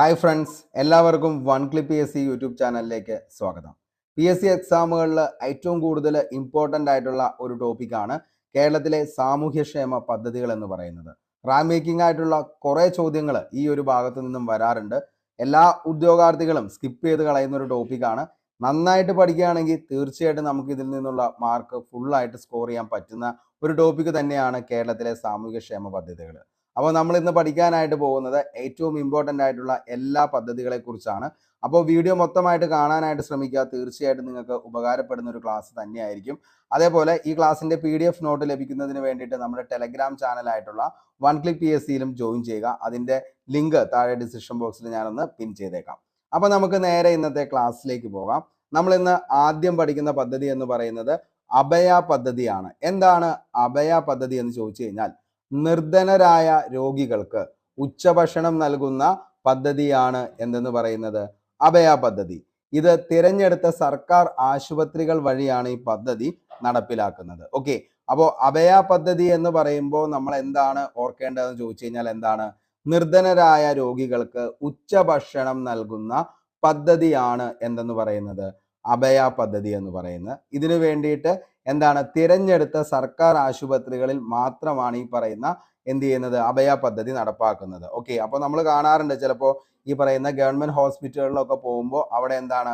Hi friends, എല്ലാവർക്കും one clip PSC YouTube ചാനലിലേക്ക് സ്വാഗതം. PSC എക്സാമുകളിൽ ഏറ്റവും കൂടുതൽ ഇമ്പോർട്ടൻ്റ് ആയിട്ടുള്ള ഒരു ടോപ്പിക്കാണ് കേരളത്തിലെ സാമൂഹ്യക്ഷേമ പദ്ധതികൾ എന്ന് പറയുന്നത്. റാങ്ക് മേക്കിംഗ് ആയിട്ടുള്ള കുറേ ചോദ്യങ്ങൾ ഈ ഒരു ഭാഗത്തു നിന്നും വരാറുണ്ട്. എല്ലാ ഉദ്യോഗാർത്ഥികളും സ്കിപ്പ് ചെയ്ത് കളയുന്ന ഒരു ടോപ്പിക്കാണ്. നന്നായിട്ട് പഠിക്കുകയാണെങ്കിൽ തീർച്ചയായിട്ടും നമുക്ക് ഇതിൽ നിന്നുള്ള മാർക്ക് ഫുള്ളായിട്ട് സ്കോർ ചെയ്യാൻ പറ്റുന്ന ഒരു ടോപ്പിക്ക് തന്നെയാണ് കേരളത്തിലെ സാമൂഹ്യക്ഷേമ പദ്ധതികൾ. അപ്പോൾ നമ്മൾ ഇന്ന് പഠിക്കാനായിട്ട് പോകുന്നത് ഏറ്റവും ഇമ്പോർട്ടൻ്റ് ആയിട്ടുള്ള എല്ലാ പദ്ധതികളെ കുറിച്ചാണ്. അപ്പോൾ വീഡിയോ മൊത്തമായിട്ട് കാണാനായിട്ട് ശ്രമിക്കുക. തീർച്ചയായിട്ടും നിങ്ങൾക്ക് ഉപകാരപ്പെടുന്ന ഒരു ക്ലാസ് തന്നെയായിരിക്കും. അതേപോലെ ഈ ക്ലാസ്സിൻ്റെ PDF നോട്ട് ലഭിക്കുന്നതിന് വേണ്ടിയിട്ട് നമ്മുടെ ടെലഗ്രാം ചാനലായിട്ടുള്ള വൺ ക്ലിക്ക് PSCയിലും ജോയിൻ ചെയ്യുക. അതിൻ്റെ ലിങ്ക് താഴെ ഡിസ്ക്രിപ്ഷൻ ബോക്സിൽ ഞാനൊന്ന് പിൻ ചെയ്തേക്കാം. അപ്പോൾ നമുക്ക് നേരെ ഇന്നത്തെ ക്ലാസ്സിലേക്ക് പോകാം. നമ്മൾ ഇന്ന് ആദ്യം പഠിക്കുന്ന പദ്ധതി എന്ന് പറയുന്നത് അഭയ പദ്ധതിയാണ്. എന്താണ് അഭയ പദ്ധതി എന്ന് ചോദിച്ചു കഴിഞ്ഞാൽ, നിർധനരായ രോഗികൾക്ക് ഉച്ചഭക്ഷണം നൽകുന്ന പദ്ധതിയാണ് എന്തെന്ന് പറയുന്നത് അഭയ പദ്ധതി. ഇത് തിരഞ്ഞെടുത്ത സർക്കാർ ആശുപത്രികൾ വഴിയാണ് ഈ പദ്ധതി നടപ്പിലാക്കുന്നത്. ഓക്കെ, അപ്പോൾ അഭയ പദ്ധതി എന്ന് പറയുമ്പോൾ നമ്മൾ എന്താണ് ഓർക്കേണ്ടതെന്ന് ചോദിച്ചു കഴിഞ്ഞാൽ, എന്താണ് നിർധനരായ രോഗികൾക്ക് ഉച്ചഭക്ഷണം നൽകുന്ന പദ്ധതിയാണ് എന്തെന്ന് പറയുന്നത് അഭയ പദ്ധതി എന്ന് പറയുന്നത്. ഇതിനു വേണ്ടിയിട്ട് എന്താണ് തിരഞ്ഞെടുത്ത സർക്കാർ ആശുപത്രികളിൽ മാത്രമാണ് ഈ പറയുന്ന എന്ത് ചെയ്യുന്നത് അഭയ പദ്ധതി നടപ്പാക്കുന്നത്. ഓക്കെ, അപ്പോൾ നമ്മൾ കാണാറുണ്ട് ചിലപ്പോൾ ഈ പറയുന്ന ഗവൺമെന്റ് ഹോസ്പിറ്റലുകളിലൊക്കെ പോകുമ്പോൾ അവിടെ എന്താണ്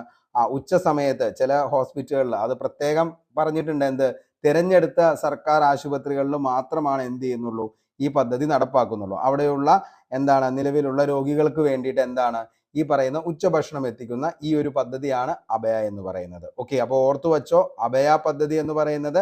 ഉച്ച സമയത്ത് ചില ഹോസ്പിറ്റലുകളിൽ അത് പ്രത്യേകം പറഞ്ഞിട്ടുണ്ട്, എന്ത് തിരഞ്ഞെടുത്ത സർക്കാർ ആശുപത്രികളിൽ മാത്രമാണ് എന്ത് ചെയ്യുന്നുള്ളൂ ഈ പദ്ധതി നടപ്പാക്കുന്നുള്ളൂ. അവിടെയുള്ള എന്താണ് നിലവിലുള്ള രോഗികൾക്ക് വേണ്ടിയിട്ട് എന്താണ് ഈ പറയുന്ന ഉച്ചഭക്ഷണം എത്തിക്കുന്ന ഈ ഒരു പദ്ധതിയാണ് അഭയ എന്ന് പറയുന്നത്. ഓക്കെ, അപ്പോൾ ഓർത്തു വച്ചോ, അഭയ പദ്ധതി എന്ന് പറയുന്നത്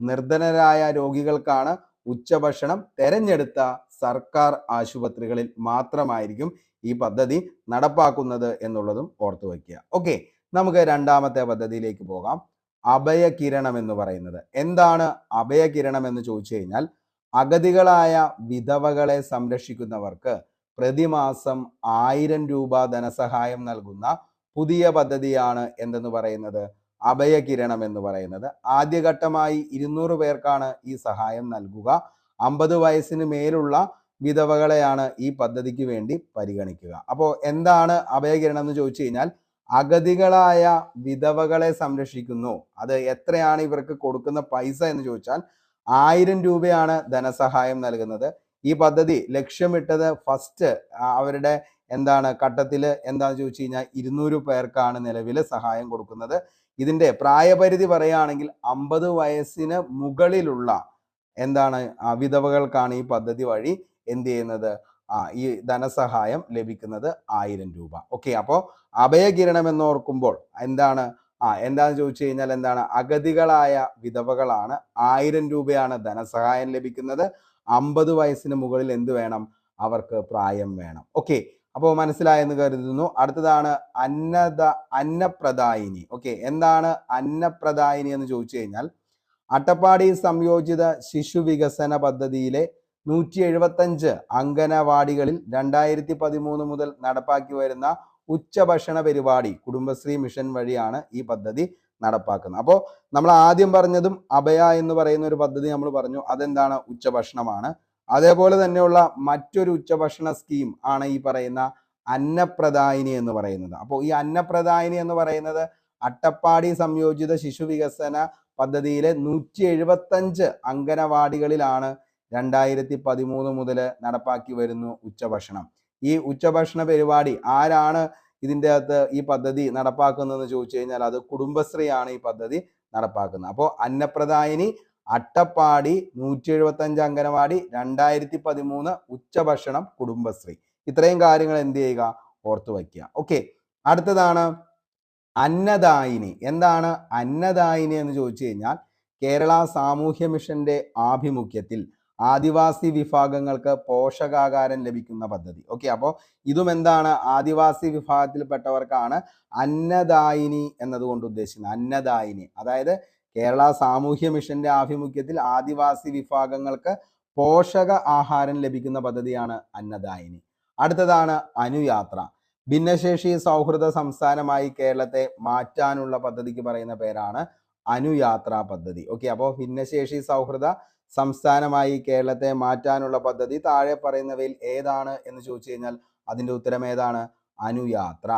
നിർധനരായ രോഗികൾക്കാണ് ഉച്ചഭക്ഷണം തെരഞ്ഞെടുത്ത സർക്കാർ ആശുപത്രികളിൽ മാത്രമായിരിക്കും ഈ പദ്ധതി നടപ്പാക്കുന്നത് എന്നുള്ളതും ഓർത്തു വയ്ക്കുക. ഓക്കെ, നമുക്ക് രണ്ടാമത്തെ പദ്ധതിയിലേക്ക് പോകാം. അഭയകിരണം എന്ന് പറയുന്നത് എന്താണ്? അഭയകിരണം എന്ന് ചോദിച്ചു കഴിഞ്ഞാൽ, അഗതികളായ വിധവകളെ സംരക്ഷിക്കുന്നവർക്ക് പ്രതിമാസം 1000 രൂപ ധനസഹായം നൽകുന്ന പുതിയ പദ്ധതിയാണ് എന്തെന്ന് പറയുന്നത് അഭയകിരണം എന്ന് പറയുന്നത്. ആദ്യഘട്ടമായി 200 പേർക്കാണ് ഈ സഹായം നൽകുക. 50 വയസ്സിന് മേലുള്ള വിധവകളെയാണ് ഈ പദ്ധതിക്ക് വേണ്ടി പരിഗണിക്കുക. അപ്പോൾ എന്താണ് അഭയകിരണം എന്ന് ചോദിച്ചു കഴിഞ്ഞാൽ, അഗതികളായ വിധവകളെ സംരക്ഷിക്കുന്നു. അത് എത്രയാണ് ഇവർക്ക് കൊടുക്കുന്ന പൈസ എന്ന് ചോദിച്ചാൽ 1000 രൂപയാണ് ധനസഹായം നൽകുന്നത്. ഈ പദ്ധതി ലക്ഷ്യമിട്ടത് ഫസ്റ്റ് അവരുടെ എന്താണ് ഘട്ടത്തിൽ എന്താണെന്ന് ചോദിച്ചു കഴിഞ്ഞാൽ 200 പേർക്കാണ് നിലവിൽ സഹായം കൊടുക്കുന്നത്. ഇതിന്റെ പ്രായപരിധി പറയുകയാണെങ്കിൽ 50 വയസ്സിന് മുകളിലുള്ള എന്താണ് വിധവകൾക്കാണ് ഈ പദ്ധതി വഴി എന്ത് ചെയ്യുന്നത് ഈ ധനസഹായം ലഭിക്കുന്നത് 1000 രൂപ. ഓക്കെ, അപ്പോൾ അഭയകിരണം എന്ന് ഓർക്കുമ്പോൾ എന്താന്ന് ചോദിച്ചു കഴിഞ്ഞാൽ, എന്താണ് അഗതികളായ വിധവകളാണ്, 1000 രൂപയാണ് ധനസഹായം ലഭിക്കുന്നത്. 50 വയസ്സിന് മുകളിൽ എന്ത് വേണം? അവർക്ക് പ്രായം വേണം. ഓക്കെ, അപ്പോൾ മനസ്സിലായെന്ന് കരുതുന്നു. അടുത്തതാണ് അന്നപ്രദായിനി. ഓക്കെ, എന്താണ് അന്നപ്രദായിനി എന്ന് ചോദിച്ചു കഴിഞ്ഞാൽ, അട്ടപ്പാടി സംയോജിത ശിശു വികസന പദ്ധതിയിലെ 175 അംഗനവാടികളിൽ 2013 മുതൽ നടപ്പാക്കി വരുന്ന ഉച്ചഭക്ഷണ പരിപാടി കുടുംബശ്രീ മിഷൻ വഴിയാണ് ഈ പദ്ധതി നടപ്പാക്കുന്നത്. അപ്പോൾ നമ്മൾ ആദ്യം പറഞ്ഞതും അഭയ എന്ന് പറയുന്ന ഒരു പദ്ധതി നമ്മൾ പറഞ്ഞു, അതെന്താണ് ഉച്ചഭക്ഷണമാണ്. അതേപോലെ തന്നെയുള്ള മറ്റൊരു ഉച്ചഭക്ഷണ സ്കീം ആണ് ഈ പറയുന്ന അന്നപ്രദായിനി എന്ന് പറയുന്നത്. അപ്പോൾ ഈ അന്നപ്രദായിനി എന്ന് പറയുന്നത് അട്ടപ്പാടി സംയോജിത ശിശു വികസന പദ്ധതിയിലെ 175 അംഗനവാടികളിലാണ് 2013 മുതൽ നടപ്പാക്കി വരുന്നു ഉച്ചഭക്ഷണം. ഈ ഉച്ചഭക്ഷണ പരിപാടി ആരാണ് ഇതിൻ്റെ അകത്ത് ഈ പദ്ധതി നടപ്പാക്കുന്നതെന്ന് ചോദിച്ചു കഴിഞ്ഞാൽ, അത് കുടുംബശ്രീയാണ് ഈ പദ്ധതി നടപ്പാക്കുന്നത്. അപ്പോൾ അന്നപ്രദായിനി, അട്ടപ്പാടി, 175 അംഗനവാടി, 2013 ഉച്ചഭക്ഷണം, കുടുംബശ്രീ. ഇത്രയും കാര്യങ്ങൾ എന്ത് ചെയ്യുക? ഓർത്തു വയ്ക്കുക. ഓക്കെ, അടുത്തതാണ് അന്നദായിനി. എന്താണ് അന്നദായിനി എന്ന് ചോദിച്ചു കഴിഞ്ഞാൽ, കേരള സാമൂഹ്യ മിഷന്റെ ആഭിമുഖ്യത്തിൽ ആദിവാസി വിഭാഗങ്ങൾക്ക് പോഷകാഹാരം ലഭിക്കുന്ന പദ്ധതി. ഓക്കെ, അപ്പോൾ ഇതും എന്താണ് ആദിവാസി വിഭാഗത്തിൽപ്പെട്ടവർക്കാണ് അന്നദായിനി എന്നതുകൊണ്ട് ഉദ്ദേശിക്കുന്നത്. അന്നദായിനി അതായത് കേരള സാമൂഹ്യ മിഷന്റെ ആഭിമുഖ്യത്തിൽ ആദിവാസി വിഭാഗങ്ങൾക്ക് പോഷക ആഹാരം ലഭിക്കുന്ന പദ്ധതിയാണ് അന്നദായിനി. അടുത്തതാണ് അനുയാത്ര. ഭിന്നശേഷി സൗഹൃദ സംസ്ഥാനമായി കേരളത്തെ മാറ്റാനുള്ള പദ്ധതിക്ക് പറയുന്ന പേരാണ് അനുയാത്ര പദ്ധതി. ഓക്കെ, അപ്പോൾ ഭിന്നശേഷി സൗഹൃദ സംസ്ഥാനമായി കേരളത്തെ മാറ്റാനുള്ള പദ്ധതി താഴെ പറയുന്നവയിൽ ഏതാണ് എന്ന് ചോദിച്ചു കഴിഞ്ഞാൽ അതിന്റെ ഉത്തരം ഏതാണ്? അനുയാത്ര.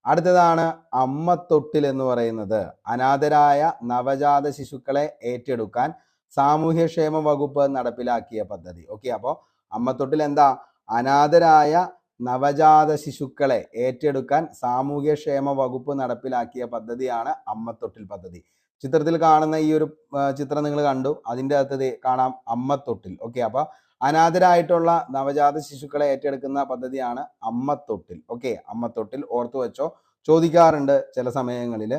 അടുത്തതാണ് അമ്മത്തൊട്ടിൽ എന്ന് പറയുന്നത്. അനാഥരായ നവജാത ശിശുക്കളെ ഏറ്റെടുക്കാൻ സാമൂഹ്യക്ഷേമ വകുപ്പ് നടപ്പിലാക്കിയ പദ്ധതി. ഓക്കെ, അപ്പോൾ അമ്മത്തൊട്ടിൽ എന്താ? അനാഥരായ നവജാത ശിശുക്കളെ ഏറ്റെടുക്കാൻ സാമൂഹ്യക്ഷേമ വകുപ്പ് നടപ്പിലാക്കിയ പദ്ധതിയാണ് അമ്മത്തൊട്ടിൽ പദ്ധതി. ചിത്രത്തിൽ കാണുന്ന ഈ ഒരു ചിത്രം നിങ്ങൾ കണ്ടു, അതിൻ്റെ അകത്ത് കാണാം അമ്മത്തൊട്ടിൽ. ഓക്കെ, അപ്പൊ അനാഥരായിട്ടുള്ള നവജാത ശിശുക്കളെ ഏറ്റെടുക്കുന്ന പദ്ധതിയാണ് അമ്മത്തൊട്ടിൽ. ഓക്കെ, അമ്മത്തൊട്ടിൽ ഓർത്തു വെച്ചോ, ചോദിക്കാറുണ്ട് ചില സമയങ്ങളിൽ.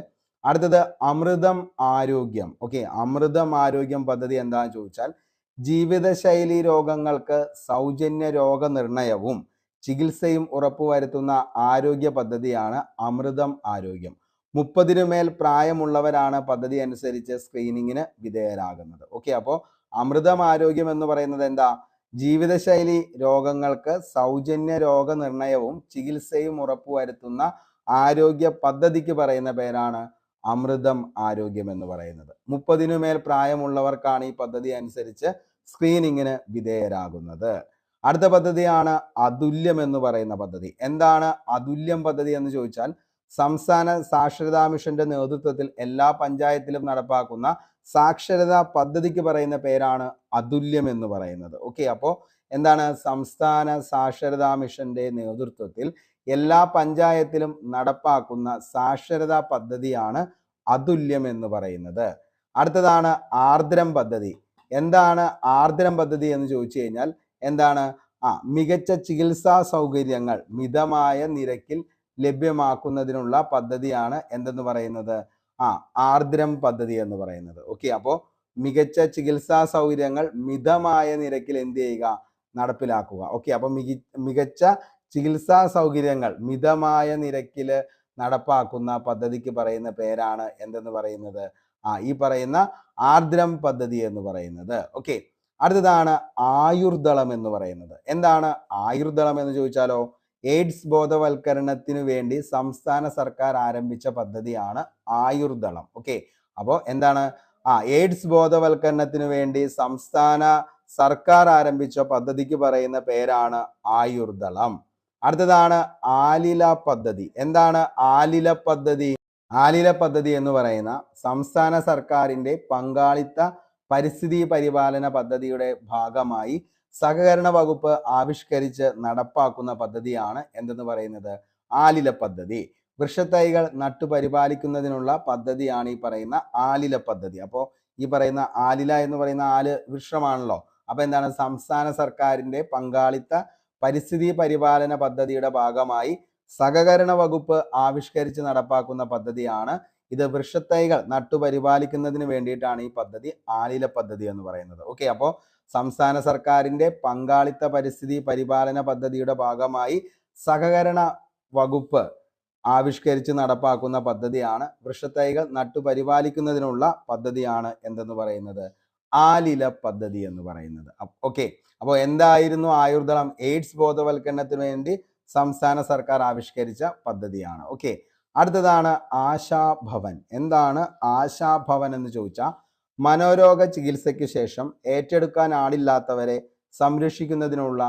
അടുത്തത് അമൃതം ആരോഗ്യം. ഓക്കെ, അമൃതം ആരോഗ്യം പദ്ധതി എന്താണെന്ന് ചോദിച്ചാൽ ജീവിതശൈലി രോഗങ്ങൾക്ക് സൗജന്യ രോഗനിർണയവും ചികിത്സയും ഉറപ്പുവരുത്തുന്ന ആരോഗ്യ പദ്ധതിയാണ് അമൃതം ആരോഗ്യം. 30 മേൽ പ്രായമുള്ളവരാണ് പദ്ധതി അനുസരിച്ച് സ്ക്രീനിങ്ങിന് വിധേയരാകുന്നത്. ഓക്കെ, അപ്പോൾ അമൃതം ആരോഗ്യം എന്ന് പറയുന്നത് എന്താ? ജീവിതശൈലി രോഗങ്ങൾക്ക് സൗജന്യ രോഗനിർണയവും ചികിത്സയും ഉറപ്പുവരുത്തുന്ന ആരോഗ്യ പദ്ധതിക്ക് പറയുന്ന പേരാണ് അമൃതം ആരോഗ്യം എന്ന് പറയുന്നത്. 30 മേൽ പ്രായമുള്ളവർക്കാണ് ഈ പദ്ധതി അനുസരിച്ച് സ്ക്രീനിങ്ങിന് വിധേയരാകുന്നത്. അടുത്ത പദ്ധതിയാണ് അതുല്യം എന്ന് പറയുന്ന പദ്ധതി. എന്താണ് അതുല്യം പദ്ധതി എന്ന് ചോദിച്ചാൽ സംസ്ഥാന സാക്ഷരതാ മിഷന്റെ നേതൃത്വത്തിൽ എല്ലാ പഞ്ചായത്തിലും നടപ്പാക്കുന്ന സാക്ഷരതാ പദ്ധതിക്ക് പറയുന്ന പേരാണ് അതുല്യം എന്ന് പറയുന്നത്. ഓക്കെ, അപ്പോൾ എന്താണ്? സംസ്ഥാന സാക്ഷരതാ മിഷന്റെ നേതൃത്വത്തിൽ എല്ലാ പഞ്ചായത്തിലും നടപ്പാക്കുന്ന സാക്ഷരതാ പദ്ധതിയാണ് അതുല്യം എന്ന് പറയുന്നത്. അടുത്തതാണ് ആർദ്രം പദ്ധതി. എന്താണ് ആർദ്രം പദ്ധതി എന്ന് ചോദിച്ചു കഴിഞ്ഞാൽ എന്താണ്? മികച്ച ചികിത്സാ സൗകര്യങ്ങൾ മിതമായ നിരക്കിൽ ലഭ്യമാക്കുന്നതിനുള്ള പദ്ധതിയാണ് എന്തെന്ന് പറയുന്നത്? ആർദ്രം പദ്ധതി എന്ന് പറയുന്നത്. ഓക്കെ, അപ്പോൾ മികച്ച ചികിത്സാ സൗകര്യങ്ങൾ മിതമായ നിരക്കിൽ എന്ത് ചെയ്യുക? നടപ്പിലാക്കുക. ഓക്കെ, അപ്പോൾ മികച്ച ചികിത്സാ സൗകര്യങ്ങൾ മിതമായ നിരക്കിൽ നടപ്പാക്കുന്ന പദ്ധതിക്ക് പറയുന്ന പേരാണ് എന്തെന്ന് പറയുന്നത്? ഈ പറയുന്ന ആർദ്രം പദ്ധതി എന്ന് പറയുന്നത്. ഓക്കെ, അടുത്തതാണ് ആയുർദളം എന്ന് പറയുന്നത്. എന്താണ് ആയുർദളം എന്ന് ചോദിച്ചാലോ? എയ്ഡ്സ് ബോധവൽക്കരണത്തിനു വേണ്ടി സംസ്ഥാന സർക്കാർ ആരംഭിച്ച പദ്ധതിയാണ് ആയുർദളം. ഓക്കെ, അപ്പോൾ എന്താണ്? എയ്ഡ്സ് ബോധവൽക്കരണത്തിനു വേണ്ടി സംസ്ഥാന സർക്കാർ ആരംഭിച്ച പദ്ധതിക്ക് പറയുന്ന പേരാണ് ആയുർദളം. അടുത്തതാണ് ആലില പദ്ധതി. എന്താണ് ആലില പദ്ധതി? ആലില പദ്ധതി എന്ന് പറയുന്ന സംസ്ഥാന സർക്കാരിന്റെ പങ്കാളിത്ത പരിസ്ഥിതി പരിപാലന പദ്ധതിയുടെ ഭാഗമായി സഹകരണ വകുപ്പ് ആവിഷ്കരിച്ച് നടപ്പാക്കുന്ന പദ്ധതിയാണ് എന്തെന്ന് പറയുന്നത്? ആലില പദ്ധതി. വൃക്ഷത്തൈകൾ നട്ടുപരിപാലിക്കുന്നതിനുള്ള പദ്ധതിയാണ് ഈ പറയുന്ന ആലില പദ്ധതി. അപ്പോൾ ഈ പറയുന്ന ആലില എന്ന് പറയുന്ന വൃക്ഷമാണല്ലോ. അപ്പൊ എന്താണ്? സംസ്ഥാന സർക്കാരിന്റെ പങ്കാളിത്ത പരിസ്ഥിതി പരിപാലന പദ്ധതിയുടെ ഭാഗമായി സഹകരണ വകുപ്പ് ആവിഷ്കരിച്ച് നടപ്പാക്കുന്ന പദ്ധതിയാണ് ഇത്. വൃക്ഷത്തൈകൾ നട്ടുപരിപാലിക്കുന്നതിന് വേണ്ടിയിട്ടാണ് ഈ പദ്ധതി ആലില പദ്ധതി എന്ന് പറയുന്നത്. ഓക്കെ, അപ്പോൾ സംസ്ഥാന സർക്കാരിന്റെ പങ്കാളിത്ത പരിസ്ഥിതി പരിപാലന പദ്ധതിയുടെ ഭാഗമായി സഹകരണ വകുപ്പ് ആവിഷ്കരിച്ച് നടപ്പാക്കുന്ന പദ്ധതിയാണ് വൃക്ഷത്തൈകൾ നട്ടുപരിപാലിക്കുന്നതിനുള്ള പദ്ധതിയാണ് എന്തെന്ന് പറയുന്നത്? ആലില പദ്ധതി എന്ന് പറയുന്നത്. ഓക്കെ, അപ്പോൾ എന്തായിരുന്നു ആയുർദളം? എയ്ഡ്സ് ബോധവൽക്കരണത്തിന് വേണ്ടി സംസ്ഥാന സർക്കാർ ആവിഷ്കരിച്ച പദ്ധതിയാണ്. ഓക്കെ, അടുത്തതാണ് ആശാഭവൻ. എന്താണ് ആശാഭവൻ എന്ന് ചോദിച്ചാൽ മനോരോഗ ചികിത്സയ്ക്ക് ശേഷം ഏറ്റെടുക്കാൻ ആളില്ലാത്തവരെ സംരക്ഷിക്കുന്നതിനുള്ള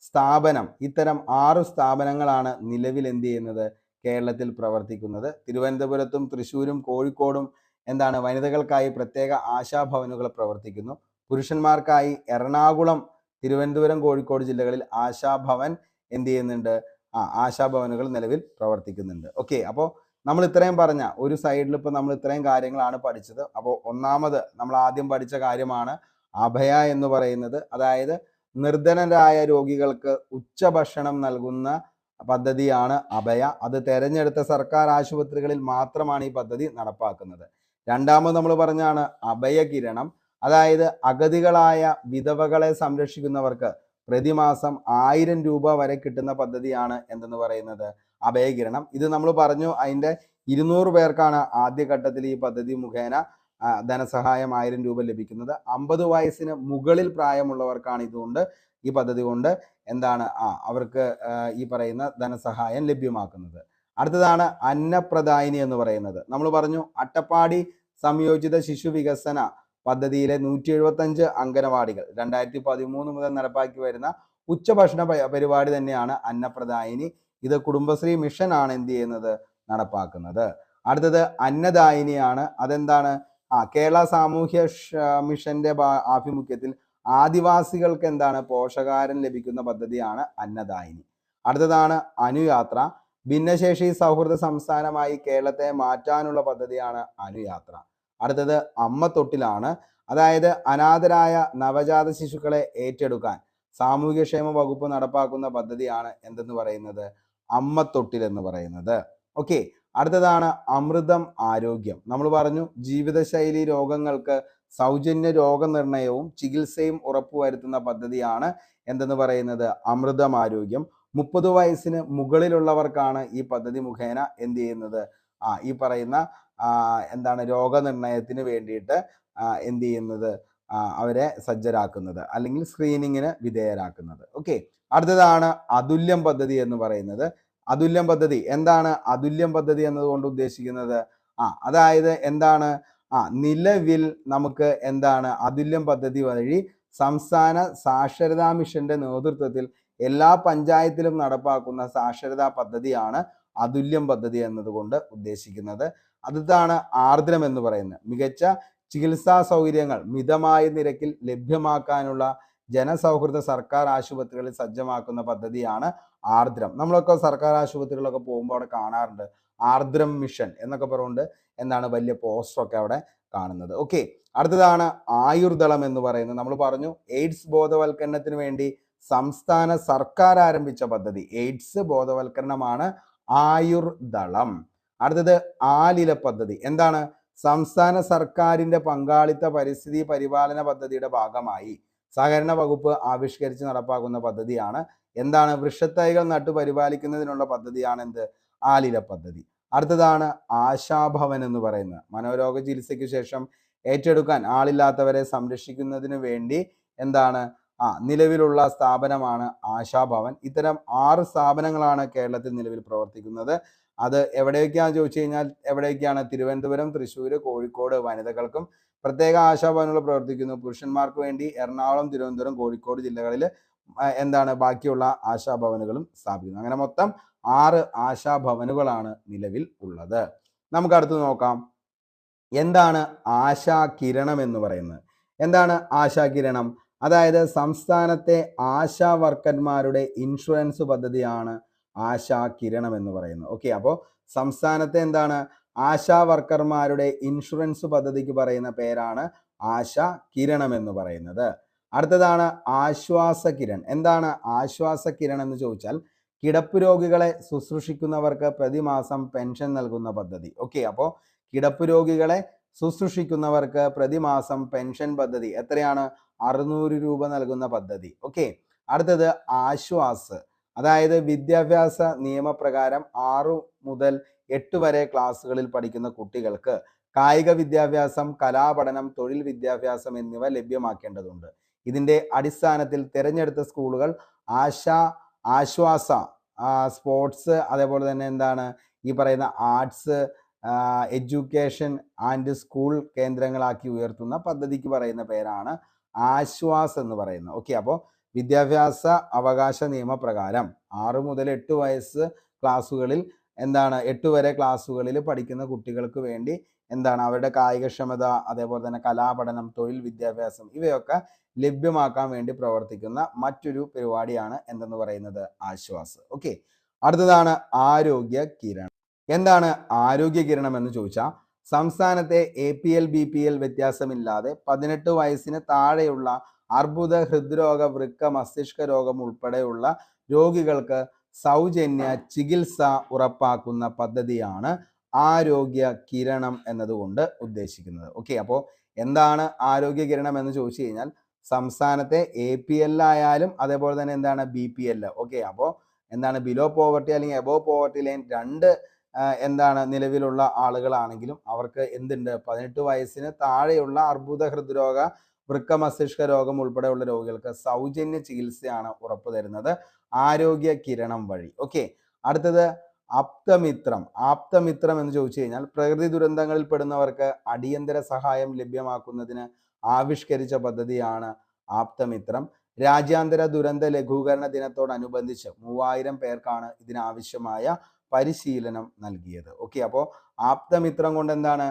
സ്ഥാപനം. ഇത്തരം 6 സ്ഥാപനങ്ങളാണ് നിലവിൽ എന്ത് ചെയ്യുന്നത്? കേരളത്തിൽ പ്രവർത്തിക്കുന്നത്. തിരുവനന്തപുരത്തും തൃശ്ശൂരും കോഴിക്കോടും എന്താണ്? വനിതകൾക്കായി പ്രത്യേക ആശാഭവനുകൾ പ്രവർത്തിക്കുന്നു. പുരുഷന്മാർക്കായി എറണാകുളം, തിരുവനന്തപുരം, കോഴിക്കോട് ജില്ലകളിൽ ആശാഭവൻ എന്ത് ചെയ്യുന്നുണ്ട്? ആശാഭവനുകൾ നിലവിൽ പ്രവർത്തിക്കുന്നുണ്ട്. ഓക്കെ, അപ്പോൾ നമ്മൾ ഇത്രയും പറഞ്ഞ ഒരു സൈഡിൽ ഇപ്പോൾ നമ്മൾ ഇത്രയും കാര്യങ്ങളാണ് പഠിച്ചത്. അപ്പോൾ ഒന്നാമത് നമ്മൾ ആദ്യം പഠിച്ച കാര്യമാണ് അഭയ എന്ന് പറയുന്നത്. അതായത് നിർധനരായ രോഗികൾക്ക് ഉച്ചഭക്ഷണം നൽകുന്ന പദ്ധതിയാണ് അഭയ. അത് തെരഞ്ഞെടുത്ത സർക്കാർ ആശുപത്രികളിൽ മാത്രമാണ് ഈ പദ്ധതി നടപ്പാക്കുന്നത്. രണ്ടാമത് നമ്മൾ പറഞ്ഞാണ് അഭയകിരണം. അതായത് അഗതികളായ വിധവകളെ സംരക്ഷിക്കുന്നവർക്ക് പ്രതിമാസം 1000 രൂപ വരെ കിട്ടുന്ന പദ്ധതിയാണ് എന്തെന്ന് പറയുന്നത്? അഭയകിരണം. ഇത് നമ്മൾ പറഞ്ഞു, അതിൻ്റെ 200 പേർക്കാണ് ആദ്യഘട്ടത്തിൽ ഈ പദ്ധതി മുഖേന ധനസഹായം 1000 രൂപ ലഭിക്കുന്നത്. 50 വയസ്സിന് മുകളിൽ പ്രായമുള്ളവർക്കാണ് ഇതുകൊണ്ട് ഈ പദ്ധതി കൊണ്ട് എന്താണ് അവർക്ക് ഈ പറയുന്ന ധനസഹായം ലഭ്യമാക്കുന്നത്. അടുത്തതാണ് അന്നപ്രദായിനി എന്ന് പറയുന്നത്. നമ്മൾ പറഞ്ഞു അട്ടപ്പാടി സംയോജിത ശിശു വികസന പദ്ധതിയിലെ 175 അംഗനവാടികൾ 2013 മുതൽ നടപ്പാക്കി വരുന്ന ഉച്ചഭക്ഷണ പരിപാടി തന്നെയാണ് അന്നപ്രദായിനി. ഇത് കുടുംബശ്രീ മിഷൻ ആണ് എന്ത് ചെയ്യുന്നത്, നടപ്പാക്കുന്നത്. അടുത്തത് അന്നദായിനിയാണ്. അതെന്താണ്? കേരള സാമൂഹ്യ മിഷന്റെ ആഭിമുഖ്യത്തിൽ ആദിവാസികൾക്ക് എന്താണ് പോഷകാഹാരം ലഭിക്കുന്ന പദ്ധതിയാണ് അന്നദായിനി. അടുത്തതാണ് അനുയാത്ര. ഭിന്നശേഷി സൗഹൃദ സംസ്ഥാനമായി കേരളത്തെ മാറ്റാനുള്ള പദ്ധതിയാണ് അനുയാത്ര. അടുത്തത് അമ്മ തൊട്ടിലാണ്. അതായത് അനാഥരായ നവജാത ശിശുക്കളെ ഏറ്റെടുക്കാൻ സാമൂഹ്യക്ഷേമ വകുപ്പ് നടപ്പാക്കുന്ന പദ്ധതിയാണ് എന്തെന്ന് പറയുന്നത്, അമ്മ തൊട്ടിൽ എന്ന് പറയുന്നത്. ഓക്കെ, അടുത്തതാണ് അമൃതം ആരോഗ്യം. നമ്മൾ പറഞ്ഞു ജീവിതശൈലി രോഗങ്ങൾക്ക് സൗജന്യ രോഗനിർണയവും ചികിത്സയും ഉറപ്പുവരുത്തുന്ന പദ്ധതിയാണ് എന്തെന്ന് പറയുന്നത്, അമൃതം ആരോഗ്യം. 30 വയസ്സിന് മുകളിലുള്ളവർക്കാണ് ഈ പദ്ധതി മുഖേന എന്ത് ചെയ്യുന്നത്, ഈ പറയുന്ന എന്താണ് രോഗനിർണയത്തിന് വേണ്ടിയിട്ട് എന്ത് ചെയ്യുന്നത്, അവരെ സജ്ജരാക്കുന്നത് അല്ലെങ്കിൽ സ്ക്രീനിങ്ങിന് വിധേയരാക്കുന്നത്. ഓക്കെ, അടുത്തതാണ് അതുല്യം പദ്ധതി എന്ന് പറയുന്നത്. അതുല്യം പദ്ധതി എന്താണ്? അതുല്യം പദ്ധതി എന്നതുകൊണ്ട് ഉദ്ദേശിക്കുന്നത് അതായത് എന്താണ്, നിലവിൽ നമുക്ക് എന്താണ് അതുല്യം പദ്ധതി വഴി സംസ്ഥാന സാക്ഷരതാ മിഷന്റെ നേതൃത്വത്തിൽ എല്ലാ പഞ്ചായത്തിലും നടപ്പാക്കുന്ന സാക്ഷരതാ പദ്ധതിയാണ് അതുല്യം പദ്ധതി എന്നതുകൊണ്ട് ഉദ്ദേശിക്കുന്നത്. അതാണ് ആർദ്രം എന്ന് പറയുന്നത്. മികച്ച ചികിത്സാ സൗകര്യങ്ങൾ മിതമായ നിരക്കിൽ ലഭ്യമാക്കാനുള്ള ജനസൗഹൃദ സർക്കാർ ആശുപത്രികളിൽ സജ്ജമാക്കുന്ന പദ്ധതിയാണ് ആർദ്രം. നമ്മളൊക്കെ സർക്കാർ ആശുപത്രികളൊക്കെ പോകുമ്പോൾ അവിടെ കാണാറുണ്ട് ആർദ്രം മിഷൻ എന്നൊക്കെ പറഞ്ഞുകൊണ്ട് എന്താണ് വലിയ പോസ്റ്ററൊക്കെ അവിടെ കാണുന്നത്. ഓക്കെ, അടുത്തതാണ് ആയുർദളം എന്ന് പറയുന്നത്. നമ്മൾ പറഞ്ഞു എയ്ഡ്സ് ബോധവൽക്കരണത്തിന് വേണ്ടി സംസ്ഥാന സർക്കാർ ആരംഭിച്ച പദ്ധതി എയ്ഡ്സ് ബോധവൽക്കരണമാണ് ആയുർദളം. അടുത്തത് ആലില പദ്ധതി. എന്താണ്? സംസ്ഥാന സർക്കാരിന്റെ പങ്കാളിത്ത പരിസ്ഥിതി പരിപാലന പദ്ധതിയുടെ ഭാഗമായി സഹകരണ വകുപ്പ് ആവിഷ്കരിച്ച് നടപ്പാക്കുന്ന പദ്ധതിയാണ് എന്താണ്, വൃക്ഷത്തൈകൾ നട്ടു പരിപാലിക്കുന്നതിനുള്ള പദ്ധതിയാണ് എന്ത്, ആലില പദ്ധതി. അടുത്തതാണ് ആശാഭവൻ എന്ന് പറയുന്നത്. മനോരോഗ ചികിത്സയ്ക്ക് ശേഷം ഏറ്റെടുക്കാൻ ആളില്ലാത്തവരെ സംരക്ഷിക്കുന്നതിന് വേണ്ടി എന്താണ് നിലവിലുള്ള സ്ഥാപനമാണ് ആശാഭവൻ. ഇത്തരം 6 സ്ഥാപനങ്ങളാണ് കേരളത്തിൽ നിലവിൽ പ്രവർത്തിക്കുന്നത്. അത് എവിടെയൊക്കെയാണെന്ന് ചോദിച്ചു കഴിഞ്ഞാൽ എവിടെയൊക്കെയാണ്? തിരുവനന്തപുരം, തൃശ്ശൂർ, കോഴിക്കോട് വനിതകൾക്കും പ്രത്യേക ആശാഭവനുകൾ പ്രവർത്തിക്കുന്നു. പുരുഷന്മാർക്ക് വേണ്ടി എറണാകുളം, തിരുവനന്തപുരം, കോഴിക്കോട് ജില്ലകളിൽ എന്താണ് ബാക്കിയുള്ള ആശാഭവനുകളും സ്ഥാപിക്കുന്നു. അങ്ങനെ മൊത്തം 6 ആശാഭവനുകളാണ് നിലവിൽ ഉള്ളത്. നമുക്ക് അടുത്ത് നോക്കാം, എന്താണ് ആശാ കിരണം എന്ന് പറയുന്നത്. എന്താണ് ആശാ കിരണം? അതായത് സംസ്ഥാനത്തെ ആശാ വർക്കർമാരുടെ ഇൻഷുറൻസ് പദ്ധതിയാണ് ആശാ കിരണം എന്ന് പറയുന്നത്. ഓക്കെ, അപ്പോൾ സംസ്ഥാനത്തെ എന്താണ് ആശാ വർക്കർമാരുടെ ഇൻഷുറൻസ് പദ്ധതിക്ക് പറയുന്ന പേരാണ് ആശാ കിരണം എന്ന് പറയുന്നത്. അടുത്തതാണ് ആശ്വാസ കിരൺ. എന്താണ് ആശ്വാസ കിരൺ എന്ന് ചോദിച്ചാൽ കിടപ്പ് രോഗികളെ ശുശ്രൂഷിക്കുന്നവർക്ക് പ്രതിമാസം പെൻഷൻ നൽകുന്ന പദ്ധതി. ഓക്കെ, അപ്പോൾ കിടപ്പ് രോഗികളെ ശുശ്രൂഷിക്കുന്നവർക്ക് പ്രതിമാസം പെൻഷൻ പദ്ധതി എത്രയാണ്? 600 രൂപ നൽകുന്ന പദ്ധതി. ഓക്കെ, അടുത്തത് ആശ്വാസ്. അതായത് വിദ്യാഭ്യാസ നിയമപ്രകാരം 6 മുതൽ 8 വരെ ക്ലാസ്സുകളിൽ പഠിക്കുന്ന കുട്ടികൾക്ക് കായിക വിദ്യാഭ്യാസം, കലാപഠനം, തൊഴിൽ വിദ്യാഭ്യാസം എന്നിവ ലഭ്യമാക്കേണ്ടതുണ്ട്. ഇതിന്റെ അടിസ്ഥാനത്തിൽ തിരഞ്ഞെടുത്ത സ്കൂളുകൾ ആശ്വാസ സ്പോർട്സ്, അതേപോലെ തന്നെ എന്താണ് ഈ പറയുന്ന ആർട്സ്, എഡ്യൂക്കേഷൻ ആൻഡ് സ്കൂൾ കേന്ദ്രങ്ങളാക്കി ഉയർത്തുന്ന പദ്ധതിക്ക് പറയുന്ന പേരാണ് ആശ്വാസ് എന്ന് പറയുന്നത്. ഓക്കെ, അപ്പോൾ വിദ്യാഭ്യാസ അവകാശ നിയമപ്രകാരം 6 മുതൽ 8 വയസ്സ് ക്ലാസ്സുകളിൽ എന്താണ് 8 വരെ ക്ലാസ്സുകളിൽ പഠിക്കുന്ന കുട്ടികൾക്ക് വേണ്ടി എന്താണ് അവരുടെ കായികക്ഷമത, അതേപോലെ തന്നെ കലാപഠനം, തൊഴിൽ വിദ്യാഭ്യാസം ഇവയൊക്കെ ലഭ്യമാക്കാൻ വേണ്ടി പ്രവർത്തിക്കുന്ന മറ്റൊരു പരിപാടിയാണ് എന്തെന്ന് പറയുന്നത് ആശ്വാസ്. ഓക്കെ, അടുത്തതാണ് ആരോഗ്യ കിരണം. എന്താണ് ആരോഗ്യ കിരണം എന്ന് ചോദിച്ചാൽ സംസ്ഥാനത്തെ APL BPL വ്യത്യാസമില്ലാതെ 18 വയസ്സിന് താഴെയുള്ള അർബുദ, ഹൃദ്രോഗ, വൃക്ക, മസ്തിഷ്ക രോഗം ഉൾപ്പെടെയുള്ള രോഗികൾക്ക് സൗജന്യ ചികിത്സ ഉറപ്പാക്കുന്ന പദ്ധതിയാണ് ആരോഗ്യ കിരണം എന്നതുകൊണ്ട് ഉദ്ദേശിക്കുന്നത്. ഓക്കെ, അപ്പോൾ എന്താണ് ആരോഗ്യ കിരണം എന്ന് ചോദിച്ചു കഴിഞ്ഞാൽ സംസ്ഥാനത്തെ APL ആയാലും അതേപോലെ തന്നെ എന്താണ് BPL. ഓക്കെ, അപ്പോൾ എന്താണ് ബിലോ പോവർട്ടി അല്ലെങ്കിൽ എബോവ് പോവർട്ടി ലൈൻ രണ്ട് എന്താണ് നിലവിലുള്ള ആളുകളാണെങ്കിലും അവർക്ക് എന്തുണ്ട് 18 വയസ്സിന് താഴെയുള്ള അർബുദ, ഹൃദ്രോഗ, വൃക്ക, മസ്തിഷ്ക രോഗം ഉൾപ്പെടെയുള്ള രോഗികൾക്ക് സൗജന്യ ചികിത്സയാണ് ഉറപ്പു തരുന്നത് ആരോഗ്യ കിരണം വഴി. ഓക്കെ, അടുത്തത് ആപ്തമിത്രം. ആപ്തമിത്രം എന്ന് ചോദിച്ചു കഴിഞ്ഞാൽ പ്രകൃതി ദുരന്തങ്ങളിൽ പെടുന്നവർക്ക് അടിയന്തര സഹായം ലഭ്യമാക്കുന്നതിന് ആവിഷ്കരിച്ച പദ്ധതിയാണ് ആപ്തമിത്രം. രാജ്യാന്തര ദുരന്ത ലഘൂകരണ ദിനത്തോടനുബന്ധിച്ച് 3000 പേർക്കാണ് ഇതിനാവശ്യമായ പരിശീലനം നൽകിയത്. ഓക്കെ, അപ്പോൾ ആപ്തമിത്രം കൊണ്ട് എന്താണ്?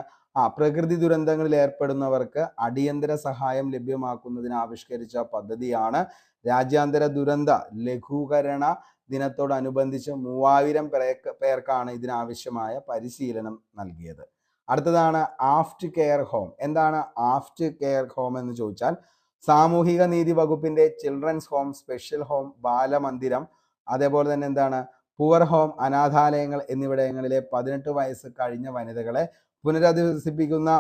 പ്രകൃതി ദുരന്തങ്ങളിൽ ഏർപ്പെടുന്നവർക്ക് അടിയന്തര സഹായം ലഭ്യമാക്കുന്നതിന് ആവിഷ്കരിച്ച പദ്ധതിയാണ് രാജ്യാന്തര ദുരന്ത ലഘൂകരണ ദിനത്തോടനുബന്ധിച്ച് 3000 പേർക്കാണ് ഇതിനാവശ്യമായ പരിശീലനം നൽകിയത്. അടുത്തതാണ് ആഫ്റ്റ് കെയർ ഹോം. എന്താണ് ആഫ്റ്റ് കെയർ ഹോം എന്ന് ചോദിച്ചാൽ, സാമൂഹിക നീതി വകുപ്പിന്റെ ചിൽഡ്രൻസ് ഹോം, സ്പെഷ്യൽ ഹോം, ബാലമന്ദിരം, അതേപോലെ തന്നെ എന്താണ് പുവർ ഹോം, അനാഥാലയങ്ങൾ എന്നിവിടങ്ങളിലെ 18 വയസ്സ് കഴിഞ്ഞ വനിതകളെ പുനരധിവസിപ്പിക്കുന്ന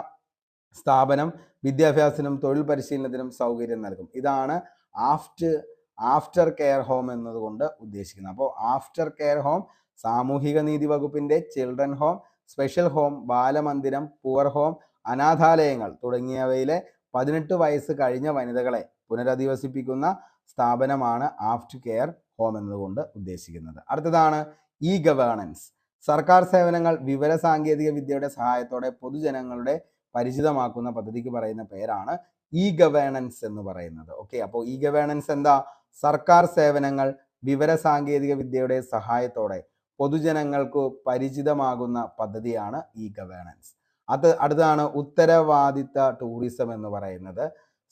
സ്ഥാപനം വിദ്യാഭ്യാസത്തിനും തൊഴിൽ പരിശീലനത്തിനും സൗകര്യം നൽകും. ഇതാണ് ആഫ്റ്റർ കെയർ ഹോം എന്നതുകൊണ്ട് ഉദ്ദേശിക്കുന്നത്. അപ്പോൾ ആഫ്റ്റർ കെയർ ഹോം സാമൂഹിക നീതി വകുപ്പിന്റെ ചിൽഡ്രൻ ഹോം, സ്പെഷ്യൽ ഹോം, ബാലമന്ദിരം, പുവർ ഹോം, അനാഥാലയങ്ങൾ തുടങ്ങിയവയിലെ 18 വയസ്സ് കഴിഞ്ഞ വനിതകളെ പുനരധിവസിപ്പിക്കുന്ന സ്ഥാപനമാണ് ആഫ്റ്റ് കെയർ ഹോം എന്നതുകൊണ്ട് ഉദ്ദേശിക്കുന്നത്. അടുത്തതാണ് ഇ ഗവേണൻസ്. സർക്കാർ സേവനങ്ങൾ വിവര സാങ്കേതിക വിദ്യയുടെ സഹായത്തോടെ പൊതുജനങ്ങളുടെ പരിചിതമാക്കുന്ന പദ്ധതിക്ക് പറയുന്ന പേരാണ് ഇ ഗവേണൻസ് എന്ന് പറയുന്നത്. ഓക്കെ, അപ്പോൾ ഇ ഗവേണൻസ് എന്താ? സർക്കാർ സേവനങ്ങൾ വിവര സാങ്കേതിക വിദ്യയുടെ സഹായത്തോടെ പൊതുജനങ്ങൾക്ക് പരിചിതമാകുന്ന പദ്ധതിയാണ് ഇ ഗവേണൻസ്. അടുത്താണ് ഉത്തരവാദിത്ത ടൂറിസം എന്ന് പറയുന്നത്.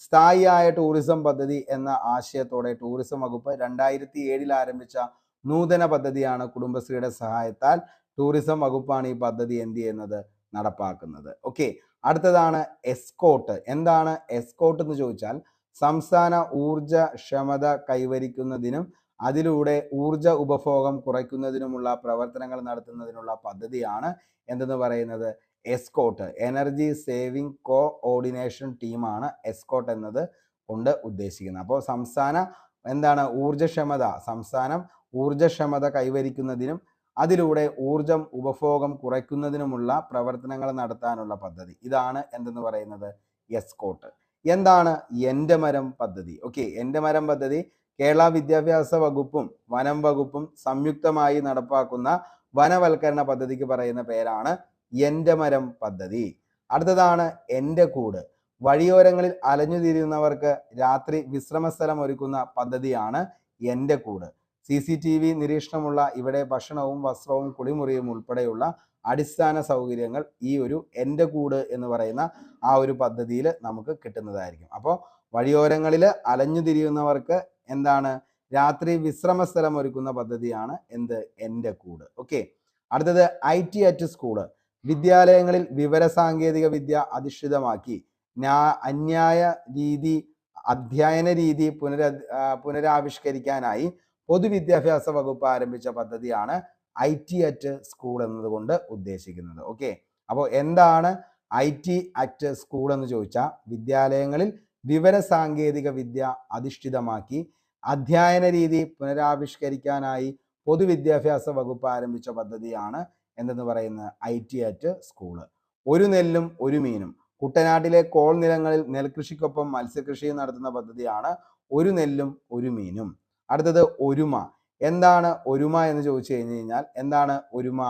സ്ഥായിയായ ടൂറിസം പദ്ധതി എന്ന ആശയത്തോടെ ടൂറിസം വകുപ്പ് 2007 ആരംഭിച്ച നൂതന പദ്ധതിയാണ്. കുടുംബശ്രീയുടെ സഹായത്താൽ ടൂറിസം വകുപ്പാണ് ഈ പദ്ധതി എന്ത് ചെയ്യുന്നത്? നടപ്പാക്കുന്നത്. ഓക്കെ, അടുത്തതാണ് എസ്കോട്ട്. എന്താണ് എസ്കോട്ട് എന്ന് ചോദിച്ചാൽ, സംസ്ഥാന ഊർജക്ഷമത കൈവരിക്കുന്നതിനും അതിലൂടെ ഊർജ ഉപഭോഗം കുറയ്ക്കുന്നതിനുമുള്ള പ്രവർത്തനങ്ങൾ നടത്തുന്നതിനുള്ള പദ്ധതിയാണ് എന്തെന്ന് പറയുന്നത്? എസ്കോട്ട്. എനർജി സേവിംഗ് കോഓർഡിനേഷൻ ടീമാണ് എസ്കോട്ട് എന്നത് കൊണ്ട് ഉദ്ദേശിക്കുന്നത്. അപ്പോൾ സംസ്ഥാനം ഊർജക്ഷമത കൈവരിക്കുന്നതിനും അതിലൂടെ ഊർജം ഉപഭോഗം കുറയ്ക്കുന്നതിനുമുള്ള പ്രവർത്തനങ്ങൾ നടത്താനുള്ള പദ്ധതി. ഇതാണ് എന്തെന്ന് പറയുന്നത്? എസ്കോട്ട്. എന്താണ് എൻ്റെ മരം പദ്ധതി? ഓക്കെ, എൻ്റെ മരം പദ്ധതി കേരള വിദ്യാഭ്യാസ വകുപ്പും വനം വകുപ്പും സംയുക്തമായി നടപ്പാക്കുന്ന വനവൽക്കരണ പദ്ധതിക്ക് പറയുന്ന പേരാണ് എൻ്റെ മരം പദ്ധതി. അടുത്തതാണ് എൻ്റെ കൂട്. വഴിയോരങ്ങളിൽ അലഞ്ഞുതിരിയുന്നവർക്ക് രാത്രി വിശ്രമസ്ഥലം ഒരുക്കുന്ന പദ്ധതിയാണ് എൻ്റെ കൂട്. CCTV നിരീക്ഷണമുള്ള ഇവിടെ ഭക്ഷണവും വസ്ത്രവും കുളിമുറിയും ഉൾപ്പെടെയുള്ള അടിസ്ഥാന സൗകര്യങ്ങൾ ഈ ഒരു എൻ്റെ കൂട് എന്ന് പറയുന്ന ആ ഒരു പദ്ധതിയിൽ നമുക്ക് കിട്ടുന്നതായിരിക്കും. അപ്പോൾ വഴിയോരങ്ങളിൽ അലഞ്ഞുതിരിയുന്നവർക്ക് എന്താണ്? രാത്രി വിശ്രമ സ്ഥലം ഒരുക്കുന്ന പദ്ധതിയാണ് എന്ത്? എൻ്റെ കൂട്. ഓക്കെ, അടുത്തത് IT അറ്റ് സ്കൂള്. വിദ്യാലയങ്ങളിൽ വിവര സാങ്കേതിക വിദ്യ അധിഷ്ഠിതമാക്കി അധ്യയന രീതി പുനരാവിഷ്കരിക്കാനായി പൊതുവിദ്യാഭ്യാസ വകുപ്പ് ആരംഭിച്ച പദ്ധതിയാണ് IT അറ്റ് സ്കൂൾ എന്നതുകൊണ്ട് ഉദ്ദേശിക്കുന്നത്. ഓക്കെ, അപ്പോൾ എന്താണ് IT അറ്റ് സ്കൂൾ എന്ന് ചോദിച്ചാൽ, വിദ്യാലയങ്ങളിൽ വിവര സാങ്കേതിക വിദ്യ അധിഷ്ഠിതമാക്കി അധ്യയന രീതി പുനരാവിഷ്കരിക്കാനായി പൊതുവിദ്യാഭ്യാസ വകുപ്പ് ആരംഭിച്ച പദ്ധതിയാണ് എന്തെന്ന് പറയുന്നത്? IT at school. ഒരു നെല്ലും ഒരു മീനും. കുട്ടനാട്ടിലെ കോൾ നിലങ്ങളിൽ നെൽകൃഷിക്കൊപ്പം മത്സ്യകൃഷി നടത്തുന്ന പദ്ധതിയാണ് ഒരു നെല്ലും ഒരു മീനും. അടുത്തത് ഒരുമ. എന്താണ് ഒരുമ എന്ന് ചോദിച്ചു കഴിഞ്ഞാൽ, എന്താണ് ഒരുമ?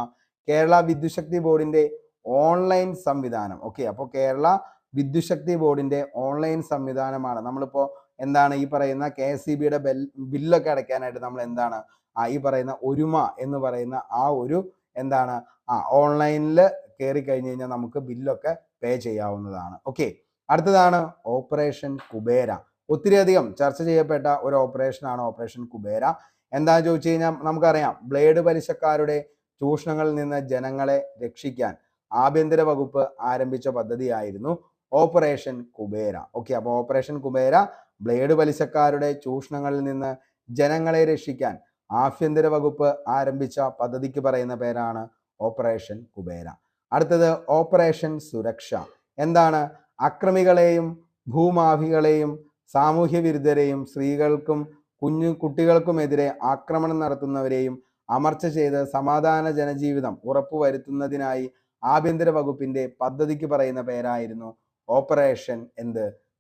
കേരള വിദ്യുശക്തി ബോർഡിന്റെ ഓൺലൈൻ സംവിധാനം. ഓക്കെ, അപ്പോൾ കേരള വിദ്യുശക്തി ബോർഡിന്റെ ഓൺലൈൻ സംവിധാനമാണ്. നമ്മളിപ്പോൾ എന്താണ് ഈ പറയുന്ന KSEBയുടെ ബില്ലൊക്കെ അടയ്ക്കാനായിട്ട് നമ്മൾ എന്താണ് ഈ പറയുന്ന ഒരുമ എന്ന് പറയുന്ന ആ ഒരു എന്താണ് ഓൺലൈനിൽ കയറി കഴിഞ്ഞ് കഴിഞ്ഞാൽ നമുക്ക് ബില്ലൊക്കെ പേ ചെയ്യാവുന്നതാണ്. ഓക്കെ, അടുത്തതാണ് ഓപ്പറേഷൻ കുബേര. ഒത്തിരിയധികം ചർച്ച ചെയ്യപ്പെട്ട ഒരു ഓപ്പറേഷനാണ് ഓപ്പറേഷൻ കുബേര. എന്താണെന്ന് ചോദിച്ചു കഴിഞ്ഞാൽ നമുക്കറിയാം, ബ്ലേഡ് പലിശക്കാരുടെ ചൂഷണങ്ങളിൽ നിന്ന് ജനങ്ങളെ രക്ഷിക്കാൻ ആഭ്യന്തര വകുപ്പ് ആരംഭിച്ച പദ്ധതിയായിരുന്നു ഓപ്പറേഷൻ കുബേര. ഓക്കെ, അപ്പോൾ ഓപ്പറേഷൻ കുബേര ബ്ലേഡ് പലിശക്കാരുടെ ചൂഷണങ്ങളിൽ നിന്ന് ജനങ്ങളെ രക്ഷിക്കാൻ ആഭ്യന്തര വകുപ്പ് ആരംഭിച്ച പദ്ധതിക്ക് പറയുന്ന പേരാണ് ഓപ്പറേഷൻ കുബേര. അടുത്തത് ഓപ്പറേഷൻ സുരക്ഷ. എന്താണ്? അക്രമികളെയും ഭൂമാഫികളെയും സാമൂഹ്യ വിരുദ്ധരെയും സ്ത്രീകൾക്കും കുട്ടികൾക്കുമെതിരെ ആക്രമണം നടത്തുന്നവരെയും അമർച്ച ചെയ്ത് സമാധാന ജനജീവിതം ഉറപ്പുവരുത്തുന്നതിനായി ആഭ്യന്തര വകുപ്പിന്റെ പദ്ധതിക്ക് പറയുന്ന പേരായിരുന്നു ഓപ്പറേഷൻ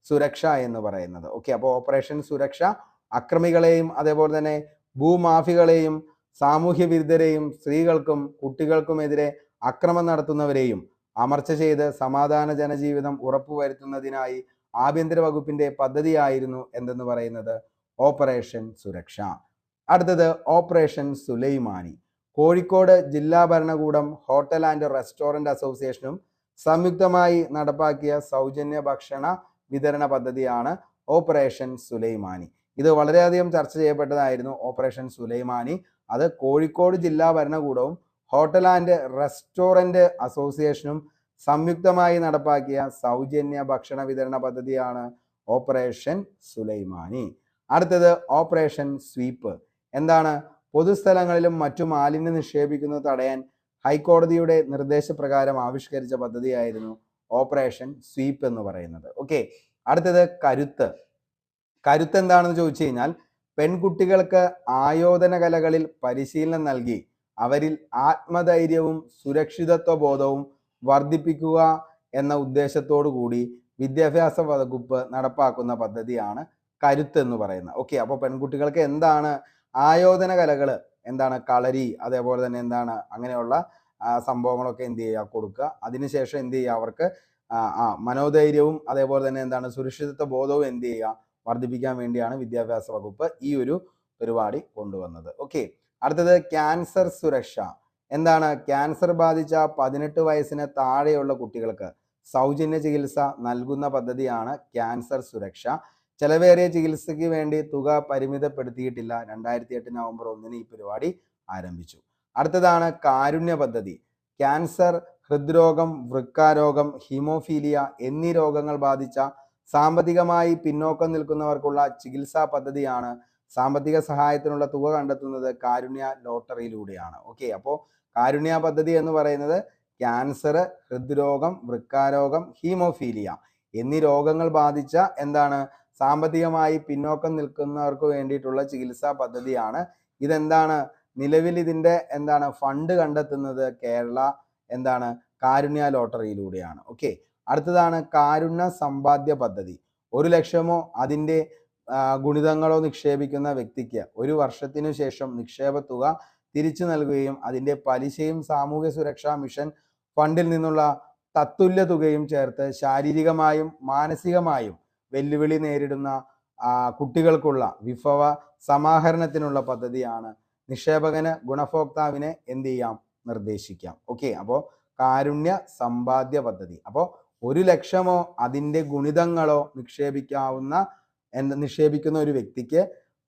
സുരക്ഷ എന്ന് പറയുന്നത്. ഓക്കെ, അപ്പോൾ ഓപ്പറേഷൻ സുരക്ഷ അക്രമികളെയും അതേപോലെ തന്നെ ഭൂമാഫികളെയും സാമൂഹ്യ വിരുദ്ധരെയും സ്ത്രീകൾക്കും കുട്ടികൾക്കുമെതിരെ ആക്രമണം നടത്തുന്നവരെയും അമർച്ച ചെയ്ത് സമാധാന ജനജീവിതം ഉറപ്പുവരുത്തുന്നതിനായി ആഭ്യന്തര വകുപ്പിന്റെ പദ്ധതിയായിരുന്നു എന്തെന്ന് പറയുന്നത് ഓപ്പറേഷൻ സുരക്ഷ. അടുത്തത് ഓപ്പറേഷൻ സുലൈമാനി. കോഴിക്കോട് ജില്ലാ ഭരണകൂടം ഹോട്ടൽ ആൻഡ് റെസ്റ്റോറന്റ് അസോസിയേഷനും സംയുക്തമായി നടപ്പാക്കിയ സൗജന്യ ഭക്ഷണ വിതരണ പദ്ധതിയാണ് ഓപ്പറേഷൻ സുലൈമാനി. ഇത് വളരെയധികം ചർച്ച ചെയ്യപ്പെട്ടതായിരുന്നു ഓപ്പറേഷൻ സുലൈമാനി. അത് കോഴിക്കോട് ജില്ലാ ഭരണകൂടവും ഹോട്ടൽ ആൻഡ് റെസ്റ്റോറന്റ് അസോസിയേഷനും സംയുക്തമായി നടപ്പാക്കിയ സൗജന്യ ഭക്ഷണ വിതരണ പദ്ധതിയാണ് ഓപ്പറേഷൻ സുലൈമാനി. അടുത്തത് ഓപ്പറേഷൻ സ്വീപ്പ്. എന്താണ്? പൊതുസ്ഥലങ്ങളിലും മറ്റു മാലിന്യം നിക്ഷേപിക്കുന്നത് തടയാൻ ഹൈക്കോടതിയുടെ നിർദ്ദേശപ്രകാരം ആവിഷ്കരിച്ച പദ്ധതിയായിരുന്നു ഓപ്പറേഷൻ സ്വീപ്പ് എന്ന് പറയുന്നത്. ഓക്കെ. അടുത്തത് കരുത്ത്. കരുത്ത് എന്താണെന്ന് ചോദിച്ചു കഴിഞ്ഞാൽ പെൺകുട്ടികൾക്ക് ആയോധന കലകളിൽ പരിശീലനം നൽകി അവരിൽ ആത്മധൈര്യവും സുരക്ഷിതത്വ ബോധവും വർദ്ധിപ്പിക്കുക എന്ന ഉദ്ദേശത്തോടു കൂടി വിദ്യാഭ്യാസ വകുപ്പ് നടപ്പാക്കുന്ന പദ്ധതിയാണ് കരുത്ത് എന്ന് പറയുന്നത്. ഓക്കെ. അപ്പോൾ പെൺകുട്ടികൾക്ക് എന്താണ് ആയോധന കലകൾ, എന്താണ് കളരി, അതേപോലെ തന്നെ എന്താണ് അങ്ങനെയുള്ള സംഭവങ്ങളൊക്കെ എന്ത് ചെയ്യുക, കൊടുക്കുക. അതിനുശേഷം എന്ത് ചെയ്യുക, അവർക്ക് മനോധൈര്യവും അതേപോലെ തന്നെ എന്താണ് സുരക്ഷിതത്വ ബോധവും എന്ത് ചെയ്യുക, വർദ്ധിപ്പിക്കാൻ വേണ്ടിയാണ് വിദ്യാഭ്യാസ വകുപ്പ് ഈ ഒരു പരിപാടി കൊണ്ടുവന്നത്. ഓക്കെ. അടുത്തത് ക്യാൻസർ സുരക്ഷ. എന്താണ്? ക്യാൻസർ ബാധിച്ച 18 വയസ്സിന് താഴെയുള്ള കുട്ടികൾക്ക് സൗജന്യ ചികിത്സ നൽകുന്ന പദ്ധതിയാണ് ക്യാൻസർ സുരക്ഷ. ചെലവേറിയ ചികിത്സയ്ക്ക് വേണ്ടി തുക പരിമിതപ്പെടുത്തിയിട്ടില്ല. 2008 നവംബർ 1 ഈ പരിപാടി ആരംഭിച്ചു. അടുത്തതാണ് കാരുണ്യ പദ്ധതി. ക്യാൻസർ, ഹൃദ്രോഗം, വൃക്കാരോഗം, ഹീമോഫീലിയ എന്നീ രോഗങ്ങൾ ബാധിച്ച സാമ്പത്തികമായി പിന്നോക്കം നിൽക്കുന്നവർക്കുള്ള ചികിത്സാ പദ്ധതിയാണ്. സാമ്പത്തിക സഹായത്തിനുള്ള തുക കണ്ടെത്തുന്നത് കാരുണ്യ ലോട്ടറിയിലൂടെയാണ്. ഓക്കെ. അപ്പോൾ കാരുണ്യ പദ്ധതി എന്ന് പറയുന്നത് ക്യാൻസർ, ഹൃദ്രോഗം, വൃക്കാരോഗം, ഹീമോഫീലിയ എന്നീ രോഗങ്ങൾ ബാധിച്ച എന്താണ് സാമ്പത്തികമായി പിന്നോക്കം നിൽക്കുന്നവർക്ക് വേണ്ടിയിട്ടുള്ള ചികിത്സാ പദ്ധതിയാണ്. ഇതെന്താണ് നിലവിൽ ഇതിൻ്റെ എന്താണ് ഫണ്ട് കണ്ടെത്തുന്നത് കേരള എന്താണ് കാരുണ്യ ലോട്ടറിയിലൂടെയാണ്. ഓക്കെ. അടുത്തതാണ് കാരുണ്യ സമ്പാദ്യ പദ്ധതി. 1 ലക്ഷമോ അതിൻ്റെ ഗുണിതങ്ങളോ നിക്ഷേപിക്കുന്ന വ്യക്തിക്ക് 1 വർഷത്തിനു ശേഷം നിക്ഷേപ തുക തിരിച്ചു നൽകുകയും അതിൻ്റെ പലിശയും സാമൂഹ്യ സുരക്ഷാ മിഷൻ ഫണ്ടിൽ നിന്നുള്ള തത്തുല്യ തുകയും ചേർത്ത് ശാരീരികമായും മാനസികമായും വെല്ലുവിളി നേരിടുന്ന കുട്ടികൾക്കുള്ള വിഭവ സമാഹരണത്തിനുള്ള പദ്ധതിയാണ്. നിക്ഷേപകന് ഗുണഭോക്താവിനെ എന്ത് ചെയ്യാം, നിർദ്ദേശിക്കാം. ഓക്കെ. അപ്പോൾ കാരുണ്യ സമ്പാദ്യ പദ്ധതി. അപ്പോൾ 1 ലക്ഷമോ അതിൻ്റെ ഗുണിതങ്ങളോ നിക്ഷേപിക്കുന്ന ഒരു വ്യക്തിക്ക്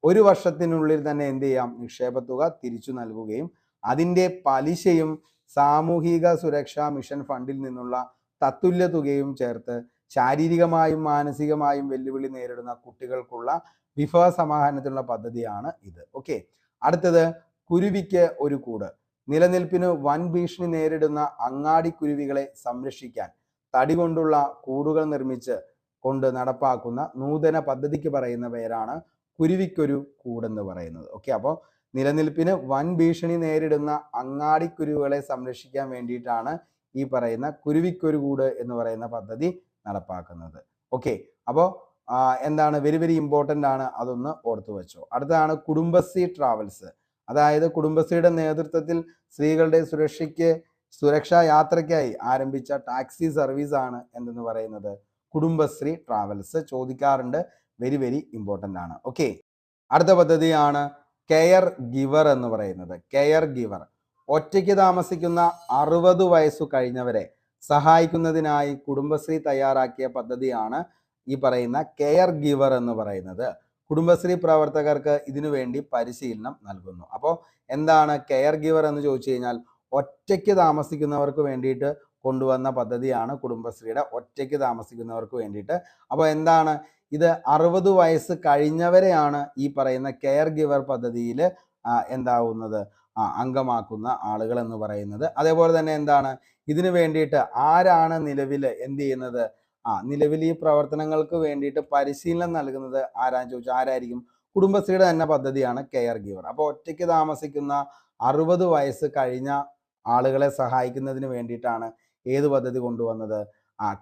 1 വർഷത്തിനുള്ളിൽ തന്നെ എന്ത് ചെയ്യാം, നിക്ഷേപത്തുക തിരിച്ചു നൽകുകയും അതിൻ്റെ പലിശയും സാമൂഹിക സുരക്ഷാ മിഷൻ ഫണ്ടിൽ നിന്നുള്ള തത്തുല്യ തുകയും ചേർത്ത് ശാരീരികമായും മാനസികമായും വെല്ലുവിളി നേരിടുന്ന കുട്ടികൾക്കുള്ള വിഭവ സമാഹരണത്തിനുള്ള പദ്ധതിയാണ് ഇത്. ഓക്കെ. അടുത്തത് കുരുവിക്ക് ഒരു കൂട്. നിലനിൽപ്പിന് വൻ ഭീഷണി നേരിടുന്ന അങ്ങാടി കുരുവികളെ സംരക്ഷിക്കാൻ തടി കൊണ്ടുള്ള കൂടുകൾ നിർമ്മിച്ച് കൊണ്ട് നടപ്പാക്കുന്ന നൂതന പദ്ധതിക്ക് പറയുന്ന പേരാണ് കുരുവിക്കൊരു കൂടെന്ന് പറയുന്നത്. ഓക്കെ. അപ്പോൾ നിലനിൽപ്പിന് വൻ ഭീഷണി നേരിടുന്ന അങ്ങാടി കുരുവികളെ സംരക്ഷിക്കാൻ വേണ്ടിയിട്ടാണ് ഈ പറയുന്ന കുരുവിക്കൊരു കൂട് എന്ന് പറയുന്ന പദ്ധതി നടപ്പാക്കുന്നത്. ഓക്കെ. അപ്പോൾ എന്താണ് വെരി വെരി ഇമ്പോർട്ടൻ്റ് ആണ്, അതൊന്ന് ഓർത്തു വെച്ചോ. അടുത്തതാണ് കുടുംബശ്രീ ട്രാവൽസ്. അതായത് കുടുംബശ്രീയുടെ നേതൃത്വത്തിൽ സ്ത്രീകളുടെ സുരക്ഷാ യാത്രയ്ക്കായി ആരംഭിച്ച ടാക്സി സർവീസ് ആണ് എന്തെന്ന് പറയുന്നത് കുടുംബശ്രീ ട്രാവൽസ്. ചോദിക്കാറുണ്ട്, വെരി വെരി ഇമ്പോർട്ടൻ്റ് ആണ്. ഓക്കെ. അടുത്ത പദ്ധതിയാണ് കെയർ ഗിവർ എന്ന് പറയുന്നത്. കെയർ ഗിവർ ഒറ്റയ്ക്ക് താമസിക്കുന്ന 60 വയസ്സു കഴിഞ്ഞവരെ സഹായിക്കുന്നതിനായി കുടുംബശ്രീ തയ്യാറാക്കിയ പദ്ധതിയാണ് ഈ പറയുന്ന കെയർ ഗിവർ എന്ന് പറയുന്നത്. കുടുംബശ്രീ പ്രവർത്തകർക്ക് ഇതിനു വേണ്ടി പരിശീലനം നൽകുന്നു. അപ്പോൾ എന്താണ് കെയർ ഗിവർ എന്ന് ചോദിച്ചു കഴിഞ്ഞാൽ ഒറ്റയ്ക്ക് താമസിക്കുന്നവർക്ക് വേണ്ടിയിട്ട് കൊണ്ടുവന്ന പദ്ധതിയാണ് കുടുംബശ്രീയുടെ ഒറ്റയ്ക്ക് താമസിക്കുന്നവർക്ക് വേണ്ടിയിട്ട്. അപ്പോൾ എന്താണ് ഇത് 60 വയസ്സ് കഴിഞ്ഞവരെയാണ് ഈ പറയുന്ന കെയർ ഗിവർ പദ്ധതിയിൽ എന്താവുന്നത് അംഗമാക്കുന്ന ആളുകൾ എന്ന് പറയുന്നത്. അതേപോലെ തന്നെ എന്താണ് ഇതിനു വേണ്ടിയിട്ട് ആരാണ് നിലവിൽ എന്ത് ചെയ്യുന്നത്, നിലവിൽ ഈ പ്രവർത്തനങ്ങൾക്ക് വേണ്ടിയിട്ട് പരിശീലനം നൽകുന്നത് ആരാന്ന് ചോദിച്ചാൽ ആരായിരിക്കും? കുടുംബശ്രീയുടെ തന്നെ പദ്ധതിയാണ് കെയർ ഗിവർ. അപ്പോൾ ഒറ്റയ്ക്ക് താമസിക്കുന്ന 60 വയസ്സ് കഴിഞ്ഞ ആളുകളെ സഹായിക്കുന്നതിന് വേണ്ടിയിട്ടാണ് ഏത് പദ്ധതി കൊണ്ടുവന്നത്?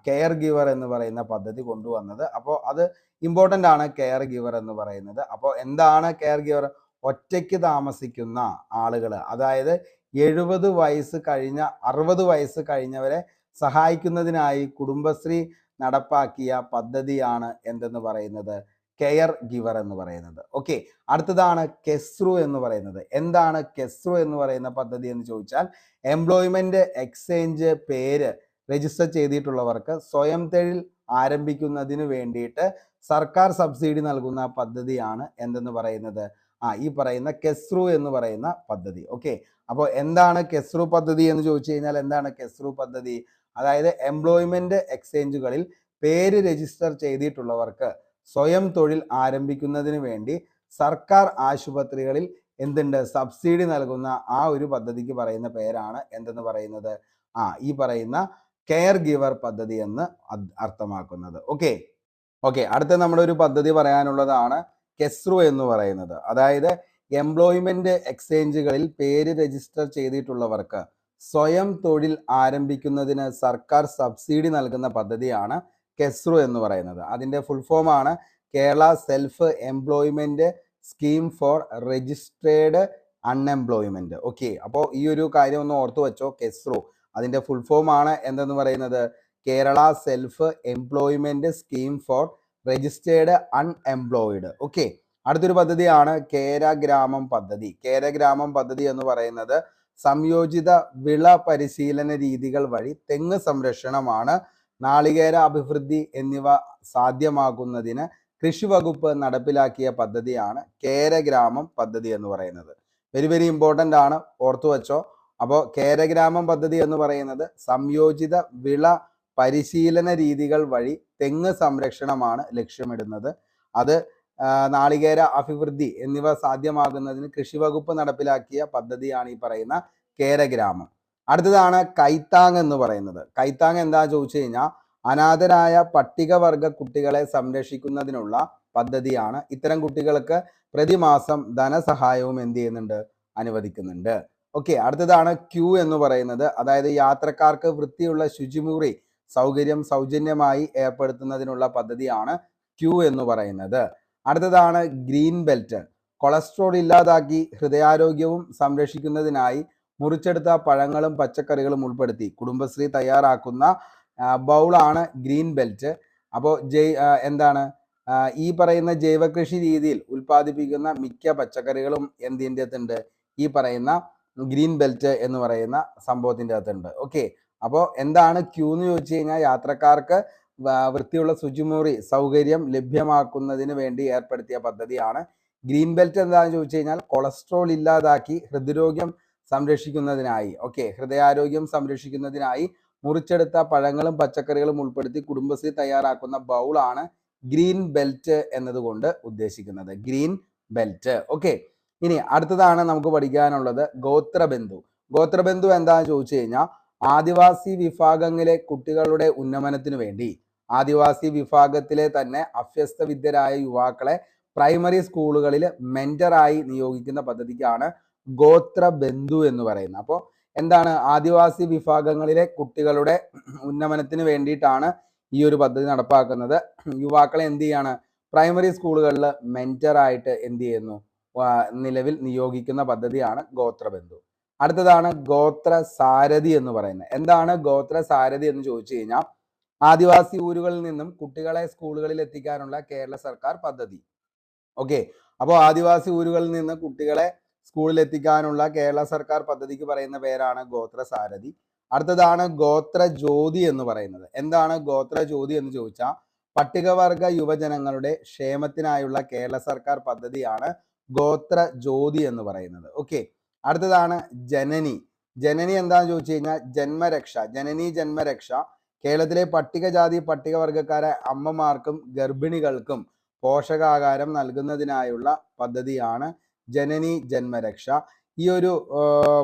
കെയർ ഗിവർ എന്ന് പറയുന്ന പദ്ധതി കൊണ്ടുവന്നത്. അപ്പോൾ അത് ഇമ്പോർട്ടൻ്റ് ആണ് കെയർ ഗിവർ എന്ന് പറയുന്നത്. അപ്പോൾ എന്താണ് കെയർ ഗിവർ? ഒറ്റയ്ക്ക് താമസിക്കുന്ന ആളുകൾ, അതായത് 70 വയസ്സ് കഴിഞ്ഞ 60 വയസ്സ് കഴിഞ്ഞവരെ സഹായിക്കുന്നതിനായി കുടുംബശ്രീ നടപ്പാക്കിയ പദ്ധതിയാണ് എന്തെന്ന് പറയുന്നത് കെയർ ഗിവർ എന്ന് പറയുന്നത്. ഓക്കെ, അടുത്തതാണ് കെസ്റു എന്ന് പറയുന്നത്. എന്താണ് കെസ്റു എന്ന് പറയുന്ന പദ്ധതി എന്ന് ചോദിച്ചാൽ, എംപ്ലോയ്മെന്റ് എക്സ്ചേഞ്ച് പേര് രജിസ്റ്റർ ചെയ്തിട്ടുള്ളവർക്ക് സ്വയം തൊഴിൽ ആരംഭിക്കുന്നതിന് വേണ്ടിയിട്ട് സർക്കാർ സബ്സിഡി നൽകുന്ന പദ്ധതിയാണ് എന്തെന്ന് പറയുന്നത്, ഈ പറയുന്ന കെസ്റു എന്ന് പറയുന്ന പദ്ധതി. ഓക്കെ, അപ്പോൾ എന്താണ് കെസ്റു പദ്ധതി എന്ന് ചോദിച്ചു കഴിഞ്ഞാൽ, എന്താണ് കെസ്റു പദ്ധതി? അതായത് എംപ്ലോയ്മെന്റ് എക്സ്ചേഞ്ചുകളിൽ പേര് രജിസ്റ്റർ ചെയ്തിട്ടുള്ളവർക്ക് സ്വയം തൊഴിൽ ആരംഭിക്കുന്നതിന് വേണ്ടി സർക്കാർ ആശുപത്രികളിൽ എന്തുണ്ട്, സബ്സിഡി നൽകുന്ന ആ ഒരു പദ്ധതിക്ക് പറയുന്ന പേരാണ് എന്തെന്ന് പറയുന്നത്, ഈ പറയുന്ന കെയർ ഗിവർ പദ്ധതി എന്ന് അർത്ഥമാക്കുന്നത്. ഓക്കെ ഓക്കെ അടുത്ത നമ്മുടെ ഒരു പദ്ധതി പറയാനുള്ളതാണ് കെസ്റു എന്ന് പറയുന്നത്. അതായത് എംപ്ലോയ്മെന്റ് എക്സ്ചേഞ്ചുകളിൽ പേര് രജിസ്റ്റർ ചെയ്തിട്ടുള്ളവർക്ക് സ്വയം തൊഴിൽ ആരംഭിക്കുന്നതിന് സർക്കാർ സബ്സിഡി നൽകുന്ന പദ്ധതിയാണ് കെസ്റു എന്ന് പറയുന്നത്. അതിന്റെ ഫുൾ ഫോം ആണ് Kerala self employment scheme for registered unemployment. Okay, അപ്പോൾ ഈ ഒരു കാര്യം ഒന്ന് ഓർത്തു വെച്ചോ. കെസ്റു അതിന്റെ ഫുൾ ഫോം ആണ് എന്തെന്ന് പറയുന്നത്, Kerala self employment scheme for registered unemployed. Okay, അടുത്തൊരു പദ്ധതിയാണ് കേരഗ്രാമം പദ്ധതി. കേരഗ്രാമം പദ്ധതി എന്ന് പറയുന്നത് സംയോജിത വിള പരിശീലന രീതികൾ വഴി തെങ്ങ് സംരക്ഷണമാണ് നാളികേര അഭിവൃദ്ധി എന്നിവ സാധ്യമാക്കുന്നതിന് കൃഷി വകുപ്പ് നടപ്പിലാക്കിയ പദ്ധതിയാണ് കേരഗ്രാമം പദ്ധതി എന്ന് പറയുന്നത്. വെരി വെരി ഇമ്പോർട്ടൻ്റ് ആണ്, ഓർത്തു വെച്ചോ. അപ്പോൾ കേരഗ്രാമം പദ്ധതി എന്ന് പറയുന്നത് സംയോജിത വിള പരിശീലന രീതികൾ വഴി തെങ്ങ് സംരക്ഷണമാണ് ലക്ഷ്യമിടുന്നത്. അത് നാളികേര അഭിവൃദ്ധി എന്നിവ സാധ്യമാകുന്നതിന് കൃഷി വകുപ്പ് നടപ്പിലാക്കിയ പദ്ധതിയാണ് ഈ പറയുന്ന കേരഗ്രാമം. അടുത്തതാണ് കൈത്താങ് എന്ന് പറയുന്നത്. കൈത്താങ് എന്താ ചോദിച്ചു കഴിഞ്ഞാൽ, അനാഥരായ പട്ടികവർഗ കുട്ടികളെ സംരക്ഷിക്കുന്നതിനുള്ള പദ്ധതിയാണ്. ഇത്തരം കുട്ടികൾക്ക് പ്രതിമാസം ധനസഹായവും എന്ത് ചെയ്യുന്നുണ്ട്, അനുവദിക്കുന്നുണ്ട്. ഓക്കെ, അടുത്തതാണ് ക്യൂ എന്ന് പറയുന്നത്. അതായത് യാത്രക്കാർക്ക് വൃത്തിയുള്ള ശുചിമുറി സൗകര്യം സൗജന്യമായി ഏർപ്പെടുത്തുന്നതിനുള്ള പദ്ധതിയാണ് ക്യൂ എന്ന് പറയുന്നത്. അടുത്തതാണ് ഗ്രീൻ ബെൽറ്റ്. കൊളസ്ട്രോൾ ഇല്ലാതാക്കി ഹൃദയാരോഗ്യവും സംരക്ഷിക്കുന്നതിനായി മുറിച്ചെടുത്ത പഴങ്ങളും പച്ചക്കറികളും ഉൾപ്പെടുത്തി കുടുംബശ്രീ തയ്യാറാക്കുന്ന ബൗളാണ് ഗ്രീൻ ബെൽറ്റ്. അപ്പോൾ എന്താണ് ഈ പറയുന്ന ജൈവ കൃഷി രീതിയിൽ ഉൽപ്പാദിപ്പിക്കുന്ന മിക്ക പച്ചക്കറികളും എന്തിൻ്റെ അകത്തുണ്ട്, ഈ പറയുന്ന ഗ്രീൻ ബെൽറ്റ് എന്ന് പറയുന്ന സംഭവത്തിൻ്റെ അകത്തുണ്ട്. ഓക്കെ, അപ്പോൾ എന്താണ് ക്യൂ എന്ന് ചോദിച്ചു കഴിഞ്ഞാൽ, യാത്രക്കാർക്ക് വൃത്തിയുള്ള ശുചിമുറി സൗകര്യം ലഭ്യമാക്കുന്നതിന് വേണ്ടി ഏർപ്പെടുത്തിയ പദ്ധതിയാണ്. ഗ്രീൻ ബെൽറ്റ് എന്താണെന്ന് ചോദിച്ചു കഴിഞ്ഞാൽ, കൊളസ്ട്രോൾ ഇല്ലാതാക്കി ഹൃദ്രോഗ്യം സംരക്ഷിക്കുന്നതിനായി, ഹൃദയാരോഗ്യം സംരക്ഷിക്കുന്നതിനായി മുറിച്ചെടുത്ത പഴങ്ങളും പച്ചക്കറികളും ഉൾപ്പെടുത്തി കുടുംബശ്രീ തയ്യാറാക്കുന്ന ബൗളാണ് ഗ്രീൻ ബെൽറ്റ് എന്നതുകൊണ്ട് ഉദ്ദേശിക്കുന്നത്. Green belt. ഓക്കെ, ഇനി അടുത്തതാണ് നമുക്ക് പഠിക്കാനുള്ളത് ഗോത്രബന്ധു. ഗോത്രബന്ധു എന്താണെന്ന് ചോദിച്ചു കഴിഞ്ഞാൽ, ആദിവാസി വിഭാഗങ്ങളിലെ കുട്ടികളുടെ ഉന്നമനത്തിനു വേണ്ടി ആദിവാസി വിഭാഗത്തിലെ തന്നെ അഭ്യസ്ത വിദ്യരായ യുവാക്കളെ പ്രൈമറി സ്കൂളുകളിൽ മെന്ററായി നിയോഗിക്കുന്ന പദ്ധതിക്കാണ് ഗോത്രബന്ധു എന്ന് പറയുന്നത്. അപ്പോൾ എന്താണ്, ആദിവാസി വിഭാഗങ്ങളിലെ കുട്ടികളുടെ ഉന്നമനത്തിന് വേണ്ടിയിട്ടാണ് ഈ ഒരു പദ്ധതി നടപ്പാക്കുന്നത്. യുവാക്കളെ എന്ത് ചെയ്യാണ്, പ്രൈമറി സ്കൂളുകളിൽ മെന്ററായിട്ട് എന്ത് ചെയ്യുന്നു, നിലവിൽ നിയോഗിക്കുന്ന പദ്ധതിയാണ് ഗോത്രബന്ധു. അടുത്തതാണ് ഗോത്ര സാരഥി എന്ന് പറയുന്നത്. എന്താണ് ഗോത്ര സാരഥി എന്ന് ചോദിച്ചു കഴിഞ്ഞാൽ, ആദിവാസി ഊരുകളിൽ നിന്നും കുട്ടികളെ സ്കൂളുകളിൽ എത്തിക്കാനുള്ള കേരള സർക്കാർ പദ്ധതി. ഓക്കെ, അപ്പോൾ ആദിവാസി ഊരുകളിൽ നിന്ന് കുട്ടികളെ സ്കൂളിൽ എത്തിക്കാനുള്ള കേരള സർക്കാർ പദ്ധതിക്ക് പറയുന്ന പേരാണ് ഗോത്ര സാരഥി. അടുത്തതാണ് ഗോത്ര ജ്യോതി എന്ന് പറയുന്നത്. എന്താണ് ഗോത്ര ജ്യോതി എന്ന് ചോദിച്ചാൽ, പട്ടികവർഗ യുവജനങ്ങളുടെ ക്ഷേമത്തിനായുള്ള കേരള സർക്കാർ പദ്ധതിയാണ് ഗോത്ര ജ്യോതി എന്ന് പറയുന്നത്. ഓക്കെ, അടുത്തതാണ് ജനനി. ജനനി എന്താണെന്ന് ചോദിച്ചു കഴിഞ്ഞാൽ, ജന്മരക്ഷ. ജനനി ജന്മരക്ഷ കേരളത്തിലെ പട്ടികജാതി പട്ടികവർഗക്കാരെ അമ്മമാർക്കും ഗർഭിണികൾക്കും പോഷകാഹാരം നൽകുന്നതിനായുള്ള പദ്ധതിയാണ് ജനനി ജന്മരക്ഷ. ഈ ഒരു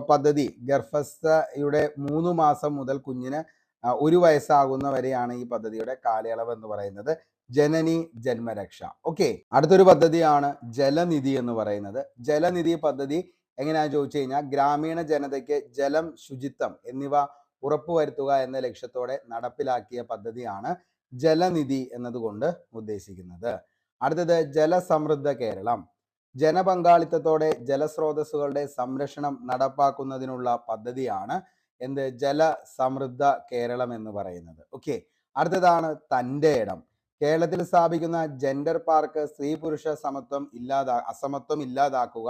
പദ്ധതി ഗർഭസ്ഥയുടെ 3 മാസം മുതൽ കുഞ്ഞിന് 1 വയസ്സാകുന്ന വരെയാണ് ഈ പദ്ധതിയുടെ കാലയളവ് എന്ന് പറയുന്നത്. ജനനി ജന്മരക്ഷ. ഓക്കെ, അടുത്തൊരു പദ്ധതിയാണ് ജലനിധി എന്ന് പറയുന്നത്. ജലനിധി പദ്ധതി എങ്ങനെയാണെന്ന് ചോദിച്ചു കഴിഞ്ഞാൽ, ഗ്രാമീണ ജനതയ്ക്ക് ജലം, ശുചിത്വം എന്നിവ ഉറപ്പുവരുത്തുക എന്ന ലക്ഷ്യത്തോടെ നടപ്പിലാക്കിയ പദ്ധതിയാണ് ജലനിധി എന്നതുകൊണ്ട് ഉദ്ദേശിക്കുന്നത്. അടുത്തത് ജലസമൃദ്ധ കേരളം. ജനപങ്കാളിത്തത്തോടെ ജലസ്രോതസ്സുകളുടെ സംരക്ഷണം നടപ്പാക്കുന്നതിനുള്ള പദ്ധതിയാണ് ജലസമൃദ്ധ കേരളം എന്ന് പറയുന്നത്. ഓക്കെ, അടുത്തതാണ് തൻ്റെ ഇടം. കേരളത്തിൽ സ്ഥാപിക്കുന്ന ജെൻഡർ പാർക്ക് സ്ത്രീ പുരുഷ അസമത്വം ഇല്ലാതാക്കുക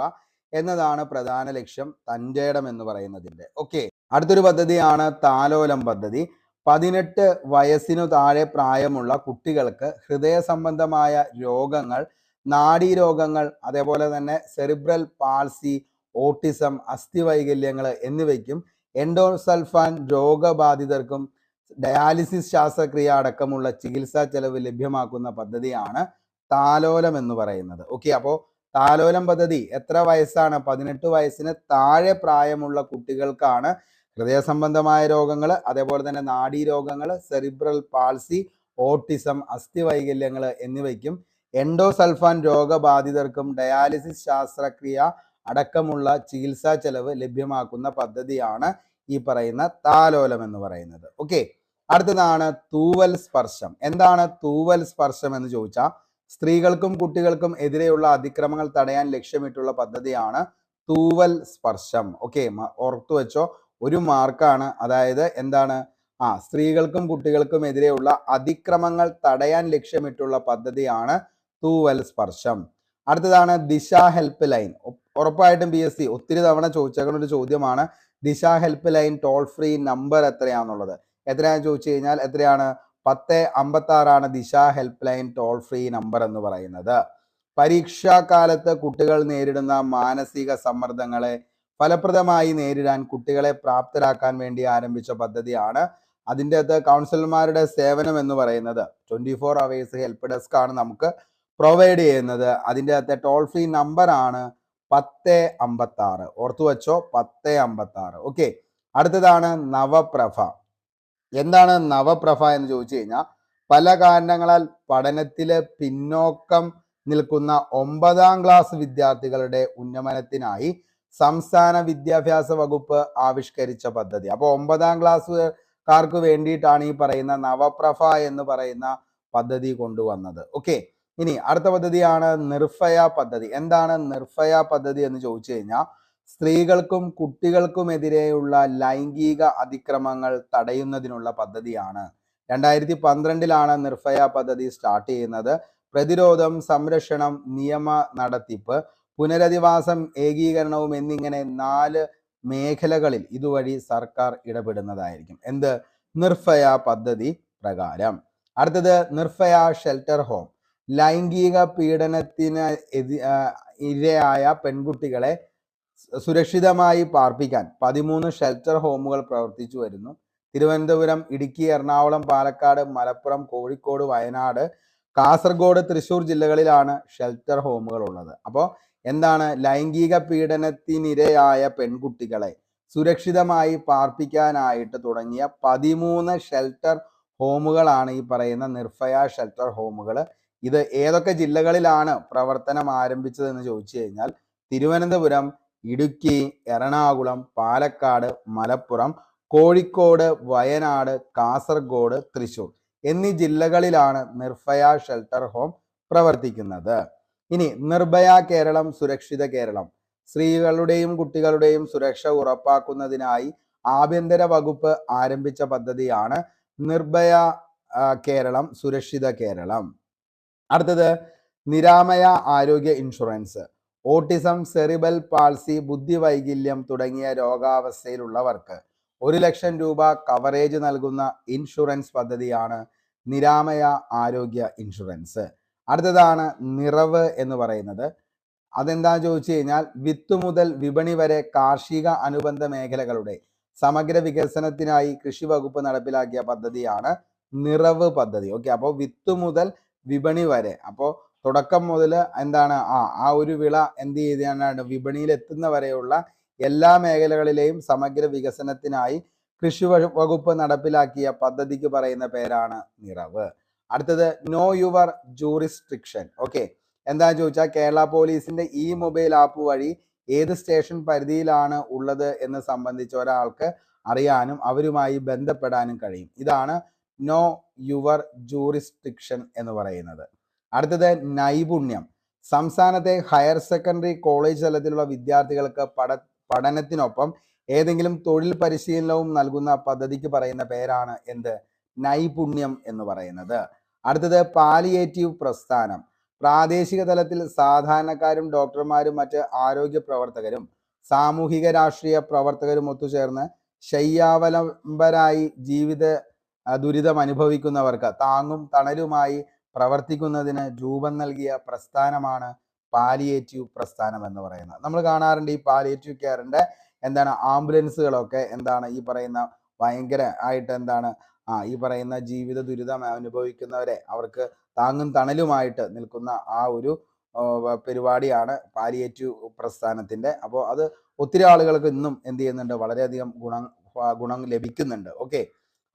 എന്നതാണ് പ്രധാന ലക്ഷ്യം തന്റേടം എന്ന് പറയുന്നതിന്റെ. ഓക്കെ, അടുത്തൊരു പദ്ധതിയാണ് താലോലം പദ്ധതി. 18 വയസ്സിനു താഴെ പ്രായമുള്ള കുട്ടികൾക്ക് ഹൃദയ സംബന്ധമായ രോഗങ്ങൾ, നാഡീരോഗങ്ങൾ, അതേപോലെ തന്നെ സെറിബ്രൽ പാൾസി, ഓട്ടിസം, അസ്ഥിവൈകല്യങ്ങൾ എന്നിവയ്ക്കും എൻഡോസൾഫാൻ രോഗബാധിതർക്കും ഡയാലിസിസ് ശസ്ത്രക്രിയ അടക്കമുള്ള ചികിത്സാ ചെലവ് ലഭ്യമാക്കുന്ന പദ്ധതിയാണ് താലോലം എന്ന് പറയുന്നത്. ഓക്കെ, അപ്പോൾ താലോലം പദ്ധതി എത്ര വയസ്സാണ്? 18 വയസ്സിന് താഴെ പ്രായമുള്ള കുട്ടികൾക്കാണ് ഹൃദയ സംബന്ധമായ രോഗങ്ങൾ, അതേപോലെ തന്നെ നാഡീരോഗങ്ങൾ, സെറിബ്രൽ പാൾസി, ഓട്ടിസം, അസ്ഥിവൈകല്യങ്ങൾ എന്നിവയ്ക്കും എൻഡോസൾഫാൻ രോഗബാധിതർക്കും ഡയാലിസിസ് ശസ്ത്രക്രിയ അടക്കമുള്ള ചികിത്സാ ചെലവ് ലഭ്യമാക്കുന്ന പദ്ധതിയാണ് ഈ പറയുന്ന താലോലം എന്ന് പറയുന്നത്. ഓക്കെ, അടുത്തതാണ് തൂവൽ സ്പർശം. എന്താണ് തൂവൽ സ്പർശം എന്ന് ചോദിച്ചാൽ സ്ത്രീകൾക്കും കുട്ടികൾക്കും എതിരെയുള്ള അതിക്രമങ്ങൾ തടയാൻ ലക്ഷ്യമിട്ടുള്ള പദ്ധതിയാണ് തൂവൽ സ്പർശം. ഓക്കെ, ഓർത്തു വെച്ചോ, ഒരു മാർക്കാണ്. അതായത് എന്താണ്? സ്ത്രീകൾക്കും കുട്ടികൾക്കും എതിരെയുള്ള അതിക്രമങ്ങൾ തടയാൻ ലക്ഷ്യമിട്ടുള്ള പദ്ധതിയാണ് തൂവൽ സ്പർശം. അടുത്തതാണ് ദിശ ഹെൽപ്പ് ലൈൻ. ഉറപ്പായിട്ടും PSC ഒത്തിരി തവണ ചോദിച്ചേക്കുന്ന ഒരു ചോദ്യമാണ്. Disha helpline toll free number എത്രയാണെന്നുള്ളത്. എത്രയാണെന്ന് ചോദിച്ചു കഴിഞ്ഞാൽ എത്രയാണ്? 1056 Disha helpline toll free number എന്ന് പറയുന്നത്. പരീക്ഷാ കാലത്ത് കുട്ടികൾ നേരിടുന്ന മാനസിക സമ്മർദ്ദങ്ങളെ ഫലപ്രദമായി നേരിടാൻ കുട്ടികളെ പ്രാപ്തരാക്കാൻ വേണ്ടി ആരംഭിച്ച പദ്ധതിയാണ്. അതിൻ്റെ അകത്ത് കൗൺസിലർമാരുടെ സേവനം എന്ന് പറയുന്നത് 24 അവേഴ്സ് ഹെൽപ്പ് ഡെസ്ക് ആണ് നമുക്ക് പ്രൊവൈഡ് ചെയ്യുന്നത്. അതിൻ്റെ അകത്തെ ടോൾ ഫ്രീ നമ്പർ ആണ് 1056. ഓർത്തു വെച്ചോ, 1056. ഓക്കെ, അടുത്തതാണ് നവപ്രഭ. എന്താണ് നവപ്രഭ എന്ന് ചോദിച്ചു കഴിഞ്ഞാൽ പല കാരണങ്ങളാൽ പഠനത്തില് പിന്നോക്കം നിൽക്കുന്ന 9ാം ക്ലാസ് വിദ്യാർത്ഥികളുടെ ഉന്നമനത്തിനായി സംസ്ഥാന വിദ്യാഭ്യാസ വകുപ്പ് ആവിഷ്കരിച്ച പദ്ധതി. അപ്പോൾ 9ാം ക്ലാസ്സുകാർക്ക് വേണ്ടിയിട്ടാണ് ഈ പറയുന്ന നവപ്രഭ എന്ന് പറയുന്ന പദ്ധതി കൊണ്ടുവന്നത്. ഓക്കെ, ഇനി അടുത്ത പദ്ധതിയാണ് നിർഭയ പദ്ധതി. എന്താണ് നിർഭയ പദ്ധതി എന്ന് ചോദിച്ചു കഴിഞ്ഞാൽ സ്ത്രീകൾക്കും കുട്ടികൾക്കുമെതിരെയുള്ള ലൈംഗിക അതിക്രമങ്ങൾ തടയുന്നതിനുള്ള പദ്ധതിയാണ്. 2012 നിർഭയ പദ്ധതി സ്റ്റാർട്ട് ചെയ്യുന്നത്. പ്രതിരോധം, സംരക്ഷണം, നിയമ നടത്തിപ്പ്, പുനരധിവാസം, ഏകീകരണവും എന്നിങ്ങനെ 4 മേഖലകളിൽ ഇതുവഴി സർക്കാർ ഇടപെടുന്നതായിരിക്കും. എന്ത്? നിർഭയ പദ്ധതി പ്രകാരം. അടുത്തത് നിർഭയ ഷെൽട്ടർ ഹോം. ലൈംഗിക പീഡനത്തിന് ഇരയായ പെൺകുട്ടികളെ സുരക്ഷിതമായി പാർപ്പിക്കാൻ 13 ഷെൽട്ടർ ഹോമുകൾ പ്രവർത്തിച്ചു വരുന്നു. തിരുവനന്തപുരം, ഇടുക്കി, എറണാകുളം, പാലക്കാട്, മലപ്പുറം, കോഴിക്കോട്, വയനാട്, കാസർഗോഡ്, തൃശ്ശൂർ ജില്ലകളിലാണ് ഷെൽട്ടർ ഹോമുകൾ ഉള്ളത്. അപ്പോൾ എന്താണ്? ലൈംഗിക പീഡനത്തിനിരയായ പെൺകുട്ടികളെ സുരക്ഷിതമായി പാർപ്പിക്കാനായിട്ട് തുടങ്ങിയ 13 ഷെൽട്ടർ ഹോമുകളാണ് ഈ പറയുന്ന നിർഭയ ഷെൽട്ടർ ഹോമുകൾ. ഇത് ഏതൊക്കെ ജില്ലകളിലാണ് പ്രവർത്തനം ആരംഭിച്ചതെന്ന് ചോദിച്ചു കഴിഞ്ഞാൽ തിരുവനന്തപുരം, ഇടുക്കി, എറണാകുളം, പാലക്കാട്, മലപ്പുറം, കോഴിക്കോട്, വയനാട്, കാസർഗോഡ്, തൃശ്ശൂർ എന്നീ ജില്ലകളിലാണ് നിർഭയ ഷെൽട്ടർ ഹോം പ്രവർത്തിക്കുന്നത്. ഇനി നിർഭയ കേരളം, സുരക്ഷിത കേരളം. സ്ത്രീകളുടെയും കുട്ടികളുടെയും സുരക്ഷ ഉറപ്പാക്കുന്നതിനായി ആഭ്യന്തര വകുപ്പ് ആരംഭിച്ച പദ്ധതിയാണ് നിർഭയ കേരളം, സുരക്ഷിത കേരളം. അടുത്തത് നിരാമയ ആരോഗ്യ ഇൻഷുറൻസ്. ഓട്ടിസം, സെറിബൽ പാൾസി, ബുദ്ധിവൈകല്യം തുടങ്ങിയ രോഗാവസ്ഥയിലുള്ളവർക്ക് 1 ലക്ഷം രൂപ കവറേജ് നൽകുന്ന ഇൻഷുറൻസ് പദ്ധതിയാണ് നിരാമയ ആരോഗ്യ ഇൻഷുറൻസ്. അടുത്തതാണ് നിറവ് എന്ന് പറയുന്നത്. അതെന്താന്ന് ചോദിച്ചു കഴിഞ്ഞാൽ വിത്ത് മുതൽ വിപണി വരെ കാർഷിക അനുബന്ധ മേഖലകളുടെ സമഗ്ര വികസനത്തിനായി കൃഷി വകുപ്പ് നടപ്പിലാക്കിയ പദ്ധതിയാണ് നിറവ് പദ്ധതി. ഓക്കെ, അപ്പോൾ വിത്ത് മുതൽ വിപണി വരെ, അപ്പോൾ തുടക്കം മുതൽ എന്താണ് ആ ഒരു വിള എന്ത് ചെയ്താണ് വിപണിയിൽ എത്തുന്ന വരെയുള്ള എല്ലാ മേഖലകളിലെയും സമഗ്ര വികസനത്തിനായി കൃഷി വകുപ്പ് നടപ്പിലാക്കിയ പദ്ധതിക്ക് പറയുന്ന പേരാണ് നിറവ്. അടുത്തത് നോ യുവർ ജൂറിസ്ട്രിക്ഷൻ. ഓക്കെ, എന്താണെന്ന് ചോദിച്ചാൽ കേരള പോലീസിന്റെ ഈ മൊബൈൽ ആപ്പ് വഴി ഏത് സ്റ്റേഷൻ പരിധിയിലാണ് ഉള്ളത് എന്ന് സംബന്ധിച്ച് ഒരാൾക്ക് അറിയാനും അവരുമായി ബന്ധപ്പെടാനും കഴിയും. ഇതാണ് നോ യുവർ ജൂറിസ്ട്രിക്ഷൻ എന്ന് പറയുന്നത്. അടുത്തത് നൈപുണ്യം. സംസ്ഥാനത്തെ ഹയർ സെക്കൻഡറി കോളേജ് തലത്തിലുള്ള വിദ്യാർത്ഥികൾക്ക് പഠനത്തിനൊപ്പം ഏതെങ്കിലും തൊഴിൽ പരിശീലനവും നൽകുന്ന പദ്ധതിക്ക് പറയുന്ന പേരാണ് എന്ത്? നൈപുണ്യം എന്ന് പറയുന്നത്. അടുത്തത് പാലിയേറ്റീവ് പ്രസ്ഥാനം. പ്രാദേശിക തലത്തിൽ സാധാരണക്കാരും ഡോക്ടർമാരും മറ്റ് ആരോഗ്യ പ്രവർത്തകരും സാമൂഹിക രാഷ്ട്രീയ പ്രവർത്തകരും ഒത്തുചേർന്ന് ശയ്യാവലംബരായി ജീവിത ദുരിതം അനുഭവിക്കുന്നവർക്ക് താങ്ങും തണലുമായി പ്രവർത്തിക്കുന്നതിന് രൂപം നൽകിയ പ്രസ്ഥാനമാണ് പാലിയേറ്റീവ് പ്രസ്ഥാനം എന്ന് പറയുന്നത്. നമ്മൾ കാണാറുണ്ട് ഈ പാലിയേറ്റീവ് കെയറിന്റെ ആംബുലൻസുകളൊക്കെ ഈ പറയുന്ന ഭയങ്കര ആയിട്ട് ഈ പറയുന്ന ജീവിത ദുരിതം അനുഭവിക്കുന്നവരെ അവർക്ക് താങ്ങും തണലുമായിട്ട് നിൽക്കുന്ന ആ ഒരു പരിപാടിയാണ് പാലിയേറ്റീവ് പ്രസ്ഥാനത്തിന്റെ. അപ്പോൾ അത് ഒത്തിരി ആളുകൾക്ക് ഇന്നും എന്ത് ചെയ്യുന്നുണ്ട്, വളരെയധികം ഗുണം ലഭിക്കുന്നുണ്ട്. ഓക്കെ,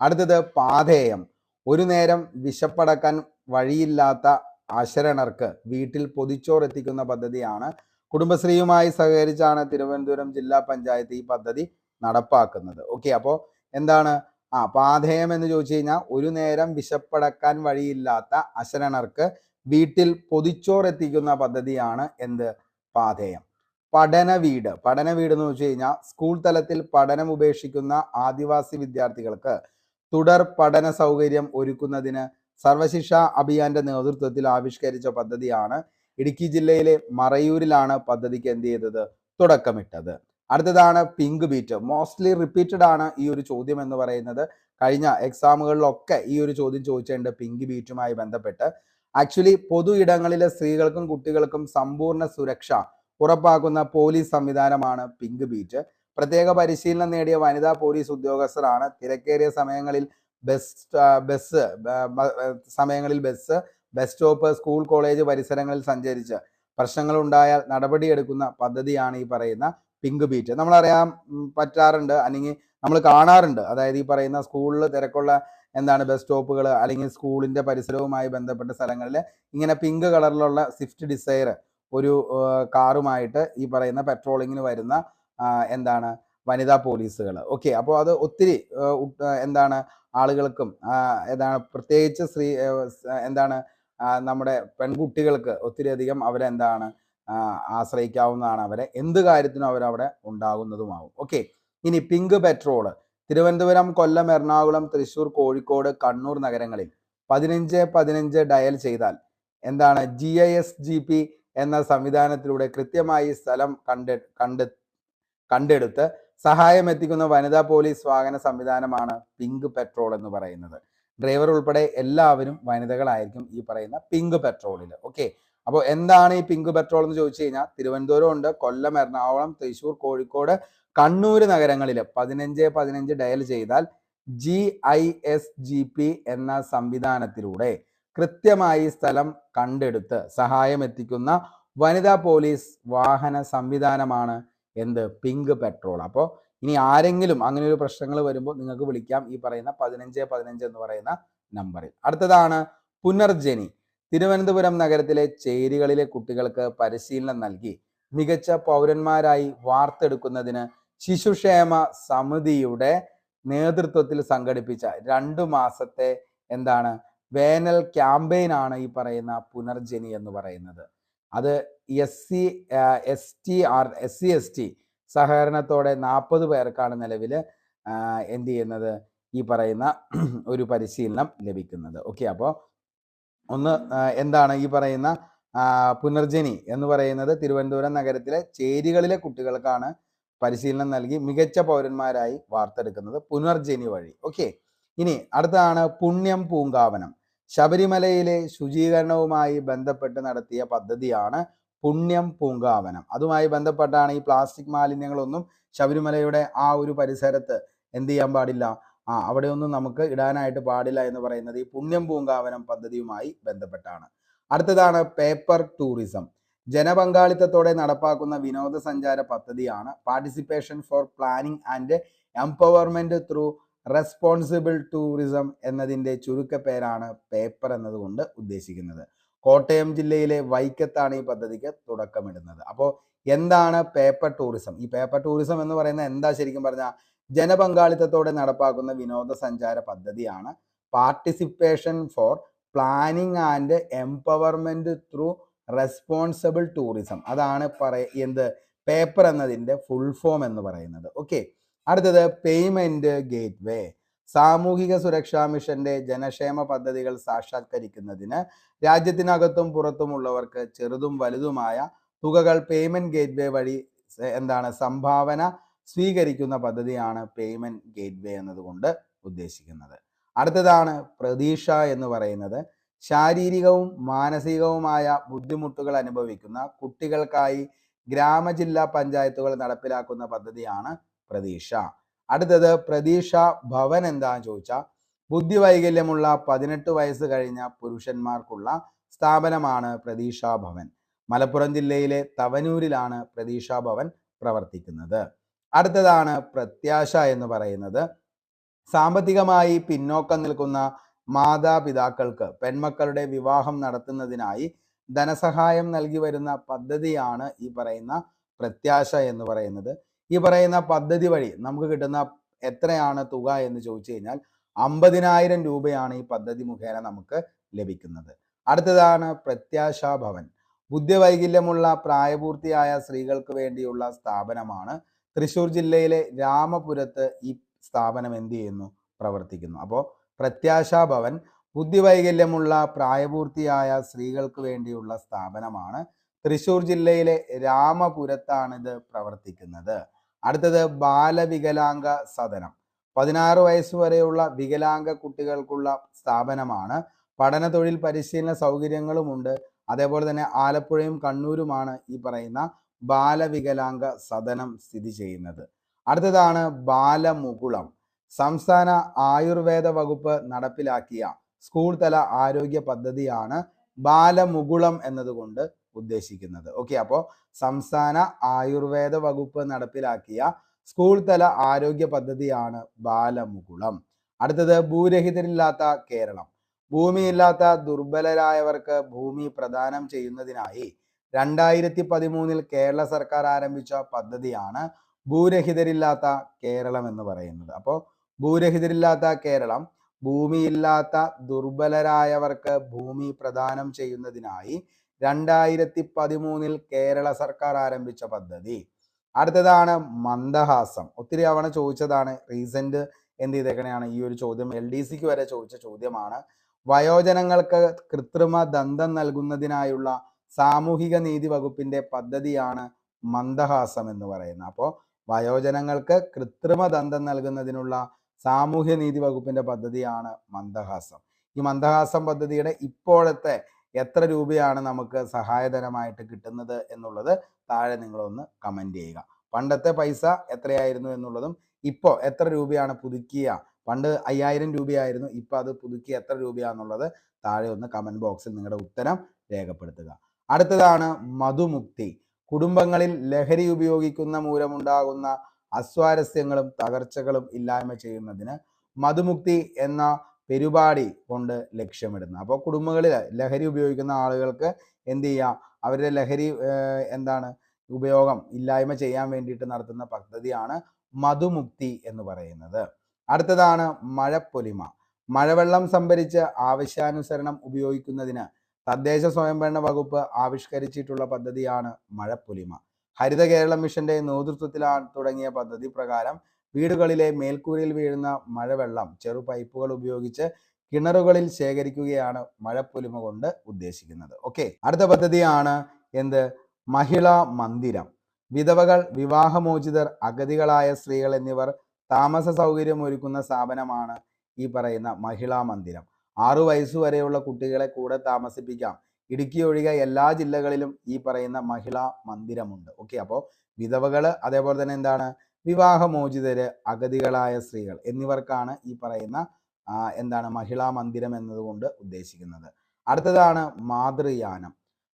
അടുത്തത് പാഥേയം. ഒരു നേരം വിശപ്പടക്കാൻ വഴിയില്ലാത്ത അശരണർക്ക് വീട്ടിൽ പൊതിച്ചോറ് എത്തിക്കുന്ന പദ്ധതിയാണ്. കുടുംബശ്രീയുമായി സഹകരിച്ചാണ് തിരുവനന്തപുരം ജില്ലാ പഞ്ചായത്ത് ഈ പദ്ധതി നടപ്പാക്കുന്നത്. ഓക്കെ, അപ്പോൾ പാഥേയം എന്ന് ചോദിച്ചു കഴിഞ്ഞാൽ ഒരു നേരം വിശപ്പടക്കാൻ വഴിയില്ലാത്ത അശരണർക്ക് വീട്ടിൽ പൊതിച്ചോറ് എത്തിക്കുന്ന പദ്ധതിയാണ് പാഥേയം. പഠനവീട് എന്ന് വെച്ച് കഴിഞ്ഞാൽ സ്കൂൾ തലത്തിൽ പഠനം ഉപേക്ഷിക്കുന്ന ആദിവാസി വിദ്യാർത്ഥികൾക്ക് തുടർ പഠന സൗകര്യം ഒരുക്കുന്നതിന് സർവശിക്ഷാ അഭിയാന്റെ നേതൃത്വത്തിൽ ആവിഷ്കരിച്ച പദ്ധതിയാണ്. ഇടുക്കി ജില്ലയിലെ മറയൂരിലാണ് പദ്ധതിക്ക് തുടക്കമിട്ടത്. അടുത്തതാണ് പിങ്ക് ബീറ്റ്. മോസ്റ്റ്ലി റിപ്പീറ്റഡ് ആണ് ഈ ഒരു ചോദ്യം എന്ന് പറയുന്നത്. കഴിഞ്ഞ എക്സാമുകളിലൊക്കെ ഈ ഒരു ചോദ്യം ചോദിച്ചിട്ടുണ്ട് പിങ്ക് ബീറ്റുമായി ബന്ധപ്പെട്ട്. ആക്ച്വലി പൊതു ഇടങ്ങളിലെ സ്ത്രീകൾക്കും കുട്ടികൾക്കും സമ്പൂർണ്ണ സുരക്ഷ ഉറപ്പാക്കുന്ന പോലീസ് സംവിധാനമാണ് പിങ്ക് ബീറ്റ്. പ്രത്യേക പരിശീലനം നേടിയ വനിതാ പോലീസ് ഉദ്യോഗസ്ഥരാണ് തിരക്കേറിയ സമയങ്ങളിൽ ബസ് സ്റ്റോപ്പ്, സ്കൂൾ കോളേജ് പരിസരങ്ങളിൽ സഞ്ചരിച്ച് പ്രശ്നങ്ങൾ ഉണ്ടായാൽ നടപടിയെടുക്കുന്ന പദ്ധതിയാണ് ഈ പറയുന്ന പിങ്ക് ബീറ്റ്. നമ്മളറിയാൻ പറ്റാറുണ്ട്, അല്ലെങ്കിൽ നമ്മൾ കാണാറുണ്ട്. അതായത് ഈ പറയുന്ന സ്കൂളിൽ തിരക്കുള്ള ബസ് സ്റ്റോപ്പുകൾ അല്ലെങ്കിൽ സ്കൂളിന്റെ പരിസരവുമായി ബന്ധപ്പെട്ട സ്ഥലങ്ങളിൽ ഇങ്ങനെ പിങ്ക് കളറിലുള്ള സ്വിഫ്റ്റ് ഡിസയർ ഒരു കാറുമായിട്ട് ഈ പറയുന്ന പെട്രോളിങ്ങിന് വരുന്ന വനിതാ പോലീസുകൾ. ഓക്കെ, അപ്പോൾ അത് ഒത്തിരി ആളുകൾക്കും പ്രത്യേകിച്ച് നമ്മുടെ പെൺകുട്ടികൾക്ക് ഒത്തിരി അധികം അവരെ ആശ്രയിക്കാവുന്നതാണ്. അവരെ എന്ത് കാര്യത്തിനും അവരവിടെ ഉണ്ടാകുന്നതുമാവും. ഓക്കെ, ഇനി പിങ്ക് പെട്രോള്. തിരുവനന്തപുരം, കൊല്ലം, എറണാകുളം, തൃശ്ശൂർ, കോഴിക്കോട്, കണ്ണൂർ നഗരങ്ങളിൽ 1515 ഡയൽ ചെയ്താൽ GISGP എന്ന സംവിധാനത്തിലൂടെ കൃത്യമായി സ്ഥലം കണ്ടെടുത്ത് സഹായം എത്തിക്കുന്ന വനിതാ പോലീസ് വാഹന സംവിധാനമാണ് പിങ്ക് പെട്രോൾ എന്ന് പറയുന്നത്. ഡ്രൈവർ ഉൾപ്പെടെ എല്ലാവരും വനിതകളായിരിക്കും ഈ പറയുന്ന പിങ്ക് പെട്രോളിൽ. ഓക്കെ, അപ്പോൾ എന്താണ് ഈ പിങ്ക് പെട്രോൾ എന്ന് ചോദിച്ചു കഴിഞ്ഞാൽ തിരുവനന്തപുരം ഉണ്ട്, കൊല്ലം, എറണാകുളം, തൃശ്ശൂർ, കോഴിക്കോട്, കണ്ണൂർ നഗരങ്ങളിൽ 1515 ഡയൽ ചെയ്താൽ GISGP എന്ന സംവിധാനത്തിലൂടെ കൃത്യമായി സ്ഥലം കണ്ടെടുത്ത് സഹായം എത്തിക്കുന്ന വനിതാ പോലീസ് വാഹന സംവിധാനമാണ് പിങ്ക് പെട്രോൾ. അപ്പോൾ ഇനി ആരെങ്കിലും അങ്ങനെ ഒരു പ്രശ്നങ്ങൾ വരുമ്പോൾ നിങ്ങൾക്ക് വിളിക്കാം ഈ പറയുന്ന 1515 എന്ന് പറയുന്ന നമ്പറിൽ. അടുത്തതാണ് പുനർജനി. തിരുവനന്തപുരം നഗരത്തിലെ ചേരികളിലെ കുട്ടികൾക്ക് പരിശീലനം നൽകി മികച്ച പൗരന്മാരായി വാർത്തെടുക്കുന്നതിന് ശിശുക്ഷേമ സമിതിയുടെ നേതൃത്വത്തിൽ സംഘടിപ്പിച്ച 2 മാസത്തെ വേനൽ ക്യാമ്പയിൻ ആണ് ഈ പറയുന്ന പുനർജനി എന്ന് പറയുന്നത്. അത് SC/ST സഹകരണത്തോടെ 40 പേർക്കാണ് നിലവിൽ ഈ പറയുന്ന ഒരു പരിശീലനം ലഭിക്കുന്നത്. ഓക്കെ, അപ്പോൾ ഒന്ന് ഈ പറയുന്ന പുനർജനി എന്ന് പറയുന്നത് തിരുവനന്തപുരം നഗരത്തിലെ ചേരികളിലെ കുട്ടികൾക്കാണ് പരിശീലനം നൽകി മികച്ച പൗരന്മാരായി വാർത്തെടുക്കുന്നത് പുനർജനി വഴി. ഓക്കെ, ഇനി അടുത്തതാണ് പുണ്യം പൂങ്കാവനം. ശബരിമലയിലെ ശുചീകരണവുമായി ബന്ധപ്പെട്ട് നടത്തിയ പദ്ധതിയാണ് പുണ്യം പൂങ്കാവനം. അതുമായി ബന്ധപ്പെട്ടാണ് ഈ പ്ലാസ്റ്റിക് മാലിന്യങ്ങളൊന്നും ശബരിമലയുടെ ആ ഒരു പരിസരത്ത് ചെയ്യാൻ പാടില്ല, അവിടെയൊന്നും നമുക്ക് ഇടാനായിട്ട് പാടില്ല എന്ന് പറയുന്നത് ഈ പുണ്യം പൂങ്കാവനം പദ്ധതിയുമായി ബന്ധപ്പെട്ടാണ്. അടുത്തതാണ് പേപ്പർ ടൂറിസം. ജനപങ്കാളിത്തത്തോടെ നടപ്പാക്കുന്ന വിനോദസഞ്ചാര പദ്ധതിയാണ് participation four planning and empowerment through responsible tourism എന്നതിൻ്റെ ചുരുക്കപ്പേരാണ് പേപ്പർ എന്നതുകൊണ്ട് ഉദ്ദേശിക്കുന്നത്. കോട്ടയം ജില്ലയിലെ വൈക്കത്താണ് ഈ പദ്ധതിക്ക് തുടക്കമിടുന്നത്. അപ്പോൾ എന്താണ് പേപ്പർ ടൂറിസം? ഈ പേപ്പർ ടൂറിസം എന്ന് പറയുന്നത് ശരിക്കും പറഞ്ഞാൽ ജനപങ്കാളിത്തത്തോടെ നടപ്പാക്കുന്ന വിനോദസഞ്ചാര പദ്ധതിയാണ് participation four planning and empowerment through responsible tourism. അതാണ് പേപ്പർ എന്നതിൻ്റെ ഫുൾ ഫോം എന്ന് പറയുന്നത്. ഓക്കെ, അടുത്തത് പേയ്മെന്റ് ഗേറ്റ്വേ. സാമൂഹിക സുരക്ഷാ മിഷന്റെ ജനക്ഷേമ പദ്ധതികൾ സാക്ഷാത്കരിക്കുന്നതിന് രാജ്യത്തിനകത്തും പുറത്തുമുള്ളവർക്ക് ചെറുതും വലുതുമായ തുകകൾ പേയ്മെന്റ് ഗേറ്റ്വേ വഴി സംഭാവന സ്വീകരിക്കുന്ന പദ്ധതിയാണ് പേയ്മെന്റ് ഗേറ്റ്വേ എന്നതുകൊണ്ട് ഉദ്ദേശിക്കുന്നത്. അടുത്തതാണ് പ്രതീക്ഷ എന്ന് പറയുന്നത്. ശാരീരികവും മാനസികവുമായ ബുദ്ധിമുട്ടുകൾ അനുഭവിക്കുന്ന കുട്ടികൾക്കായി ഗ്രാമ-ജില്ലാ പഞ്ചായത്തുകൾ നടപ്പിലാക്കുന്ന പദ്ധതിയാണ് പ്രതീക്ഷ. അടുത്തത് പ്രതീക്ഷ ഭവൻ എന്താണെന്ന് ചോദിച്ചാൽ ബുദ്ധിവൈകല്യമുള്ള 18 വയസ്സ് കഴിഞ്ഞ പുരുഷന്മാർക്കുള്ള സ്ഥാപനമാണ് പ്രതീക്ഷ ഭവൻ. മലപ്പുറം ജില്ലയിലെ തവനൂരിലാണ് പ്രതീക്ഷ ഭവൻ പ്രവർത്തിക്കുന്നത്. അടുത്തതാണ് പ്രത്യാശ എന്ന് പറയുന്നത്. സാമ്പത്തികമായി പിന്നോക്കം നിൽക്കുന്ന മാതാപിതാക്കൾക്ക് പെൺമക്കളുടെ വിവാഹം നടത്തുന്നതിനായി ധനസഹായം നൽകി വരുന്ന പദ്ധതിയാണ് ഈ പറയുന്ന പ്രത്യാശ എന്ന് പറയുന്നത്. ഈ പറയുന്ന പദ്ധതി വഴി നമുക്ക് കിട്ടുന്ന എത്രയാണ് തുക എന്ന് ചോദിച്ചു കഴിഞ്ഞാൽ 50,000 രൂപയാണ് ഈ പദ്ധതി മുഖേന നമുക്ക് ലഭിക്കുന്നത്. അടുത്തതാണ് പ്രത്യാശ ഭവൻ. ബുദ്ധിവൈകല്യമുള്ള പ്രായപൂർത്തിയായ സ്ത്രീകൾക്ക് വേണ്ടിയുള്ള സ്ഥാപനമാണ്. തൃശ്ശൂർ ജില്ലയിലെ രാമപുരത്ത് ഈ സ്ഥാപനം എന്ത് ചെയ്യുന്നു? പ്രവർത്തിക്കുന്നു. അപ്പോൾ പ്രത്യാശ ഭവൻ ബുദ്ധിവൈകല്യമുള്ള പ്രായപൂർത്തിയായ സ്ത്രീകൾക്ക് വേണ്ടിയുള്ള സ്ഥാപനമാണ്. തൃശ്ശൂർ ജില്ലയിലെ രാമപുരത്താണ് ഇത് പ്രവർത്തിക്കുന്നത്. അടുത്തത് ബാലവികലാംഗ സദനം. 16 വയസ്സ് വരെയുള്ള വികലാംഗ കുട്ടികൾക്കുള്ള സ്ഥാപനമാണ്. പഠന തൊഴിൽ പരിശീലന സൗകര്യങ്ങളുമുണ്ട്. അതേപോലെ തന്നെ ആലപ്പുഴയും കണ്ണൂരുമാണ് ഈ പറയുന്ന ബാലവികലാംഗ സദനം സ്ഥിതി ചെയ്യുന്നത്. അടുത്തതാണ് ബാലമുകുളം. സംസ്ഥാന ആയുർവേദ വകുപ്പ് നടപ്പിലാക്കിയ സ്കൂൾ തല ആരോഗ്യ പദ്ധതിയാണ് ബാലമുകുളം എന്നതുകൊണ്ട് ഉദ്ദേശിക്കുന്നത്. ഓക്കെ, അപ്പോൾ സംസ്ഥാന ആയുർവേദ വകുപ്പ് നടപ്പിലാക്കിയ സ്കൂൾ തല ആരോഗ്യ പദ്ധതിയാണ് ബാലമുകുളം. അടുത്തത് ഭൂരഹിതരില്ലാത്ത കേരളം. ഭൂമിയില്ലാത്ത ദുർബലരായവർക്ക് ഭൂമി പ്രദാനം ചെയ്യുന്നതിനായി 2013 കേരള സർക്കാർ ആരംഭിച്ച പദ്ധതിയാണ് ഭൂരഹിതരില്ലാത്ത കേരളം എന്ന് പറയുന്നത്. അപ്പോൾ ഭൂരഹിതരില്ലാത്ത കേരളം ഭൂമിയില്ലാത്ത ദുർബലരായവർക്ക് ഭൂമി പ്രദാനം ചെയ്യുന്നതിനായി 2013 കേരള സർക്കാർ ആരംഭിച്ച പദ്ധതി. അടുത്തതാണ് മന്ദഹാസം. ഒത്തിരി തവണ ചോദിച്ചതാണ്. റീസെന്റ് എന്ത് ചെയ്തേക്കണെയാണ് ഈ ഒരു ചോദ്യം LDCക്ക് വരെ ചോദിച്ച ചോദ്യമാണ്. വയോജനങ്ങൾക്ക് കൃത്രിമ ദന്തം നൽകുന്നതിനായുള്ള സാമൂഹിക നീതി വകുപ്പിന്റെ പദ്ധതിയാണ് മന്ദഹാസം എന്ന് പറയുന്നത്. അപ്പോൾ വയോജനങ്ങൾക്ക് കൃത്രിമ ദന്തം നൽകുന്നതിനുള്ള സാമൂഹ്യ നീതി വകുപ്പിന്റെ പദ്ധതിയാണ് മന്ദഹാസം. ഈ മന്ദഹാസം പദ്ധതിയുടെ ഇപ്പോഴത്തെ എത്ര രൂപയാണ് നമുക്ക് സഹായധനമായിട്ട് കിട്ടുന്നത് എന്നുള്ളത് താഴെ നിങ്ങളൊന്ന് കമന്റ് ചെയ്യുക. പണ്ടത്തെ പൈസ എത്രയായിരുന്നു എന്നുള്ളതും ഇപ്പോൾ എത്ര രൂപയാണ് പുതുക്കിയ, പണ്ട് 5000 രൂപയായിരുന്നു, ഇപ്പൊ അത് പുതുക്കി എത്ര രൂപയാണെന്നുള്ളത് താഴെ ഒന്ന് കമന്റ് ബോക്സിൽ നിങ്ങളുടെ ഉത്തരം രേഖപ്പെടുത്തുക. അടുത്തതാണ് മധുമുക്തി. കുടുംബങ്ങളിൽ ലഹരി ഉപയോഗിക്കുന്ന മൂലമുണ്ടാകുന്ന അസ്വാരസ്യങ്ങളും തകർച്ചകളും ഇല്ലായ്മ ചെയ്യുന്നതിന് മധുമുക്തി എന്ന പരിപാടി കൊണ്ട് ലക്ഷ്യമിടുന്നു. അപ്പോൾ കുടുംബങ്ങളിൽ ലഹരി ഉപയോഗിക്കുന്ന ആളുകൾക്ക് എന്ത് ചെയ്യാം? അവരുടെ ലഹരി ഉപയോഗം ഇല്ലായ്മ ചെയ്യാൻ വേണ്ടിയിട്ട് നടത്തുന്ന പദ്ധതിയാണ് മധുമുക്തി എന്ന് പറയുന്നത്. അടുത്തതാണ് മഴപ്പൊലിമ. മഴവെള്ളം സംഭരിച്ച് ആവശ്യാനുസരണം ഉപയോഗിക്കുന്നതിന് തദ്ദേശ സ്വയംഭരണ വകുപ്പ് ആവിഷ്കരിച്ചിട്ടുള്ള പദ്ധതിയാണ് മഴപ്പൊലിമ. ഹരിത കേരള മിഷന്റെ നേതൃത്വത്തിലാണ് തുടങ്ങിയ പദ്ധതി പ്രകാരം വീടുകളിലെ മേൽക്കൂരയിൽ വീഴുന്ന മഴവെള്ളം ചെറു പൈപ്പുകൾ ഉപയോഗിച്ച് കിണറുകളിൽ ശേഖരിക്കുകയാണ് മഴപ്പൊലിമ കൊണ്ട് ഉദ്ദേശിക്കുന്നത്. ഓക്കെ, അടുത്ത പദ്ധതിയാണ് മഹിളാ മന്ദിരം. വിധവകൾ, വിവാഹമോചിതർ, അഗതികളായ സ്ത്രീകൾ എന്നിവർ താമസ സൗകര്യം ഒരുക്കുന്ന സ്ഥാപനമാണ് ഈ പറയുന്ന മഹിളാ മന്ദിരം. 6 വയസ്സ് വരെയുള്ള കുട്ടികളെ കൂടെ താമസിപ്പിക്കാം. ഇടുക്കി ഒഴികെ എല്ലാ ജില്ലകളിലും ഈ പറയുന്ന മഹിളാ മന്ദിരമുണ്ട്. ഓക്കെ, അപ്പോൾ വിധവകള്, അതേപോലെ തന്നെ വിവാഹമോചിതര്, അഗതികളായ സ്ത്രീകൾ എന്നിവർക്കാണ് ഈ പറയുന്ന മഹിളാ മന്ദിരം എന്നതുകൊണ്ട് ഉദ്ദേശിക്കുന്നത്. അടുത്തതാണ് മാതൃയാനം.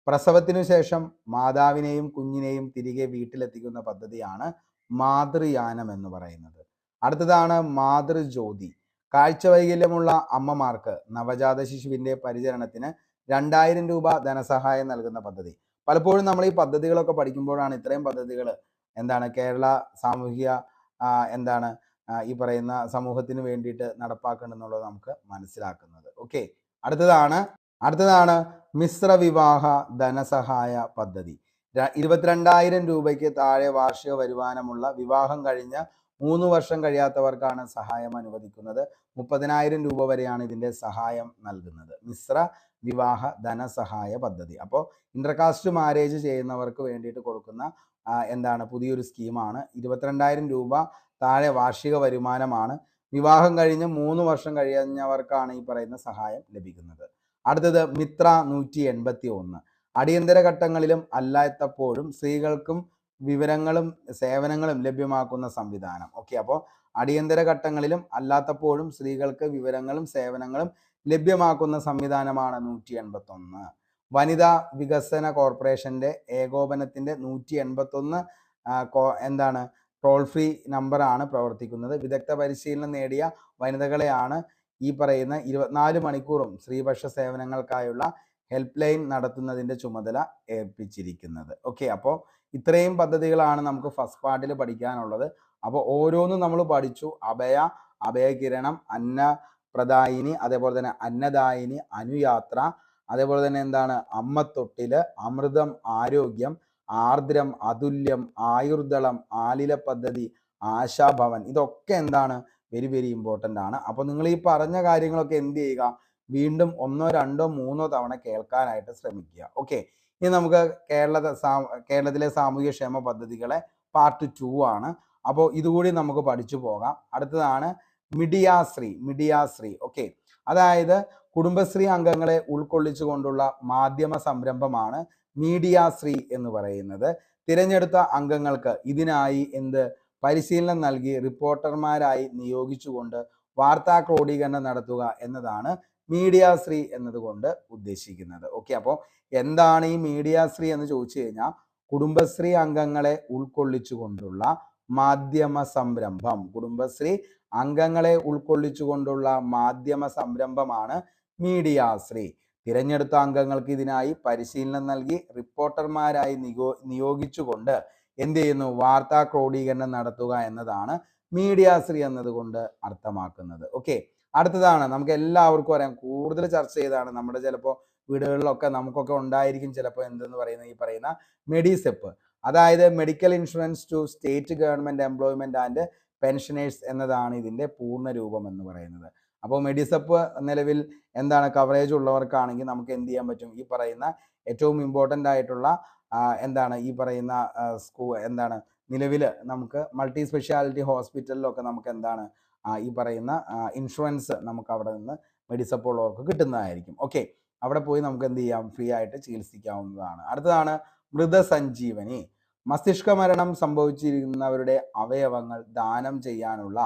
പ്രസവത്തിനു ശേഷം മാതാവിനെയും കുഞ്ഞിനെയും തിരികെ വീട്ടിലെത്തിക്കുന്ന പദ്ധതിയാണ് മാതൃയാനം എന്ന് പറയുന്നത്. അടുത്തതാണ് മാതൃജ്യോതി. കാഴ്ചവൈകല്യമുള്ള അമ്മമാർക്ക് നവജാത ശിശുവിന്റെ പരിചരണത്തിന് 2000 രൂപ ധനസഹായം നൽകുന്ന പദ്ധതി. പലപ്പോഴും നമ്മൾ ഈ പദ്ധതികളൊക്കെ പഠിക്കുമ്പോഴാണ് ഇത്രയും പദ്ധതികൾ കേരള സാമൂഹിക ഈ പറയുന്ന സമൂഹത്തിന് വേണ്ടിയിട്ട് നടപ്പാക്കണമെന്നുള്ളത് നമുക്ക് മനസ്സിലാക്കുന്നത്. ഓക്കെ, അടുത്തതാണ് മിശ്ര വിവാഹ ധനസഹായ പദ്ധതി. 22,000 രൂപയ്ക്ക് താഴെ വാർഷിക വരുമാനമുള്ള വിവാഹം കഴിഞ്ഞ 3 വർഷം കഴിയാത്തവർക്കാണ് സഹായം അനുവദിക്കുന്നത്. 30,000 രൂപ വരെയാണ് ഇതിൻ്റെ സഹായം നൽകുന്നത്. മിശ്ര വിവാഹ ധനസഹായ പദ്ധതി. അപ്പോൾ ഇന്റർകാസ്റ്റ് മാരേജ് ചെയ്യുന്നവർക്ക് വേണ്ടിയിട്ട് കൊടുക്കുന്ന എന്താണ് പുതിയൊരു സ്കീമാണ്. 22,000 രൂപ താഴെ വാർഷിക വരുമാനമാണ്. വിവാഹം കഴിഞ്ഞ് 3 വർഷം കഴിഞ്ഞവർക്കാണ് ഈ പറയുന്ന സഹായം ലഭിക്കുന്നത്. അടുത്തത് മിത്ര 181. അടിയന്തര ഘട്ടങ്ങളിലും അല്ലാത്തപ്പോഴും സ്ത്രീകൾക്കും വിവരങ്ങളും സേവനങ്ങളും ലഭ്യമാക്കുന്ന സംവിധാനം. ഓക്കെ, അപ്പോൾ അടിയന്തര ഘട്ടങ്ങളിലും അല്ലാത്തപ്പോഴും സ്ത്രീകൾക്ക് വിവരങ്ങളും സേവനങ്ങളും ലഭ്യമാക്കുന്ന സംവിധാനമാണ് 181. വനിതാ വികസന കോർപ്പറേഷന്റെ ഏകോപനത്തിന്റെ 181 എന്താണ് ടോൾ ഫ്രീ നമ്പറാണ് പ്രവർത്തിക്കുന്നത്. വിദഗ്ധ പരിശീലനം നേടിയ വനിതകളെയാണ് ഈ പറയുന്ന 24 മണിക്കൂറും സ്ത്രീപക്ഷ സേവനങ്ങൾക്കായുള്ള ഹെൽപ്പ് ലൈൻ നടത്തുന്നതിൻ്റെ ചുമതല ഏൽപ്പിച്ചിരിക്കുന്നത്. ഓക്കെ, അപ്പോൾ ഇത്രയും പദ്ധതികളാണ് നമുക്ക് ഫസ്റ്റ് പാർട്ടിൽ പഠിക്കാനുള്ളത്. അപ്പോൾ ഓരോന്നും നമ്മൾ പഠിച്ചു. അഭയകിരണം, അന്നപ്രദായിനി, അതേപോലെ തന്നെ അന്നദായിനി, അനുയാത്ര, അതേപോലെ തന്നെ എന്താണ് അമ്മത്തൊട്ടില്, അമൃതം, ആരോഗ്യം, ആർദ്രം, അതുല്യം, ആയുർദളം, ആലില പദ്ധതി, ആശാഭവൻ, ഇതൊക്കെ എന്താണ് വെരി വെരി ഇമ്പോർട്ടൻ്റ് ആണ്. അപ്പോൾ നിങ്ങൾ ഈ പറഞ്ഞ കാര്യങ്ങളൊക്കെ എന്ത് ചെയ്യുക, വീണ്ടും 1, 2, 3 തവണ കേൾക്കാനായിട്ട് ശ്രമിക്കുക. ഓക്കെ, ഇനി നമുക്ക് കേരളത്തിലെ സാമൂഹ്യക്ഷേമ പദ്ധതികളെ പാർട്ട് 2 ആണ്. അപ്പോൾ ഇതുകൂടി നമുക്ക് പഠിച്ചു പോകാം. അടുത്തതാണ് മിഡിയാശ്രീ. ഓക്കെ, അതായത് കുടുംബശ്രീ അംഗങ്ങളെ ഉൾക്കൊള്ളിച്ചുകൊണ്ടുള്ള മാധ്യമ സംരംഭമാണ് മീഡിയാശ്രീ എന്ന് പറയുന്നത്. തിരഞ്ഞെടുത്ത അംഗങ്ങൾക്ക് ഇതിനായി പരിശീലനം നൽകി റിപ്പോർട്ടർമാരായി നിയോഗിച്ചുകൊണ്ട് വാർത്താ ക്രോഡീകരണം നടത്തുക എന്നതാണ് മീഡിയാശ്രീ എന്നതുകൊണ്ട് ഉദ്ദേശിക്കുന്നത്. ഓക്കെ, അപ്പോൾ എന്താണ് ഈ മീഡിയാശ്രീ എന്ന് ചോദിച്ചു കഴിഞ്ഞാൽ കുടുംബശ്രീ അംഗങ്ങളെ ഉൾക്കൊള്ളിച്ചുകൊണ്ടുള്ള മാധ്യമ സംരംഭം. കുടുംബശ്രീ അംഗങ്ങളെ ഉൾക്കൊള്ളിച്ചുകൊണ്ടുള്ള മാധ്യമ സംരംഭമാണ് മീഡിയാശ്രീ. തിരഞ്ഞെടുത്ത അംഗങ്ങൾക്ക് ഇതിനായി പരിശീലനം നൽകി റിപ്പോർട്ടർമാരായി നിയോഗിച്ചുകൊണ്ട് എന്ത് ചെയ്യുന്നു, വാർത്താ ക്രോഡീകരണം നടത്തുക എന്നതാണ് മീഡിയാശ്രീ എന്നതുകൊണ്ട് അർത്ഥമാക്കുന്നത്. ഓക്കെ, അടുത്തതാണ് നമുക്ക് എല്ലാവർക്കും അറിയാം, കൂടുതൽ ചർച്ച ചെയ്താണ് നമ്മുടെ ചിലപ്പോൾ വീടുകളിലൊക്കെ നമുക്കൊക്കെ ഉണ്ടായിരിക്കും ചിലപ്പോൾ എന്തെന്ന് പറയുന്നത് ഈ പറയുന്ന മെഡിസെപ്പ്, അതായത് medical insurance to state government employment and pensioners എന്നതാണ് ഇതിൻ്റെ പൂർണ്ണ രൂപം എന്ന് പറയുന്നത്. അപ്പോൾ മെഡിസെപ്പ് നിലവിൽ എന്താണ് കവറേജ് ഉള്ളവർക്കാണെങ്കിൽ നമുക്ക് എന്ത് ചെയ്യാൻ പറ്റും, ഈ പറയുന്ന ഏറ്റവും ഇമ്പോർട്ടൻ്റ് ആയിട്ടുള്ള എന്താണ് ഈ പറയുന്ന നിലവിൽ നമുക്ക് മൾട്ടി സ്പെഷ്യാലിറ്റി ഹോസ്പിറ്റലിലൊക്കെ നമുക്ക് എന്താണ് ഈ പറയുന്ന ഇൻഷുറൻസ് നമുക്ക് അവിടെ നിന്ന് മെഡിസെപ്പ് ഉള്ളവർക്ക് കിട്ടുന്നതായിരിക്കും. ഓക്കെ, അവിടെ പോയി നമുക്ക് എന്ത് ചെയ്യാം, ഫ്രീ ആയിട്ട് ചികിത്സിക്കാവുന്നതാണ്. അടുത്തതാണ് മൃതസഞ്ജീവനി. മസ്തിഷ്ക മരണം സംഭവിച്ചിരിക്കുന്നവരുടെ അവയവങ്ങൾ ദാനം ചെയ്യാനുള്ള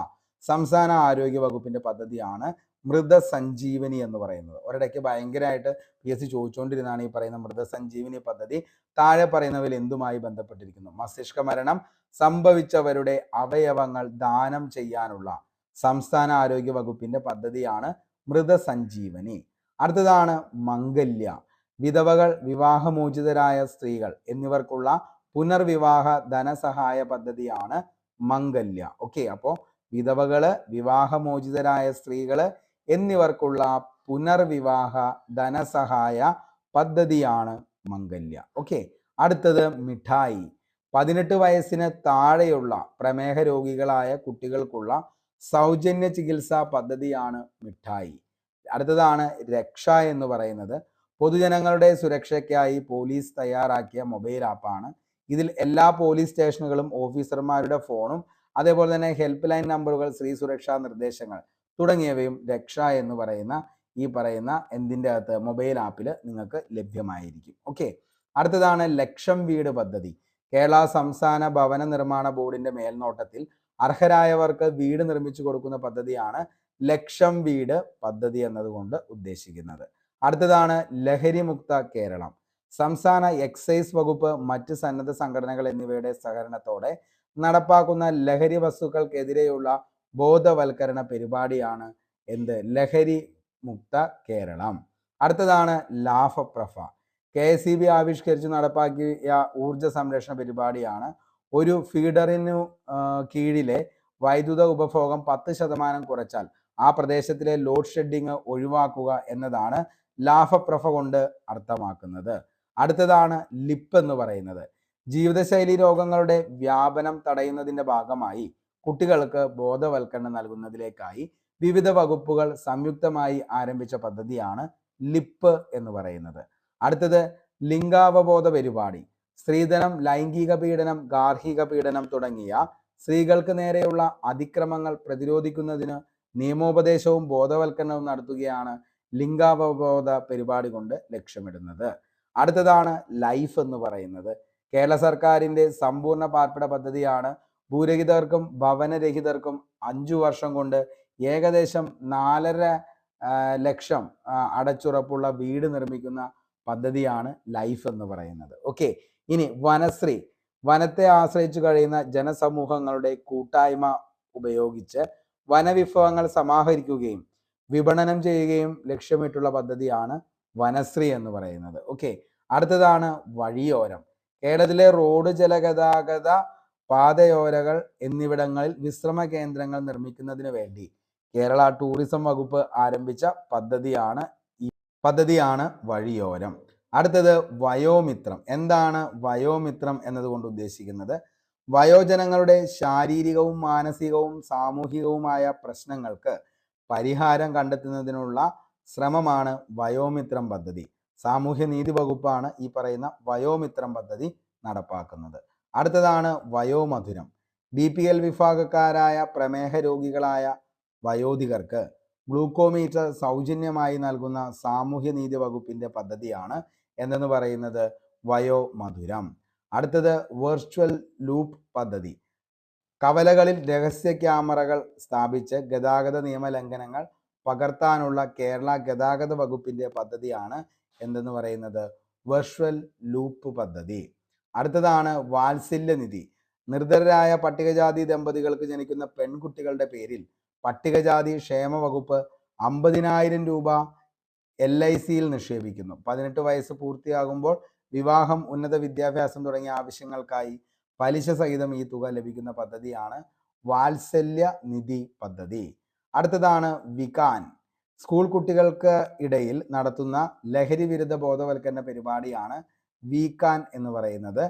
സംസ്ഥാന ആരോഗ്യ വകുപ്പിന്റെ പദ്ധതിയാണ് മൃതസഞ്ജീവനി എന്ന് പറയുന്നത്. ഒരിടയ്ക്ക് ഭയങ്കരമായിട്ട് PSC ചോദിച്ചുകൊണ്ടിരുന്നതാണ് ഈ പറയുന്ന മൃതസഞ്ജീവനി പദ്ധതി. താഴെ പറയുന്നവയിൽ എന്തുമായി ബന്ധപ്പെട്ടിരിക്കുന്നു? മസ്തിഷ്ക മരണം സംഭവിച്ചവരുടെ അവയവങ്ങൾ ദാനം ചെയ്യാനുള്ള സംസ്ഥാന ആരോഗ്യ വകുപ്പിന്റെ പദ്ധതിയാണ് മൃതസഞ്ജീവനി. അടുത്തതാണ് മംഗല്യ. വിധവകൾ, വിവാഹമോചിതരായ സ്ത്രീകൾ എന്നിവർക്കുള്ള പുനർവിവാഹ ധനസഹായ പദ്ധതിയാണ് മംഗല്യ. ഓക്കെ, അപ്പോൾ വിധവകള്, വിവാഹമോചിതരായ സ്ത്രീകള് എന്നിവർക്കുള്ള പുനർവിവാഹ ധനസഹായ പദ്ധതിയാണ് മംഗല്യ. ഓക്കെ, അടുത്തത് മിഠായി. 18 വയസ്സിന് താഴെയുള്ള പ്രമേഹ രോഗികളായ കുട്ടികൾക്കുള്ള സൗജന്യ ചികിത്സാ പദ്ധതിയാണ് മിഠായി. അടുത്തതാണ് രക്ഷ എന്ന് പറയുന്നത്. പൊതുജനങ്ങളുടെ സുരക്ഷയ്ക്കായി പോലീസ് തയ്യാറാക്കിയ മൊബൈൽ ആപ്പാണ്. ഇതിൽ എല്ലാ പോലീസ് സ്റ്റേഷനുകളും ഓഫീസർമാരുടെ ഫോണും അതേപോലെ തന്നെ ഹെൽപ്പ് ലൈൻ നമ്പറുകൾ, സ്ത്രീ സുരക്ഷാ നിർദ്ദേശങ്ങൾ തുടങ്ങിയവയും രക്ഷ എന്ന് പറയുന്ന ഈ പറയുന്ന എന്തിൻ്റെ അകത്ത് മൊബൈൽ ആപ്പിൽ നിങ്ങൾക്ക് ലഭ്യമായിരിക്കും. ഓക്കെ, അടുത്തതാണ് ലക്ഷം വീട് പദ്ധതി. കേരള സംസ്ഥാന ഭവന നിർമ്മാണ ബോർഡിന്റെ മേൽനോട്ടത്തിൽ അർഹരായവർക്ക് വീട് നിർമ്മിച്ചു കൊടുക്കുന്ന പദ്ധതിയാണ് ലക്ഷം വീട് പദ്ധതി എന്നതുകൊണ്ട് ഉദ്ദേശിക്കുന്നത്. അടുത്തതാണ് ലഹരി മുക്ത കേരളം. സംസ്ഥാന എക്സൈസ് വകുപ്പ്, മറ്റ് സന്നദ്ധ സംഘടനകൾ എന്നിവയുടെ സഹകരണത്തോടെ നടപ്പാക്കുന്ന ലഹരി വസ്തുക്കൾക്കെതിരെയുള്ള ബോധവൽക്കരണ പരിപാടിയാണ് ലഹരി മുക്ത കേരളം. അടുത്തതാണ് ലാഭപ്രഭ. KSEB ആവിഷ്കരിച്ച് നടപ്പാക്കിയ ഊർജ സംരക്ഷണ പരിപാടിയാണ്. ഒരു ഫീഡറിനു കീഴിലെ വൈദ്യുത ഉപഭോഗം 10% കുറച്ചാൽ ആ പ്രദേശത്തിലെ ലോഡ് ഷെഡിങ് ഒഴിവാക്കുക എന്നതാണ് ലാഭപ്രഭ കൊണ്ട് അർത്ഥമാക്കുന്നത്. അടുത്തതാണ് ലിപ്പ് എന്ന് പറയുന്നത്. ജീവിതശൈലി രോഗങ്ങളുടെ വ്യാപനം തടയുന്നതിൻ്റെ ഭാഗമായി കുട്ടികൾക്ക് ബോധവൽക്കരണം നൽകുന്നതിലേക്കായി വിവിധ വകുപ്പുകൾ സംയുക്തമായി ആരംഭിച്ച പദ്ധതിയാണ് ലിപ്പ് എന്ന് പറയുന്നത്. അടുത്തത് ലിംഗാവബോധ പരിപാടി. സ്ത്രീധനം, ലൈംഗിക പീഡനം, ഗാർഹിക പീഡനം തുടങ്ങിയ സ്ത്രീകൾക്ക് നേരെയുള്ള അതിക്രമങ്ങൾ പ്രതിരോധിക്കുന്നതിന് നിയമോപദേശവും ബോധവൽക്കരണവും നടത്തുകയാണ് ലിംഗാവബോധ പരിപാടി കൊണ്ട് ലക്ഷ്യമിടുന്നത്. അടുത്തതാണ് ലൈഫ് എന്ന് പറയുന്നത്. കേരള സർക്കാരിൻ്റെ സമ്പൂർണ്ണ പാർപ്പിട പദ്ധതിയാണ്. ഭൂരഹിതർക്കും ഭവനരഹിതർക്കും 5 വർഷം കൊണ്ട് ഏകദേശം 4.5 ലക്ഷം അടച്ചുറപ്പുള്ള വീട് നിർമ്മിക്കുന്ന പദ്ധതിയാണ് ലൈഫ് എന്ന് പറയുന്നത്. ഓക്കെ, ഇനി വനശ്രീ. വനത്തെ ആശ്രയിച്ചു കഴിയുന്ന ജനസമൂഹങ്ങളുടെ കൂട്ടായ്മ ഉപയോഗിച്ച് വനവിഭവങ്ങൾ സമാഹരിക്കുകയും വിപണനം ചെയ്യുകയും ലക്ഷ്യമിട്ടുള്ള പദ്ധതിയാണ് വനശ്രീ എന്ന് പറയുന്നത്. ഓക്കെ, അടുത്തതാണ് വഴിയോരം. കേരളത്തിലെ റോഡ്, ജലഗതാഗത പാതയോരകൾ എന്നിവിടങ്ങളിൽ വിശ്രമ കേന്ദ്രങ്ങൾ നിർമ്മിക്കുന്നതിന് വേണ്ടി കേരള ടൂറിസം വകുപ്പ് ആരംഭിച്ച പദ്ധതിയാണ് വഴിയോരം. അടുത്തത് വയോമിത്രം. എന്താണ് വയോമിത്രം എന്നതുകൊണ്ട് ഉദ്ദേശിക്കുന്നത്? വയോജനങ്ങളുടെ ശാരീരികവും മാനസികവും സാമൂഹികവുമായ പ്രശ്നങ്ങൾക്ക് പരിഹാരം കണ്ടെത്തുന്നതിനുള്ള ശ്രമമാണ് വയോമിത്രം പദ്ധതി. സാമൂഹ്യനീതി വകുപ്പാണ് ഈ പറയുന്ന വയോമിത്രം പദ്ധതി നടപ്പാക്കുന്നത്. അടുത്തതാണ് വയോമധുരം. BPL വിഭാഗക്കാരായ പ്രമേഹ രോഗികളായ വയോധികർക്ക് ഗ്ലൂക്കോമീറ്റർ സൗജന്യമായി നൽകുന്ന സാമൂഹ്യനീതി വകുപ്പിന്റെ പദ്ധതിയാണ് എന്തെന്ന് പറയുന്നത് വയോമധുരം. അടുത്തത് വെർച്വൽ ലൂപ്പ് പദ്ധതി. കവലകളിൽ രഹസ്യ ക്യാമറകൾ സ്ഥാപിച്ച് ഗതാഗത നിയമലംഘനങ്ങൾ പകർത്താനുള്ള കേരള ഗതാഗത വകുപ്പിന്റെ പദ്ധതിയാണ് എന്തെന്ന് പറയുന്നത് വെർച്വൽ ലൂപ്പ് പദ്ധതി. അടുത്തതാണ് വാത്സല്യനിധി. നിർധരരായ പട്ടികജാതി ദമ്പതികൾക്ക് ജനിക്കുന്ന പെൺകുട്ടികളുടെ പേരിൽ പട്ടികജാതി ക്ഷേമ വകുപ്പ് 50,000 രൂപ LICയിൽ നിക്ഷേപിക്കുന്നു. 18 വയസ്സ് പൂർത്തിയാകുമ്പോൾ വിവാഹം, ഉന്നത വിദ്യാഭ്യാസം തുടങ്ങിയ ആവശ്യങ്ങൾക്കായി പലിശ സഹിതം ഈ തുക ലഭിക്കുന്ന പദ്ധതിയാണ് വാത്സല്യ നിധി പദ്ധതി. അടുത്തതാണ് വികാൻ. സ്കൂൾ കുട്ടികൾക്ക് ഇടയിൽ നടത്തുന്ന ലഹരി വിരുദ്ധ ബോധവൽക്കരണ പരിപാടിയാണ് വികാൻ എന്ന് പറയുന്നത്.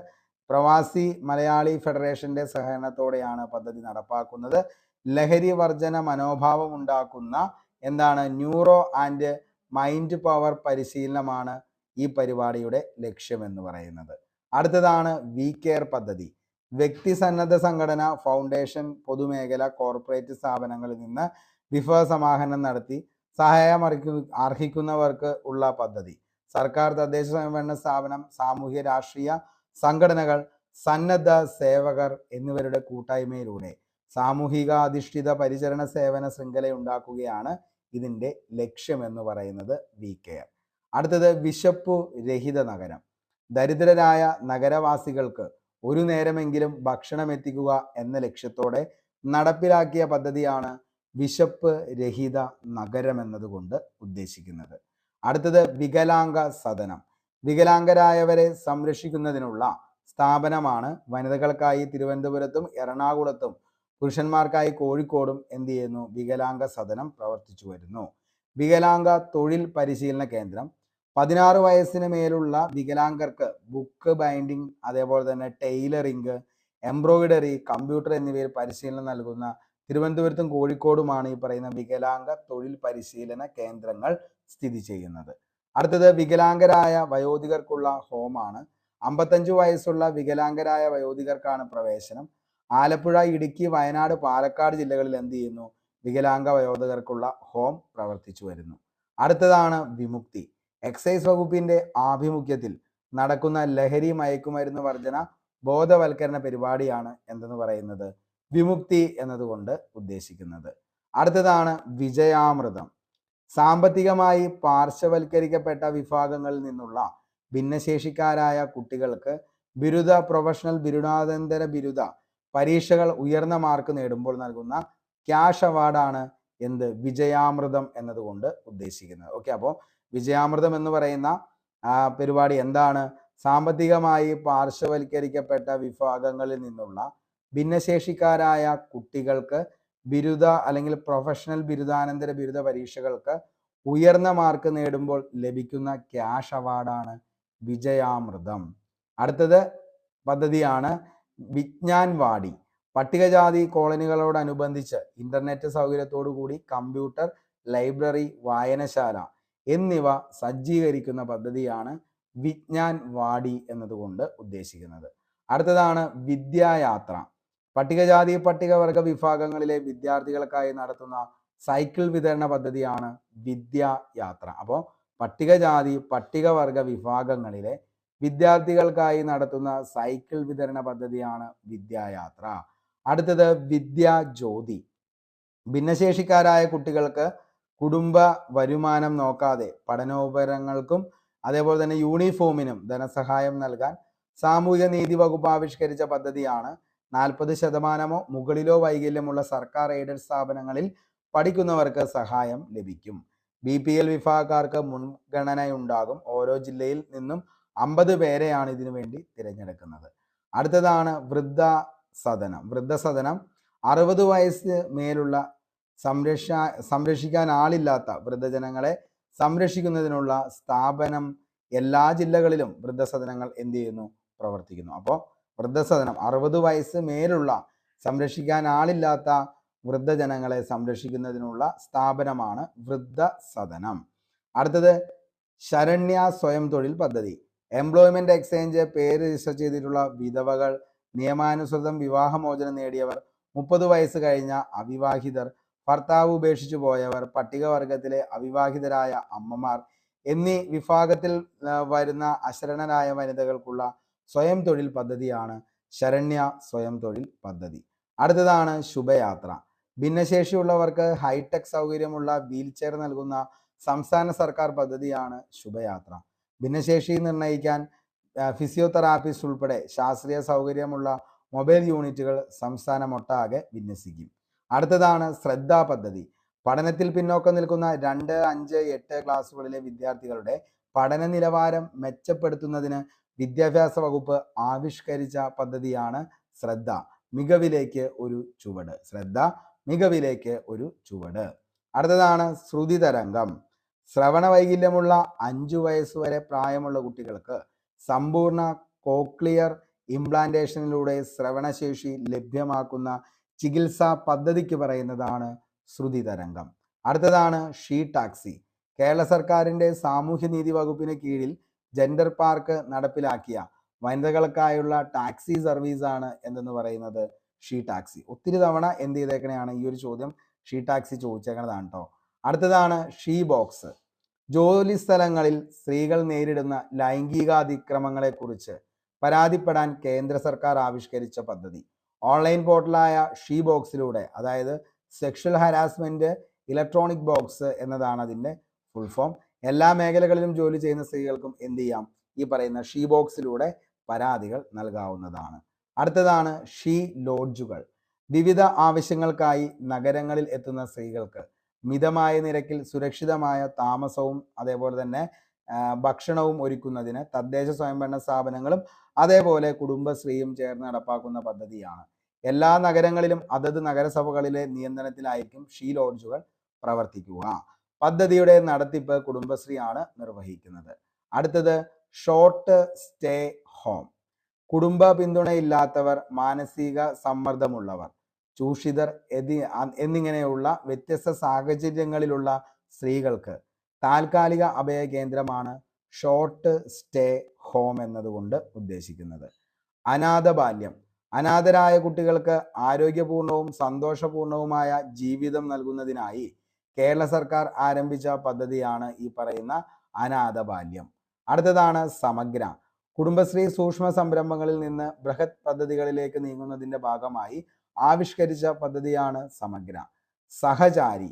പ്രവാസി മലയാളി ഫെഡറേഷന്റെ സഹകരണത്തോടെയാണ് പദ്ധതി നടപ്പാക്കുന്നത്. ലഹരി വർജന മനോഭാവം ഉണ്ടാക്കുന്ന ന്യൂറോ ആൻഡ് മൈൻഡ് പവർ പരിശീലനമാണ് ഈ പരിപാടിയുടെ ലക്ഷ്യം എന്ന് പറയുന്നത്. അടുത്തതാണ് വി കെയർ പദ്ധതി. വ്യക്തി സന്നദ്ധ സംഘടന, ഫൗണ്ടേഷൻ, പൊതുമേഖല, കോർപ്പറേറ്റ് സ്ഥാപനങ്ങളിൽ നിന്ന് വിഭവ സമാഹരണം നടത്തി സഹായം അർഹിക്കുന്നവർക്ക് ഉള്ള പദ്ധതി. സർക്കാർ, തദ്ദേശ സ്വയംഭരണ സ്ഥാപനം, സാമൂഹ്യ രാഷ്ട്രീയ സംഘടനകൾ, സന്നദ്ധ സേവകർ എന്നിവരുടെ കൂട്ടായ്മയിലൂടെ സാമൂഹിക അധിഷ്ഠിത പരിചരണ സേവന ശൃംഖല ഉണ്ടാക്കുകയാണ് ഇതിൻ്റെ ലക്ഷ്യം എന്ന് പറയുന്നത് വി കെയർ. അടുത്തത് വിശപ്പു രഹിത നഗരം. ദരിദ്രരായ നഗരവാസികൾക്ക് ഒരു നേരമെങ്കിലും ഭക്ഷണം എത്തിക്കുക എന്ന ലക്ഷ്യത്തോടെ നടപ്പിലാക്കിയ പദ്ധതിയാണ് വിശപ്പ് രഹിത നഗരം എന്നതുകൊണ്ട് ഉദ്ദേശിക്കുന്നത്. അടുത്തത് വികലാംഗ സദനം. വികലാംഗരായവരെ സംരക്ഷിക്കുന്നതിനുള്ള സ്ഥാപനമാണ്. വനിതകൾക്കായി തിരുവനന്തപുരത്തും എറണാകുളത്തും പുരുഷന്മാർക്കായി കോഴിക്കോടും വികലാംഗ സദനം പ്രവർത്തിച്ചു വരുന്നു. വികലാംഗ തൊഴിൽ പരിശീലന കേന്ദ്രം. 16 വയസ്സിന് മേലുള്ള വികലാംഗർക്ക് ബുക്ക് ബൈൻഡിങ്, അതേപോലെ തന്നെ ടൈലറിങ്, എംബ്രോയിഡറി, കമ്പ്യൂട്ടർ എന്നിവയിൽ പരിശീലനം നൽകുന്ന തിരുവനന്തപുരത്തും കോഴിക്കോടുമാണ് ഈ പറയുന്ന വികലാംഗ തൊഴിൽ പരിശീലന കേന്ദ്രങ്ങൾ സ്ഥിതി ചെയ്യുന്നത്. അടുത്തത് വികലാംഗരായ വയോധികർക്കുള്ള ഹോമാണ്. 55 വയസ്സുള്ള വികലാംഗരായ വയോധികർക്കാണ് പ്രവേശനം. ആലപ്പുഴ, ഇടുക്കി, വയനാട്, പാലക്കാട് ജില്ലകളിൽ വികലാംഗ വയോധികർക്കുള്ള ഹോം പ്രവർത്തിച്ചു വരുന്നു. അടുത്തതാണ് വിമുക്തി. എക്സൈസ് വകുപ്പിന്റെ ആഭിമുഖ്യത്തിൽ നടക്കുന്ന ലഹരി മയക്കുമരുന്ന് വർജന ബോധവൽക്കരണ പരിപാടിയാണ് എന്തെന്ന് പറയുന്നത് വിമുക്തി എന്നതുകൊണ്ട് ഉദ്ദേശിക്കുന്നത്. അടുത്തതാണ് വിജയാമൃതം. സാമ്പത്തികമായി പാർശ്വവൽക്കരിക്കപ്പെട്ട വിഭാഗങ്ങളിൽ നിന്നുള്ള ഭിന്നശേഷിക്കാരായ കുട്ടികൾക്ക് ബിരുദ, പ്രൊഫഷണൽ, ബിരുദാനന്തര ബിരുദ പരീക്ഷകൾ ഉയർന്ന മാർക്ക് നേടുമ്പോൾ നൽകുന്ന ക്യാഷ് അവാർഡാണ് വിജയാമൃതം എന്നതുകൊണ്ട് ഉദ്ദേശിക്കുന്നത്. ഓക്കെ, അപ്പോൾ വിജയാമൃതം എന്ന് പറയുന്ന പരിപാടി എന്താണ്? സാമ്പത്തികമായി പാർശ്വവൽക്കരിക്കപ്പെട്ട വിഭാഗങ്ങളിൽ നിന്നുള്ള ഭിന്നശേഷിക്കാരായ കുട്ടികൾക്ക് ബിരുദ അല്ലെങ്കിൽ പ്രൊഫഷണൽ, ബിരുദാനന്തര ബിരുദ പരീക്ഷകൾക്ക് ഉയർന്ന മാർക്ക് നേടുമ്പോൾ ലഭിക്കുന്ന ക്യാഷ് അവാർഡാണ് വിജയാമൃതം. അടുത്തത് പദ്ധതിയാണ് വിജ്ഞാൻ വാടി. പട്ടികജാതി കോളനികളോടനുബന്ധിച്ച് ഇന്റർനെറ്റ് സൗകര്യത്തോടു കൂടി കമ്പ്യൂട്ടർ ലൈബ്രറി, വായനശാല എന്നിവ സജ്ജീകരിക്കുന്ന പദ്ധതിയാണ് വിജ്ഞാൻ വാടി എന്നതുകൊണ്ട് ഉദ്ദേശിക്കുന്നത്. അടുത്തതാണ് വിദ്യായാത്ര. പട്ടികജാതി പട്ടികവർഗ വിഭാഗങ്ങളിലെ വിദ്യാർത്ഥികൾക്കായി നടത്തുന്ന സൈക്കിൾ വിതരണ പദ്ധതിയാണ് വിദ്യായാത്ര. അപ്പോൾ പട്ടികജാതി പട്ടികവർഗ വിഭാഗങ്ങളിലെ വിദ്യാർത്ഥികൾക്കായി നടത്തുന്ന സൈക്കിൾ വിതരണ പദ്ധതിയാണ് വിദ്യായാത്ര. അടുത്തത് വിദ്യാജ്യോതി. ഭിന്നശേഷിക്കാരായ കുട്ടികൾക്ക് കുടുംബ വരുമാനം നോക്കാതെ പഠനോപകരണങ്ങൾക്കും അതേപോലെ തന്നെ യൂണിഫോമിനും ധനസഹായം നൽകാൻ സാമൂഹ്യ നീതി വകുപ്പ് ആവിഷ്കരിച്ച പദ്ധതിയാണ് 40% മുകളിലോ വൈകല്യമുള്ള സർക്കാർ എയ്ഡഡ് സ്ഥാപനങ്ങളിൽ പഠിക്കുന്നവർക്ക് സഹായം ലഭിക്കും. BPL വിഭാഗക്കാർക്ക് മുൻഗണനയുണ്ടാകും. ഓരോ ജില്ലയിൽ നിന്നും 50 പേരെയാണ് ഇതിനു വേണ്ടി തിരഞ്ഞെടുക്കുന്നത്. അടുത്തതാണ് വൃദ്ധസദനം. വൃദ്ധസദനം 60 വയസ്സ് മേലുള്ള സംരക്ഷിക്കാൻ ആളില്ലാത്ത വൃദ്ധജനങ്ങളെ സംരക്ഷിക്കുന്നതിനുള്ള സ്ഥാപനം. എല്ലാ ജില്ലകളിലും വൃദ്ധസദനങ്ങൾ എന്ത് ചെയ്യുന്നു? പ്രവർത്തിക്കുന്നു. അപ്പോൾ വൃദ്ധസദനം 60 വയസ്സ് മേലുള്ള സംരക്ഷിക്കാൻ ആളില്ലാത്ത വൃദ്ധജനങ്ങളെ സംരക്ഷിക്കുന്നതിനുള്ള സ്ഥാപനമാണ് വൃദ്ധസദനം. അടുത്തത് ശരണ്യ സ്വയം തൊഴിൽ പദ്ധതി. എംപ്ലോയ്മെന്റ് എക്സ്ചേഞ്ച് പേര് രജിസ്റ്റർ ചെയ്തിട്ടുള്ള വിധവകൾ, നിയമാനുസൃതം വിവാഹമോചനം നേടിയവർ, 30 വയസ്സ് കഴിഞ്ഞ അവിവാഹിതർ, ഭർത്താവ് ഉപേക്ഷിച്ചു പോയവർ, പട്ടികവർഗത്തിലെ അവിവാഹിതരായ അമ്മമാർ എന്നീ വിഭാഗത്തിൽ വരുന്ന അശരണരായ വനിതകൾക്കുള്ള സ്വയം തൊഴിൽ പദ്ധതിയാണ് ശരണ്യ സ്വയം തൊഴിൽ പദ്ധതി. അടുത്തതാണ് ശുഭയാത്ര. ഭിന്നശേഷിയുള്ളവർക്ക് ഹൈടെക് സൗകര്യമുള്ള വീൽ ചെയർ നൽകുന്ന സംസ്ഥാന സർക്കാർ പദ്ധതിയാണ് ശുഭയാത്ര. ഭിന്നശേഷി നിർണ്ണയിക്കാൻ ഫിസിയോതെറാപ്പിസ്റ്റ് ഉൾപ്പെടെ ശാസ്ത്രീയ സൗകര്യമുള്ള മൊബൈൽ യൂണിറ്റുകൾ സംസ്ഥാനമൊട്ടാകെ വിന്യസിക്കും. അടുത്തതാണ് ശ്രദ്ധാ പദ്ധതി. പഠനത്തിൽ പിന്നോക്കം നിൽക്കുന്ന 2, 5, 8 ക്ലാസ്സുകളിലെ വിദ്യാർത്ഥികളുടെ പഠന നിലവാരം മെച്ചപ്പെടുത്തുന്നതിന് വിദ്യാഭ്യാസ വകുപ്പ് ആവിഷ്കരിച്ച പദ്ധതിയാണ് ശ്രദ്ധ മികവിലേക്ക് ഒരു ചുവട്. ശ്രദ്ധ മികവിലേക്ക് ഒരു ചുവട്. അടുത്തതാണ് ശ്രുതി തരംഗം. ശ്രവണ വൈകല്യമുള്ള 5 വയസ്സുവരെ പ്രായമുള്ള കുട്ടികൾക്ക് സമ്പൂർണ്ണ കോക്ലിയർ ഇംപ്ലാന്റേഷനിലൂടെ ശ്രവണശേഷി ലഭ്യമാക്കുന്ന ചികിത്സാ പദ്ധതിക്ക് പറയുന്നതാണ് ശ്രുതി തരംഗം. അടുത്തതാണ് ഷീ ടാക്സി. കേരള സർക്കാരിൻ്റെ സാമൂഹ്യനീതി വകുപ്പിന് കീഴിൽ ജെൻഡർ പാർക്ക് നടപ്പിലാക്കിയ വനിതകൾക്കായുള്ള ടാക്സി സർവീസാണ് എന്തെന്ന് പറയുന്നത് ഷീ ടാക്സി. ഒത്തിരി തവണ എന്ത് ചെയ്തേക്കണെയാണ് ഈ ഒരു ചോദ്യം ഷീ ടാക്സി ചോദിച്ചേക്കണതാണ് കേട്ടോ. അടുത്തതാണ് ഷീ ബോക്സ്. ജോലി സ്ഥലങ്ങളിൽ സ്ത്രീകൾ നേരിടുന്ന ലൈംഗിക അതിക്രമങ്ങളെക്കുറിച്ച് പരാതിപ്പെടാൻ കേന്ദ്ര സർക്കാർ ആവിഷ്കരിച്ച പദ്ധതി. ഓൺലൈൻ പോർട്ടലായ ഷീ ബോക്സിലൂടെ, അതായത് സെക്ഷൽ ഹരാസ്മെന്റ് ഇലക്ട്രോണിക് ബോക്സ് എന്നതാണ് അതിൻ്റെ ഫുൾ ഫോം. എല്ലാ മേഖലകളിലും ജോലി ചെയ്യുന്ന സ്ത്രീകൾക്കും എന്ത് ചെയ്യാം? ഈ പറയുന്ന ഷീ ബോക്സിലൂടെ പരാതികൾ നൽകാവുന്നതാണ്. അടുത്തതാണ് ഷീ ലോഡ്ജുകൾ. വിവിധ ആവശ്യങ്ങൾക്കായി നഗരങ്ങളിൽ എത്തുന്ന സ്ത്രീകൾക്ക് മിതമായ നിരക്കിൽ സുരക്ഷിതമായ താമസവും അതേപോലെ തന്നെ ഭക്ഷണവും ഒരുക്കുന്നതിന് തദ്ദേശ സ്വയംഭരണ സ്ഥാപനങ്ങളും അതേപോലെ കുടുംബശ്രീയും ചേർന്ന് നടപ്പാക്കുന്ന പദ്ധതിയാണ്. എല്ലാ നഗരങ്ങളിലും അതത് നഗരസഭകളിലെ നിയന്ത്രണത്തിലായിരിക്കും ഷീ ലോഡ്ജുകൾ പ്രവർത്തിക്കുക. പദ്ധതിയുടെ നടത്തിപ്പ് കുടുംബശ്രീയാണ് നിർവഹിക്കുന്നത്. അടുത്തത് ഷോർട്ട് സ്റ്റേ ഹോം. കുടുംബ പിന്തുണയില്ലാത്തവർ, മാനസിക സമ്മർദ്ദമുള്ളവർ, ചൂഷിതർ എന്നിങ്ങനെയുള്ള വ്യത്യസ്ത സാഹചര്യങ്ങളിലുള്ള സ്ത്രീകൾക്ക് താൽക്കാലിക അഭയ കേന്ദ്രമാണ് ഷോർട്ട് സ്റ്റേ ഹോം എന്നതുകൊണ്ട് ഉദ്ദേശിക്കുന്നത്. അനാഥ ബാല്യം. അനാഥരായ കുട്ടികൾക്ക് ആരോഗ്യപൂർണവും സന്തോഷപൂർണവുമായ ജീവിതം നൽകുന്നതിനായി കേരള സർക്കാർ ആരംഭിച്ച പദ്ധതിയാണ് ഈ പറയുന്ന അനാഥ ബാല്യം. അടുത്തതാണ് സമഗ്ര. കുടുംബശ്രീ സൂക്ഷ്മ സംരംഭങ്ങളിൽ നിന്ന് ബൃഹത് പദ്ധതികളിലേക്ക് നീങ്ങുന്നതിൻ്റെ ഭാഗമായി ആവിഷ്കരിച്ച പദ്ധതിയാണ് സമഗ്ര. സഹചാരി.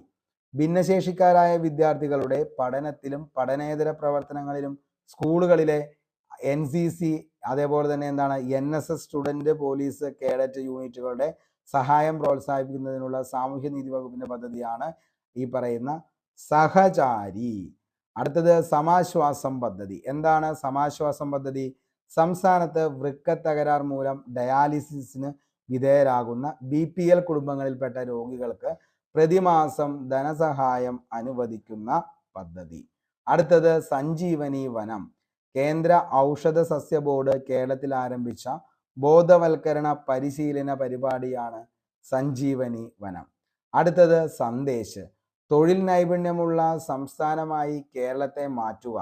ഭിന്നശേഷിക്കാരായ വിദ്യാർത്ഥികളുടെ പഠനത്തിലും പഠനേതര പ്രവർത്തനങ്ങളിലും സ്കൂളുകളിലെ NCC അതേപോലെ തന്നെ NSS സ്റ്റുഡൻറ് പോലീസ് കേഡറ്റ് യൂണിറ്റുകളുടെ സഹായം പ്രോത്സാഹിപ്പിക്കുന്നതിനുള്ള സാമൂഹ്യനീതി വകുപ്പിൻ്റെ പദ്ധതിയാണ് ഈ പറയുന്ന സഹചാരി. അടുത്തത് സമാശ്വാസം പദ്ധതി. എന്താണ് സമാശ്വാസം പദ്ധതി? സംസ്ഥാനത്ത് വൃക്ക തകരാർ മൂലം ഡയാലിസിസിന് വിധേയരാകുന്ന BPL കുടുംബങ്ങളിൽപ്പെട്ട രോഗികൾക്ക് പ്രതിമാസം ധനസഹായം അനുവദിക്കുന്ന പദ്ധതി. അടുത്തത് സഞ്ജീവനി വനം. കേന്ദ്ര ഔഷധ സസ്യ ബോർഡ് കേരളത്തിൽ ആരംഭിച്ച ബോധവൽക്കരണ പരിശീലന പരിപാടിയാണ് സഞ്ജീവനി വനം. അടുത്തത് സന്ദേശ്. തൊഴിൽ നൈപുണ്യമുള്ള സംസ്ഥാനമായി കേരളത്തെ മാറ്റുക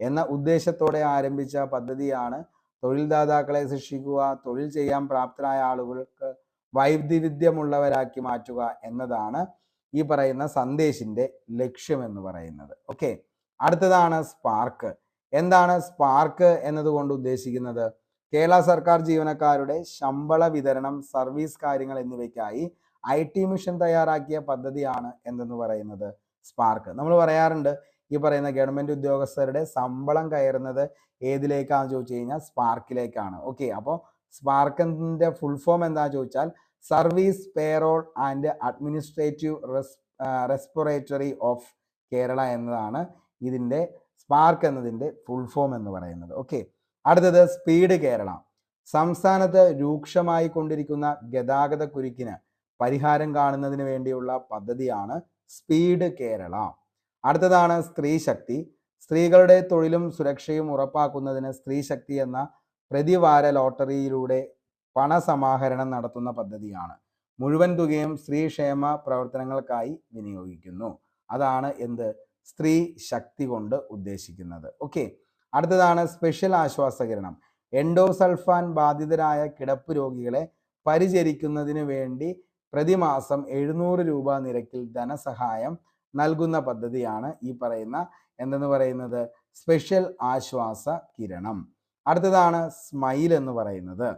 എന്ന ഉദ്ദേശത്തോടെ ആരംഭിച്ച പദ്ധതിയാണ് തൊഴിൽദാതാക്കളെ സൃഷ്ടിക്കുക, തൊഴിൽ ചെയ്യാൻ പ്രാപ്തരായ ആളുകൾക്ക് വൈവിധ്യമുള്ളവരാക്കി മാറ്റുക എന്നതാണ് ഈ പറയുന്ന സന്ദേശിന്റെ ലക്ഷ്യം എന്ന് പറയുന്നത്. ഓക്കെ, അടുത്തതാണ് സ്പാർക്ക്. എന്താണ് സ്പാർക്ക് എന്നതുകൊണ്ട് ഉദ്ദേശിക്കുന്നത്? കേരള സർക്കാർ ജീവനക്കാരുടെ ശമ്പള വിതരണം, സർവീസ് കാര്യങ്ങൾ എന്നിവയ്ക്കായി IT മിഷൻ തയ്യാറാക്കിയ പദ്ധതിയാണ് എന്തെന്ന് പറയുന്നത് സ്പാർക്ക്. നമ്മൾ പറയാറുണ്ട് ഈ പറയുന്ന ഗവൺമെന്റ് ഉദ്യോഗസ്ഥരുടെ ശമ്പളം കയറുന്നത് ഏതിലേക്കാന്ന് ചോദിച്ചു കഴിഞ്ഞാൽ സ്പാർക്കിലേക്കാണ്. ഓക്കെ, അപ്പോൾ സ്പാർക്കിന്റെ ഫുൾ ഫോം എന്താണെന്ന് ചോദിച്ചാൽ service payroll and administrative respiratory of Kerala എന്നതാണ് ഇതിന്റെ സ്പാർക്ക് എന്നതിന്റെ ഫുൾ ഫോം എന്ന് പറയുന്നത്. ഓക്കെ, അടുത്തത് സ്പീഡ് കേരള. സംസ്ഥാനത്ത് രൂക്ഷമായി കൊണ്ടിരിക്കുന്ന ഗതാഗത കുരുക്കിന് പരിഹാരം കാണുന്നതിന് വേണ്ടിയുള്ള പദ്ധതിയാണ് സ്പീഡ് കേരള. അടുത്തതാണ് സ്ത്രീ ശക്തി. സ്ത്രീകളുടെ തൊഴിലും സുരക്ഷയും ഉറപ്പാക്കുന്നതിന് സ്ത്രീ ശക്തി എന്ന പ്രതിവാര ലോട്ടറിയിലൂടെ പണസമാഹരണം നടത്തുന്ന പദ്ധതിയാണ്. മുഴുവൻ തുകയും സ്ത്രീ ക്ഷേമ പ്രവർത്തനങ്ങൾക്കായി വിനിയോഗിക്കുന്നു. അതാണ് എന്ത് സ്ത്രീ ശക്തി കൊണ്ട് ഉദ്ദേശിക്കുന്നത്. ഓക്കെ, അടുത്തതാണ് സ്പെഷ്യൽ ആശ്വാസകിരണം. എൻഡോസൾഫാൻ ബാധിതരായ കിടപ്പ് രോഗികളെ പരിചരിക്കുന്നതിന് വേണ്ടി പ്രതിമാസം 700 രൂപ നിരക്കിൽ ധനസഹായം നൽകുന്ന പദ്ധതിയാണ് ഈ പറയുന്ന എന്തെന്ന് പറയുന്നത് സ്പെഷ്യൽ ആശ്വാസ കിരണം. അടുത്തതാണ് സ്മൈൽ എന്ന് പറയുന്നത്.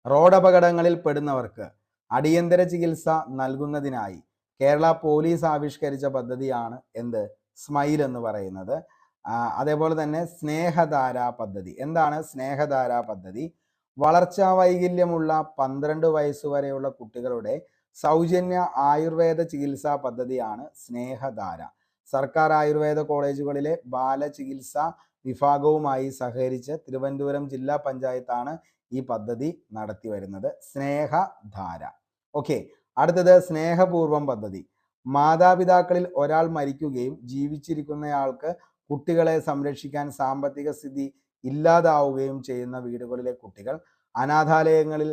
റോഡ് അപകടങ്ങളിൽ പെടുന്നവർക്ക് അടിയന്തര ചികിത്സ നൽകുന്നതിനായി കേരള പോലീസ് ആവിഷ്കരിച്ച പദ്ധതിയാണ് എന്ത് സ്മൈൽ എന്ന് പറയുന്നത്. അതേപോലെ തന്നെ സ്നേഹധാര പദ്ധതി. എന്താണ് സ്നേഹധാര പദ്ധതി? വളർച്ചാ വൈകല്യമുള്ള 12 വയസ്സുവരെയുള്ള കുട്ടികളുടെ സൗജന്യ ആയുർവേദ ചികിത്സാ പദ്ധതിയാണ് സ്നേഹധാര. സർക്കാർ ആയുർവേദ കോളേജുകളിലെ ബാലചികിത്സാ വിഭാഗവുമായി സഹകരിച്ച് തിരുവനന്തപുരം ജില്ലാ പഞ്ചായത്താണ് ഈ പദ്ധതി നടത്തി വരുന്നത്, സ്നേഹധാര. ഓക്കെ, അടുത്തത് സ്നേഹപൂർവം പദ്ധതി. മാതാപിതാക്കളിൽ ഒരാൾ മരിക്കുകയും ജീവിച്ചിരിക്കുന്നയാൾക്ക് കുട്ടികളെ സംരക്ഷിക്കാൻ സാമ്പത്തിക സ്ഥിതി ഇല്ലാതാവുകയും ചെയ്യുന്ന വീടുകളിലെ കുട്ടികൾ അനാഥാലയങ്ങളിൽ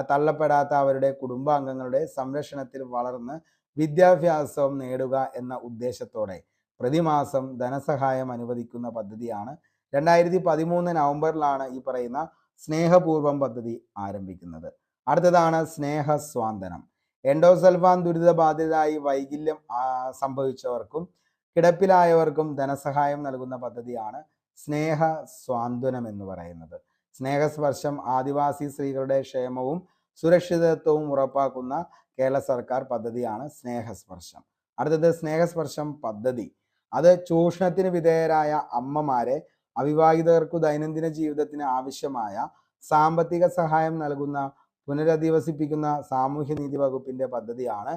തള്ളപ്പെടാത്ത അവരുടെ കുടുംബാംഗങ്ങളുടെ സംരക്ഷണത്തിൽ വളർന്ന് വിദ്യാഭ്യാസം നേടുക എന്ന ഉദ്ദേശത്തോടെ പ്രതിമാസം ധനസഹായം അനുവദിക്കുന്ന പദ്ധതിയാണ് 2013 നവംബറിലാണ് ഈ പറയുന്ന സ്നേഹപൂർവം പദ്ധതി ആരംഭിക്കുന്നത്. അടുത്തതാണ് സ്നേഹസ്വാന്തനം. എൻഡോസൾഫാൻ ദുരിതബാധിതരായി വൈകല്യം സംഭവിച്ചവർക്കും കിടപ്പിലായവർക്കും ധനസഹായം നൽകുന്ന പദ്ധതിയാണ് സ്നേഹ സ്വാന്തനം എന്ന് പറയുന്നത്. സ്നേഹസ്പർശം ആദിവാസി സ്ത്രീകളുടെ ക്ഷേമവും സുരക്ഷിതത്വവും ഉറപ്പാക്കുന്ന കേരള സർക്കാർ പദ്ധതിയാണ് സ്നേഹസ്പർശം. അടുത്തത് സ്നേഹസ്പർശം പദ്ധതി. അത് ചൂഷണത്തിന് വിധേയരായ അമ്മമാരെ അവിവാഹിതർക്കു ദൈനംദിന ജീവിതത്തിന് ആവശ്യമായ സാമ്പത്തിക സഹായം നൽകുന്ന പുനരധിവസിപ്പിക്കുന്ന സാമൂഹ്യനീതി വകുപ്പിന്റെ പദ്ധതിയാണ്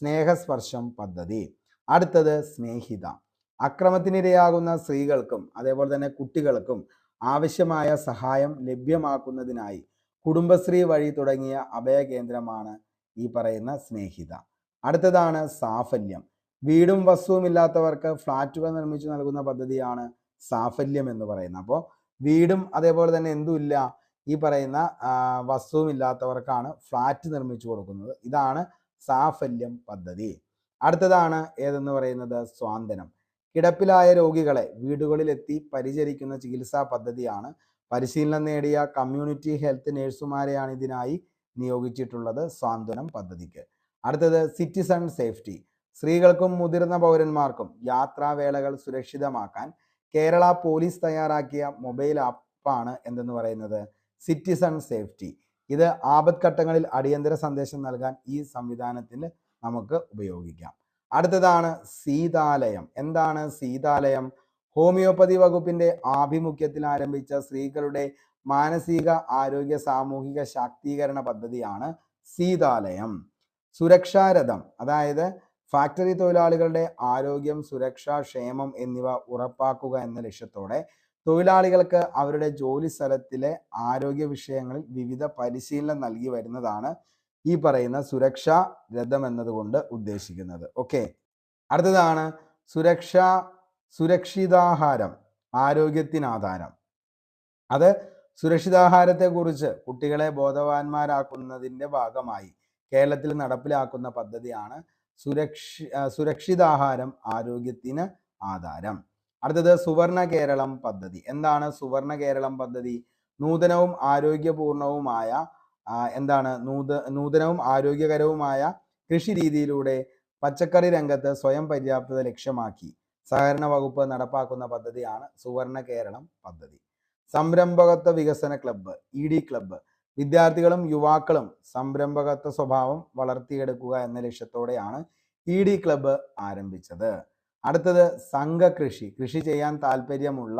സ്നേഹസ്പർശം പദ്ധതി. അടുത്തത് സ്നേഹിത. അക്രമത്തിനിരയാകുന്ന സ്ത്രീകൾക്കും അതേപോലെ തന്നെ കുട്ടികൾക്കും ആവശ്യമായ സഹായം ലഭ്യമാക്കുന്നതിനായി കുടുംബശ്രീ വഴി തുടങ്ങിയ അഭയകേന്ദ്രമാണ് ഈ പറയുന്ന സ്നേഹിത. അടുത്തതാണ് സാഫല്യം. വീടും വസ്തുവും ഇല്ലാത്തവർക്ക് ഫ്ലാറ്റുകൾ നിർമ്മിച്ചു നൽകുന്ന പദ്ധതിയാണ് സാഫല്യം എന്ന് പറയുന്നത്. അപ്പോൾ വീടും അതേപോലെ തന്നെ എന്തുമില്ല ഈ പറയുന്ന വസ്തുവും ഇല്ലാത്തവർക്കാണ് ഫ്ലാറ്റ് നിർമ്മിച്ചു കൊടുക്കുന്നത്. ഇതാണ് സാഫല്യം പദ്ധതി. അടുത്തതാണ് ഏതെന്ന് പറയുന്നത് സ്വാന്തനം. കിടപ്പിലായ രോഗികളെ വീടുകളിലെത്തി പരിചരിക്കുന്ന ചികിത്സാ പദ്ധതിയാണ്. പരിശീലനം നേടിയ കമ്മ്യൂണിറ്റി ഹെൽത്ത് നഴ്സുമാരെയാണ് ഇതിനായി നിയോഗിച്ചിട്ടുള്ളത് സ്വാന്തനം പദ്ധതിക്ക്. അടുത്തത് സിറ്റിസൺ സേഫ്റ്റി. സ്ത്രീകൾക്കും മുതിർന്ന പൗരന്മാർക്കും യാത്രാവേളകൾ സുരക്ഷിതമാക്കാൻ കേരള പോലീസ് തയ്യാറാക്കിയ മൊബൈൽ ആപ്പാണ് എന്തെന്ന് പറയുന്നത് സിറ്റിസൺ സേഫ്റ്റി. ഇത് ആപത്ഘട്ടങ്ങളിൽ അടിയന്തര സന്ദേശം നൽകാൻ ഈ സംവിധാനത്തിൽ നമുക്ക് ഉപയോഗിക്കാം. അടുത്തതാണ് സീതാലയം. എന്താണ് സീതാലയം? ഹോമിയോപ്പതി വകുപ്പിന്റെ ആഭിമുഖ്യത്തിൽ ആരംഭിച്ച സ്ത്രീകളുടെ മാനസിക ആരോഗ്യ സാമൂഹിക ശാക്തീകരണ പദ്ധതിയാണ് സീതാലയം. സുരക്ഷാരഥം, അതായത് ഫാക്ടറി തൊഴിലാളികളുടെ ആരോഗ്യം, സുരക്ഷ, ക്ഷേമം എന്നിവ ഉറപ്പാക്കുക എന്ന ലക്ഷ്യത്തോടെ തൊഴിലാളികൾക്ക് അവരുടെ ജോലി സ്ഥലത്തിലെ ആരോഗ്യ വിഷയങ്ങളിൽ വിവിധ പരിശീലനം നൽകി വരുന്നതാണ് ഈ പറയുന്ന സുരക്ഷാ രഥം എന്നതുകൊണ്ട് ഉദ്ദേശിക്കുന്നത്. ഓക്കെ, അടുത്തതാണ് സുരക്ഷിതാഹാരം, ആരോഗ്യത്തിനാധാരം. അത് സുരക്ഷിതാഹാരത്തെക്കുറിച്ച് കുട്ടികളെ ബോധവാന്മാരാക്കുന്നതിൻ്റെ ഭാഗമായി കേരളത്തിൽ നടപ്പിലാക്കുന്ന പദ്ധതിയാണ് സുരക്ഷിതാഹാരം ആരോഗ്യത്തിന് ആധാരം. അടുത്തത് സുവർണ കേരളം പദ്ധതി. എന്താണ് സുവർണ കേരളം പദ്ധതി? നൂതനവും ആരോഗ്യപൂർണവുമായ നൂതനവും ആരോഗ്യകരവുമായ കൃഷി രീതിയിലൂടെ പച്ചക്കറി രംഗത്ത് സ്വയം പര്യാപ്തത ലക്ഷ്യമാക്കി സഹകരണ വകുപ്പ് നടപ്പാക്കുന്ന പദ്ധതിയാണ് സുവർണ കേരളം പദ്ധതി. സംരംഭകത്വ വികസന ക്ലബ്ബ് ED ക്ലബ്ബ് വിദ്യാർത്ഥികളും യുവാക്കളും സംരംഭകത്വ സ്വഭാവം വളർത്തിയെടുക്കുക എന്ന ലക്ഷ്യത്തോടെയാണ് ED ക്ലബ്ബ് ആരംഭിച്ചത്. അടുത്തത് സംഘകൃഷി. കൃഷി ചെയ്യാൻ താല്പര്യമുള്ള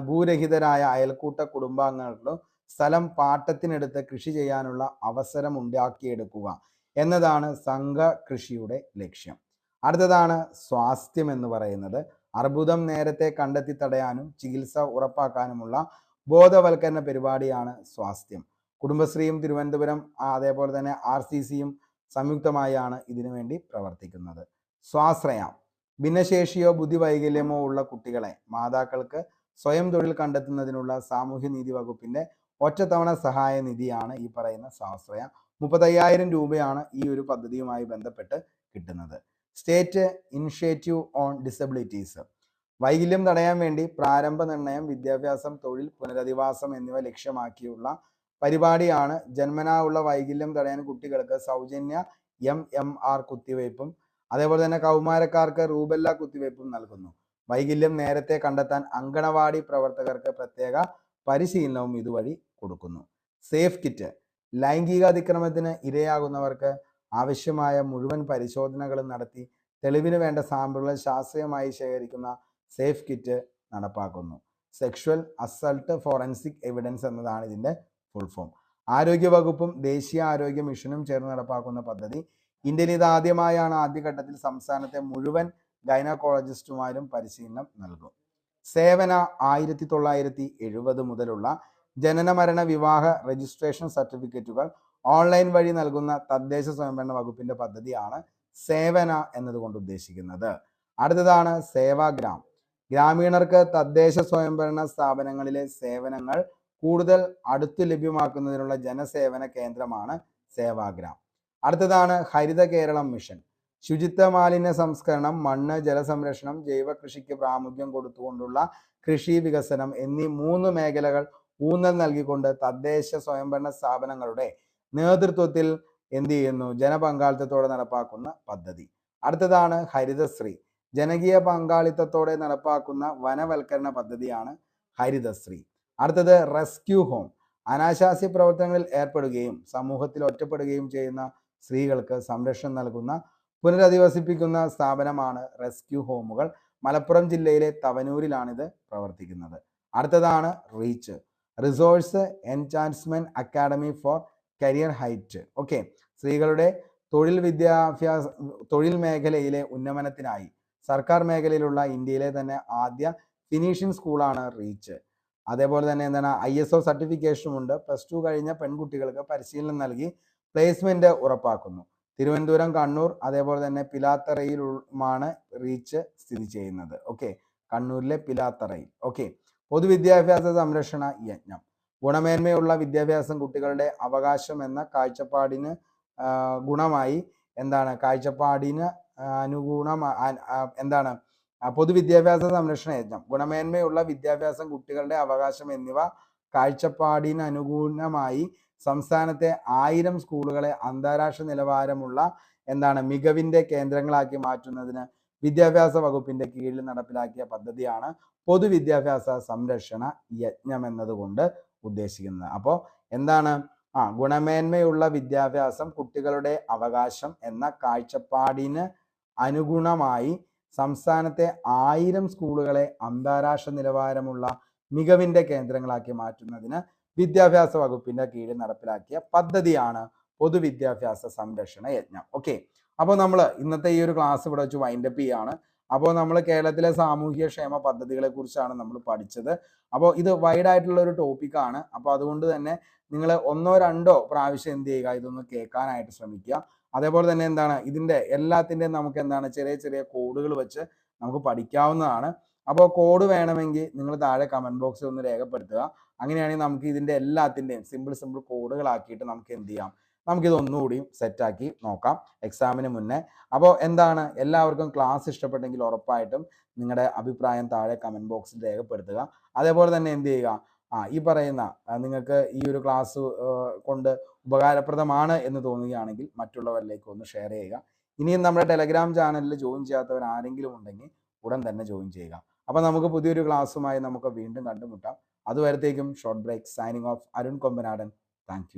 ഭൂരഹിതരായ അയൽക്കൂട്ട കുടുംബാംഗങ്ങൾക്ക് സ്ഥലം പാട്ടത്തിനെടുത്ത് കൃഷി ചെയ്യാനുള്ള അവസരം ഉണ്ടാക്കിയെടുക്കുക എന്നതാണ് സംഘകൃഷിയുടെ ലക്ഷ്യം. അടുത്തതാണ് സ്വാസ്ഥ്യം എന്ന് പറയുന്നത്. അർബുദം നേരത്തെ കണ്ടെത്തി തടയാനും ചികിത്സ ഉറപ്പാക്കാനുമുള്ള ബോധവൽക്കരണ പരിപാടിയാണ് സ്വാസ്ഥ്യം. കുടുംബശ്രീയും തിരുവനന്തപുരം അതേപോലെ തന്നെ RCCയും സംയുക്തമായാണ് ഇതിനു വേണ്ടി പ്രവർത്തിക്കുന്നത്. സ്വാശ്രയം. ഭിന്നശേഷിയോ ബുദ്ധിവൈകല്യമോ ഉള്ള കുട്ടികളെ മാതാക്കൾക്ക് സ്വയം തൊഴിൽ കണ്ടെത്തുന്നതിനുള്ള സാമൂഹ്യനീതി വകുപ്പിന്റെ ഒറ്റത്തവണ സഹായ നിധിയാണ് ഈ പറയുന്ന സ്വാശ്രയം. 35,000 രൂപയാണ് ഈ ഒരു പദ്ധതിയുമായി ബന്ധപ്പെട്ട് കിട്ടുന്നത്. State initiative on disabilities. വൈകല്യം തടയാൻ വേണ്ടി പ്രാരംഭ നിർണയം, വിദ്യാഭ്യാസം, തൊഴിൽ, പുനരധിവാസം എന്നിവ ലക്ഷ്യമാക്കിയുള്ള പരിപാടിയാണ്. ജന്മനാ ഉള്ള വൈകല്യം തടയാൻ കുട്ടികൾക്ക് സൗജന്യ MMR കുത്തിവയ്പും അതേപോലെ തന്നെ കൗമാരക്കാർക്ക് റൂബെല്ല കുത്തിവയ്പും നൽകുന്നു. വൈകല്യം നേരത്തെ കണ്ടെത്താൻ അങ്കണവാടി പ്രവർത്തകർക്ക് പ്രത്യേക പരിശീലനവും ഇതുവഴി കൊടുക്കുന്നു. Safe kit. ലൈംഗിക അതിക്രമത്തിന് ഇരയാകുന്നവർക്ക് ആവശ്യമായ മുഴുവൻ പരിശോധനകളും നടത്തി തെളിവിന് വേണ്ട സാമ്പിളുകൾ ശാസ്ത്രീയമായി ശേഖരിക്കുന്ന സേഫ് കിറ്റ് നടപ്പാക്കുന്നു. സെക്ഷുവൽ അസൾട്ട് ഫോറൻസിക് എവിഡൻസ് എന്നതാണ് ഇതിൻ്റെ ഫുൾ ഫോം. ആരോഗ്യവകുപ്പും ദേശീയ ആരോഗ്യ മിഷനും ചേർന്ന് നടപ്പാക്കുന്ന പദ്ധതി. ഇന്ത്യയിൽ ഇത് ആദ്യമായാണ്. ആദ്യഘട്ടത്തിൽ സംസ്ഥാനത്തെ മുഴുവൻ ഗൈനക്കോളജിസ്റ്റുമാരും പരിശീലനം നൽകും. സേവന. 1970 മുതലുള്ള ജനന മരണ വിവാഹ രജിസ്ട്രേഷൻ സർട്ടിഫിക്കറ്റുകൾ ഓൺലൈൻ വഴി നൽകുന്ന തദ്ദേശ സ്വയംഭരണ വകുപ്പിന്റെ പദ്ധതിയാണ് സേവന എന്നതുകൊണ്ട് ഉദ്ദേശിക്കുന്നത്. അടുത്തതാണ് സേവാഗ്രാം. ഗ്രാമീണർക്ക് തദ്ദേശ സ്വയംഭരണ സ്ഥാപനങ്ങളിലെ സേവനങ്ങൾ കൂടുതൽ അടുത്ത് ലഭ്യമാക്കുന്നതിനുള്ള ജനസേവന കേന്ദ്രമാണ് സേവാഗ്രാം. അടുത്തതാണ് ഹരിത കേരളം മിഷൻ. ശുചിത്വ മാലിന്യ സംസ്കരണം, മണ്ണ്, ജലസംരക്ഷണം, ജൈവ കൃഷിക്ക് പ്രാമുഖ്യം കൊടുത്തുകൊണ്ടുള്ള കൃഷി വികസനം എന്നീ 3 മേഖലകൾ ഊന്നൽ നൽകിക്കൊണ്ട് തദ്ദേശ സ്വയംഭരണ സ്ഥാപനങ്ങളുടെ നേതൃത്വത്തിൽ ജനപങ്കാളിത്തത്തോടെ നടപ്പാക്കുന്ന പദ്ധതി. അടുത്തതാണ് ഹരിതശ്രീ. ജനകീയ പങ്കാളിത്തത്തോടെ നടപ്പാക്കുന്ന വനവൽക്കരണ പദ്ധതിയാണ് ഹരിതശ്രീ. അടുത്തത് റെസ്ക്യൂ ഹോം. അനാശാസ്യ പ്രവർത്തനങ്ങളിൽ ഏർപ്പെടുകയും സമൂഹത്തിൽ ഒറ്റപ്പെടുകയും ചെയ്യുന്ന സ്ത്രീകൾക്ക് സംരക്ഷണം നൽകുന്ന പുനരധിവസിപ്പിക്കുന്ന സ്ഥാപനമാണ് റെസ്ക്യൂ ഹോമുകൾ. മലപ്പുറം ജില്ലയിലെ തവനൂരിലാണിത് പ്രവർത്തിക്കുന്നത്. അടുത്തതാണ് reach. Resource enhancement academy four career height. Okay, സ്ത്രീകളുടെ തൊഴിൽ മേഖലയിലെ ഉന്നമനത്തിനായി സർക്കാർ മേഖലയിലുള്ള ഇന്ത്യയിലെ തന്നെ ആദ്യ ഫിനിഷിംഗ് സ്കൂളാണ് റീച്ച്. അതേപോലെ തന്നെ ISO സർട്ടിഫിക്കേഷനും ഉണ്ട്. +2 കഴിഞ്ഞ പെൺകുട്ടികൾക്ക് പരിശീലനം നൽകി പ്ലേസ്മെന്റ് ഉറപ്പാക്കുന്നു. തിരുവനന്തപുരം, കണ്ണൂർ അതേപോലെ തന്നെ പിലാത്തറയിലുമാണ് റീച്ച് സ്ഥിതി ചെയ്യുന്നത്. ഓക്കെ, കണ്ണൂരിലെ പിലാത്തറയിൽ. ഓക്കെ, പൊതുവിദ്യാഭ്യാസ സംരക്ഷണ യജ്ഞം. ഗുണമേന്മയുള്ള വിദ്യാഭ്യാസം കുട്ടികളുടെ അവകാശം എന്ന കാഴ്ചപ്പാടിന് പൊതുവിദ്യാഭ്യാസ സംരക്ഷണ യജ്ഞം. ഗുണമേന്മയുള്ള വിദ്യാഭ്യാസം കുട്ടികളുടെ അവകാശം എന്നിവ കാഴ്ചപ്പാടിനനുകൂലമായി സംസ്ഥാനത്തെ 1000 സ്കൂളുകളെ അന്താരാഷ്ട്ര നിലവാരമുള്ള മികവിന്റെ കേന്ദ്രങ്ങളാക്കി മാറ്റുന്നതിന് വിദ്യാഭ്യാസ വകുപ്പിന്റെ കീഴിൽ നടപ്പിലാക്കിയ പദ്ധതിയാണ് പൊതുവിദ്യാഭ്യാസ സംരക്ഷണ യജ്ഞം എന്നതുകൊണ്ട് ഉദ്ദേശിക്കുന്നത്. അപ്പോൾ ഗുണമേന്മയുള്ള വിദ്യാഭ്യാസം കുട്ടികളുടെ അവകാശം എന്ന കാഴ്ചപ്പാടിന് അനുഗുണമായി സംസ്ഥാനത്തെ 1000 സ്കൂളുകളെ അന്താരാഷ്ട്ര നിലവാരമുള്ള മികവിന്റെ കേന്ദ്രങ്ങളാക്കി മാറ്റുന്നതിന് വിദ്യാഭ്യാസ വകുപ്പിന്റെ കീഴിൽ നടപ്പിലാക്കിയ പദ്ധതിയാണ് പൊതുവിദ്യാഭ്യാസ സംരക്ഷണ യജ്ഞം. ഓക്കെ, അപ്പോൾ നമ്മൾ ഇന്നത്തെ ഈ ഒരു ക്ലാസ് ഇവിടെ വെച്ച് വൈൻഡപ്പ് ചെയ്യാണ്. അപ്പോൾ നമ്മൾ കേരളത്തിലെ സാമൂഹ്യ ക്ഷേമ പദ്ധതികളെ കുറിച്ചാണ് നമ്മൾ പഠിച്ചത്. അപ്പോൾ ഇത് വൈഡായിട്ടുള്ള ഒരു ടോപ്പിക്കാണ്. അപ്പോൾ അതുകൊണ്ട് തന്നെ നിങ്ങൾ 1-2 പ്രാവശ്യം എന്ത് ചെയ്യുക, ഇതൊന്ന് കേൾക്കാനായിട്ട് ശ്രമിക്കുക. അതേപോലെ തന്നെ ഇതിൻ്റെ എല്ലാത്തിൻ്റെയും നമുക്ക് ചെറിയ ചെറിയ കോഡുകൾ വെച്ച് നമുക്ക് പഠിക്കാവുന്നതാണ്. അപ്പോൾ കോഡ് വേണമെങ്കിൽ നിങ്ങൾ താഴെ കമൻറ്റ് ബോക്സിൽ ഒന്ന് രേഖപ്പെടുത്തുക. അങ്ങനെയാണെങ്കിൽ നമുക്ക് ഇതിൻ്റെ എല്ലാത്തിൻ്റെയും സിമ്പിൾ കോഡുകളാക്കിയിട്ട് നമുക്ക് എന്ത് ചെയ്യാം, നമുക്കിത് ഒന്നുകൂടിയും സെറ്റാക്കി നോക്കാം എക്സാമിന് മുന്നേ. അപ്പോൾ എന്താണ്, എല്ലാവർക്കും ക്ലാസ് ഇഷ്ടപ്പെട്ടെങ്കിൽ ഉറപ്പായിട്ടും നിങ്ങളുടെ അഭിപ്രായം താഴെ കമൻറ്റ് ബോക്സിൽ രേഖപ്പെടുത്തുക. അതേപോലെ തന്നെ എന്ത് ചെയ്യുക, ഈ പറയുന്ന നിങ്ങൾക്ക് ഈ ഒരു ക്ലാസ് കൊണ്ട് ഉപകാരപ്രദമാണ് എന്ന് തോന്നുകയാണെങ്കിൽ മറ്റുള്ളവരിലേക്ക് ഒന്ന് ഷെയർ ചെയ്യുക. ഇനിയും നമ്മുടെ ടെലഗ്രാം ചാനലിൽ ജോയിൻ ചെയ്യാത്തവർ ആരെങ്കിലും ഉണ്ടെങ്കിൽ ഉടൻ തന്നെ ജോയിൻ ചെയ്യുക. അപ്പോൾ നമുക്ക് പുതിയൊരു ക്ലാസ്സുമായി നമുക്ക് വീണ്ടും കണ്ടുമുട്ടാം. അതുവരത്തേക്കും short break, signing off, Arun Kombanadan. Thank U.